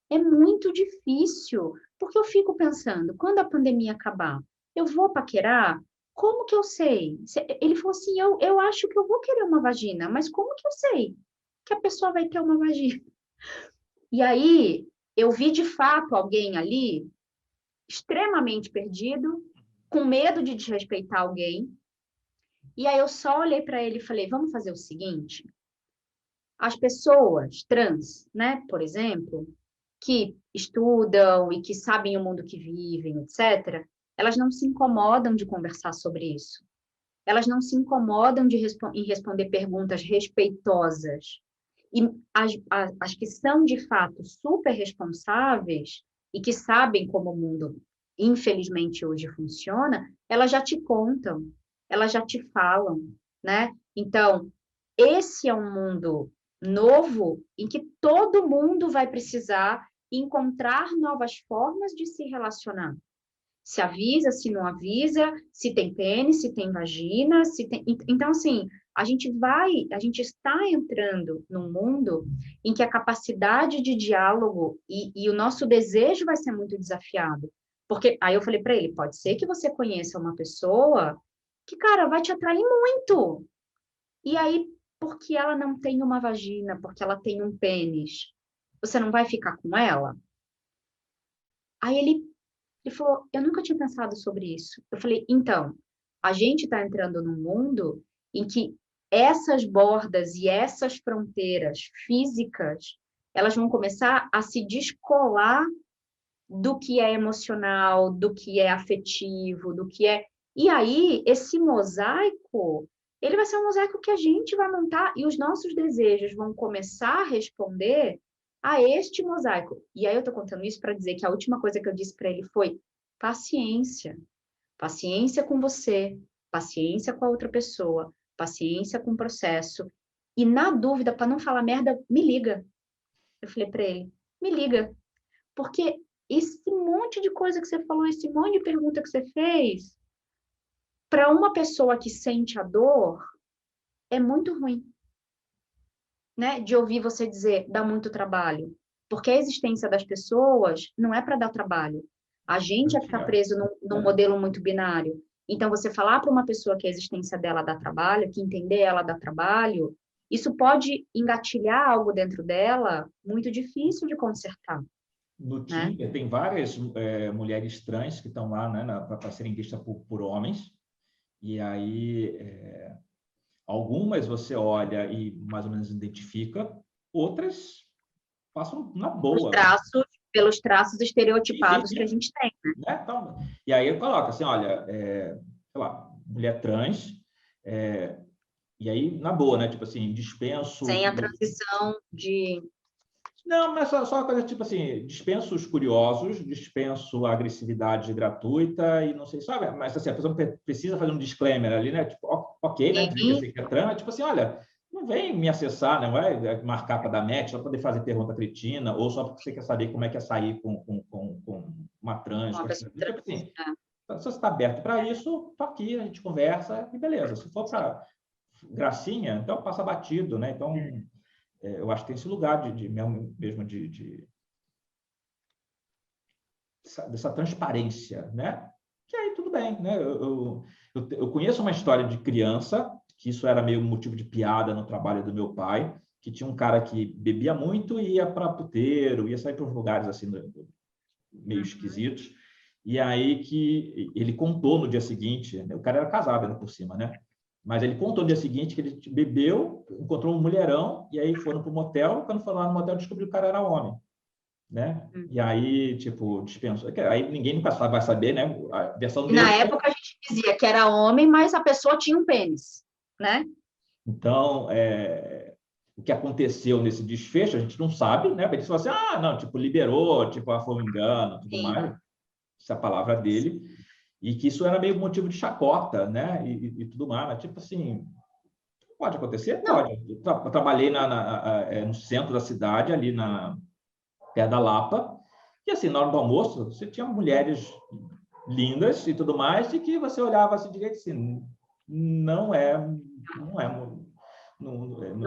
é muito difícil, porque eu fico pensando, quando a pandemia acabar, eu vou paquerar? Como que eu sei? Ele falou assim, eu acho que eu vou querer uma vagina, mas como que eu sei que a pessoa vai ter uma vagina? E aí, eu vi de fato alguém ali extremamente perdido, com medo de desrespeitar alguém. E aí eu só olhei para ele e falei: vamos fazer o seguinte: as pessoas trans, né, por exemplo, que estudam e que sabem o mundo que vivem, etc., elas não se incomodam de conversar sobre isso. Elas não se incomodam em responder perguntas respeitosas. E as que são, de fato, super responsáveis e que sabem como o mundo, infelizmente, hoje funciona, elas já te contam, elas já te falam, né? Então, esse é um mundo novo em que todo mundo vai precisar encontrar novas formas de se relacionar. Se avisa, se não avisa, se tem pênis, se tem vagina, se tem... Então, assim, a gente está entrando num mundo em que a capacidade de diálogo e o nosso desejo vai ser muito desafiado. Porque aí eu falei para ele, pode ser que você conheça uma pessoa que, cara, vai te atrair muito. E aí, porque ela não tem uma vagina, porque ela tem um pênis, você não vai ficar com ela? Aí ele falou, eu nunca tinha pensado sobre isso. Eu falei, então, a gente está entrando num mundo em que essas bordas e essas fronteiras físicas, elas vão começar a se descolar do que é emocional, do que é afetivo, do que é... E aí, esse mosaico, ele vai ser um mosaico que a gente vai montar e os nossos desejos vão começar a responder a este mosaico. E aí eu tô contando isso para dizer que a última coisa que eu disse para ele foi paciência. Paciência com você, paciência com a outra pessoa, paciência com o processo. E na dúvida, para não falar merda, me liga. Eu falei para ele, me liga. Porque esse monte de coisa que você falou, esse monte de pergunta que você fez, para uma pessoa que sente a dor, é muito ruim, né? De ouvir você dizer, dá muito trabalho. Porque a existência das pessoas não é para dar trabalho. A gente é ficar preso num modelo muito binário. Então, você falar para uma pessoa que a existência dela dá trabalho, que entender ela dá trabalho, isso pode engatilhar algo dentro dela muito difícil de consertar. No né? Tinder, tem várias mulheres trans que estão lá, né, para serem vistas por homens. E aí, algumas você olha e mais ou menos identifica, outras passam na boa. Pelos traços estereotipados que a gente tem, né? Então, e aí eu coloco assim, olha, sei lá, mulher trans, e aí, na boa, né? Tipo assim, dispenso... Sem a transição de... Não, mas só uma coisa tipo assim, dispenso os curiosos, dispenso a agressividade gratuita e não sei, sabe? Mas assim, a pessoa precisa fazer um disclaimer ali, né? Tipo, ok, né? Dizer que é trans, tipo assim, olha, não vem me acessar, não vai marcar para dar match, só para poder fazer pergunta cretina, ou só porque você quer saber como é que é sair com uma trans. Uma pessoa Tipo assim, é. se você está aberto para isso, tô aqui, a gente conversa e beleza. Se for para gracinha, então passa batido, né? Então, eu acho que tem esse lugar mesmo dessa transparência, né? Que aí tudo bem, né? Eu conheço uma história de criança, que isso era meio motivo de piada no trabalho do meu pai, que tinha um cara que bebia muito e ia para puteiro, ia sair para uns lugares assim meio esquisitos. E aí que ele contou no dia seguinte, o cara era casado ainda por cima, né? Mas ele contou no dia seguinte que ele bebeu, encontrou um mulherão, e aí foram para o motel. Quando foram lá no motel, descobriu que o cara era homem, né? E aí, tipo, dispensou. Aí ninguém nunca vai saber, né? A versão dele. Na época a gente dizia que era homem, mas a pessoa tinha um pênis, né? Então, o que aconteceu nesse desfecho, a gente não sabe, né? Ele falou assim, não, tipo, liberou, tipo, foi um engano, tudo mais. Essa é a palavra dele. E que isso era meio motivo de chacota, né? E tudo mais. Mas, tipo assim, pode acontecer? Pode. Eu trabalhei no centro da cidade, ali perto da Lapa, e assim, na hora do almoço, você tinha mulheres lindas e tudo mais, e que você olhava assim direito assim, não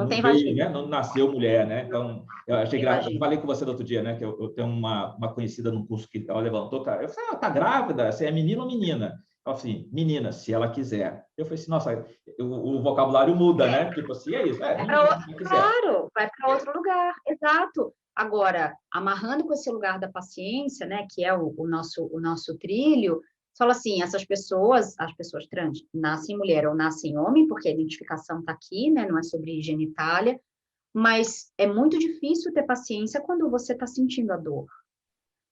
tem veio, vagina. né? Não nasceu mulher, né? Então, eu achei engraçado. Eu falei com você no outro dia, né? Que eu tenho uma conhecida no curso que ela levantou, cara. Eu falei, tá grávida? Você é menino ou menina? Ela falou assim, menina, se ela quiser. Eu falei assim, nossa, o vocabulário muda, né? Tipo assim, é isso. Menina, se ela quiser. Claro, vai para outro lugar, exato. Agora, amarrando com esse lugar da paciência, né, que é o nosso trilho, fala assim, essas pessoas, as pessoas trans, nascem mulher ou nascem homem, porque a identificação está aqui, né, não é sobre genitália, mas é muito difícil ter paciência quando você está sentindo a dor,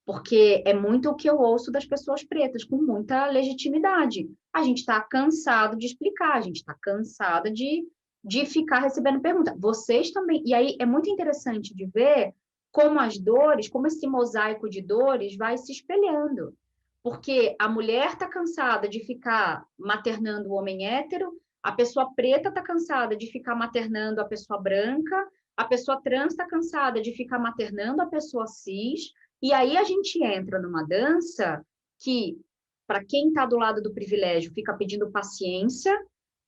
porque é muito o que eu ouço das pessoas pretas, com muita legitimidade. A gente está cansado de explicar, a gente está cansada de ficar recebendo pergunta. Vocês também. E aí é muito interessante de ver como as dores, como esse mosaico de dores vai se espelhando. Porque a mulher está cansada de ficar maternando o homem hétero, a pessoa preta está cansada de ficar maternando a pessoa branca, a pessoa trans está cansada de ficar maternando a pessoa cis, e aí a gente entra numa dança que, para quem está do lado do privilégio, fica pedindo paciência,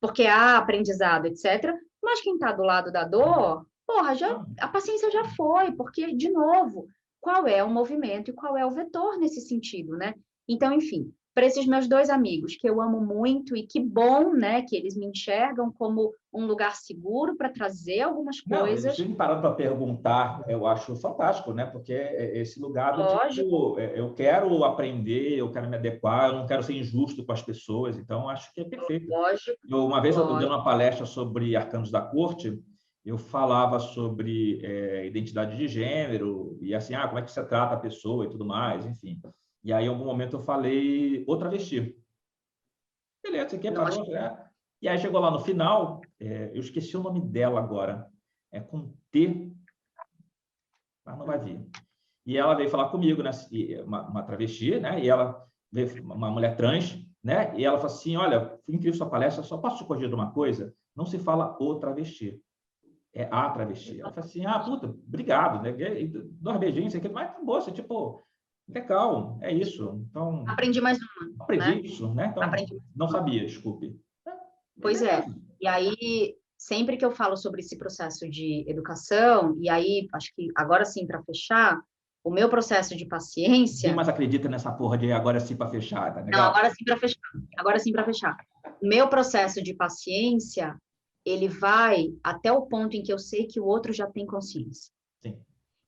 porque há aprendizado, etc. Mas quem está do lado da dor, porra, a paciência já foi, porque, de novo, qual é o movimento e qual é o vetor nesse sentido, né? Então, enfim, para esses meus dois amigos, que eu amo muito, e que bom, né, que eles me enxergam como um lugar seguro para trazer algumas coisas. Não, eles têm parado para perguntar, eu acho fantástico, né? Porque esse lugar do tipo, eu quero aprender, eu quero me adequar, eu não quero ser injusto com as pessoas, então acho que é perfeito. Lógico. Uma vez eu estou dando uma palestra sobre arcanos da corte, eu falava sobre identidade de gênero, e assim, como é que você trata a pessoa e tudo mais, enfim. E aí, em algum momento, eu falei o travesti. Beleza, você quer parou? E aí chegou lá no final, eu esqueci o nome dela agora. É com T, mas não vai vir. E ela veio falar comigo, né? Uma travesti, né? E ela veio, uma mulher trans, né? E ela falou assim: olha, foi incrível sua palestra, só posso te corrigir de uma coisa? Não se fala o travesti, é a travesti. Ela falou assim: puta, obrigado, né? Dois beijinhos, aqui, mas acabou, você tipo, legal, é isso. Então, aprendi mais uma. aprendi, né? isso, né? Então, não sabia, desculpe. Pois é. E aí, sempre que eu falo sobre esse processo de educação, e aí, acho que agora sim, para fechar, o meu processo de paciência... Quem mais acredita nessa porra de agora sim para fechar, tá legal? Não, agora sim para fechar. Agora sim para fechar. O meu processo de paciência, ele vai até o ponto em que eu sei que o outro já tem consciência. Sim.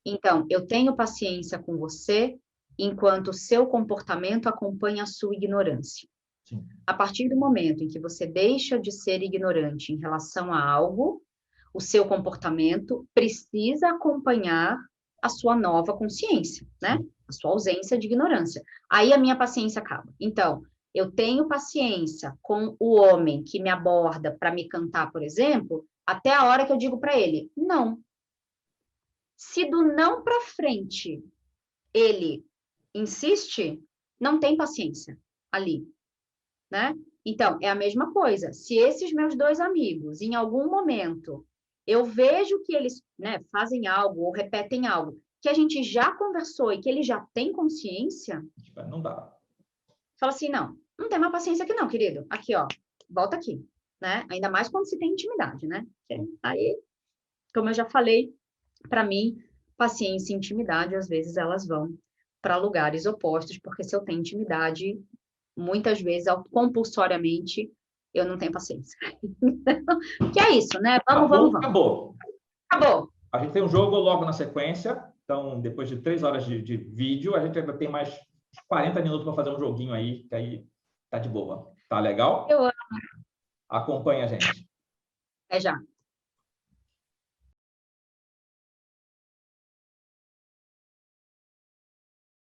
Então, eu tenho paciência com você enquanto o seu comportamento acompanha a sua ignorância. Sim. A partir do momento em que você deixa de ser ignorante em relação a algo, o seu comportamento precisa acompanhar a sua nova consciência, né? A sua ausência de ignorância. Aí a minha paciência acaba. Então, eu tenho paciência com o homem que me aborda para me cantar, por exemplo, até a hora que eu digo para ele, não. Se do não para frente ele insiste, não tem paciência ali, né? Então, é a mesma coisa. Se esses meus dois amigos, em algum momento, eu vejo que eles, né, fazem algo ou repetem algo que a gente já conversou e que ele já tem consciência, Não dá. fala assim, não tem mais paciência aqui não, querido. Aqui, ó, volta aqui, né? Ainda mais quando se tem intimidade, né? Aí, como eu já falei, para mim, paciência e intimidade, às vezes, elas vão para lugares opostos, porque se eu tenho intimidade, muitas vezes, compulsoriamente, eu não tenho paciência. Que é isso, né? Vamos. Acabou. Acabou. A gente tem um jogo logo na sequência, então, depois de 3 horas de vídeo, a gente ainda tem mais 40 minutos para fazer um joguinho aí, que aí tá de boa. Tá legal? Eu amo. Acompanha a gente. É já.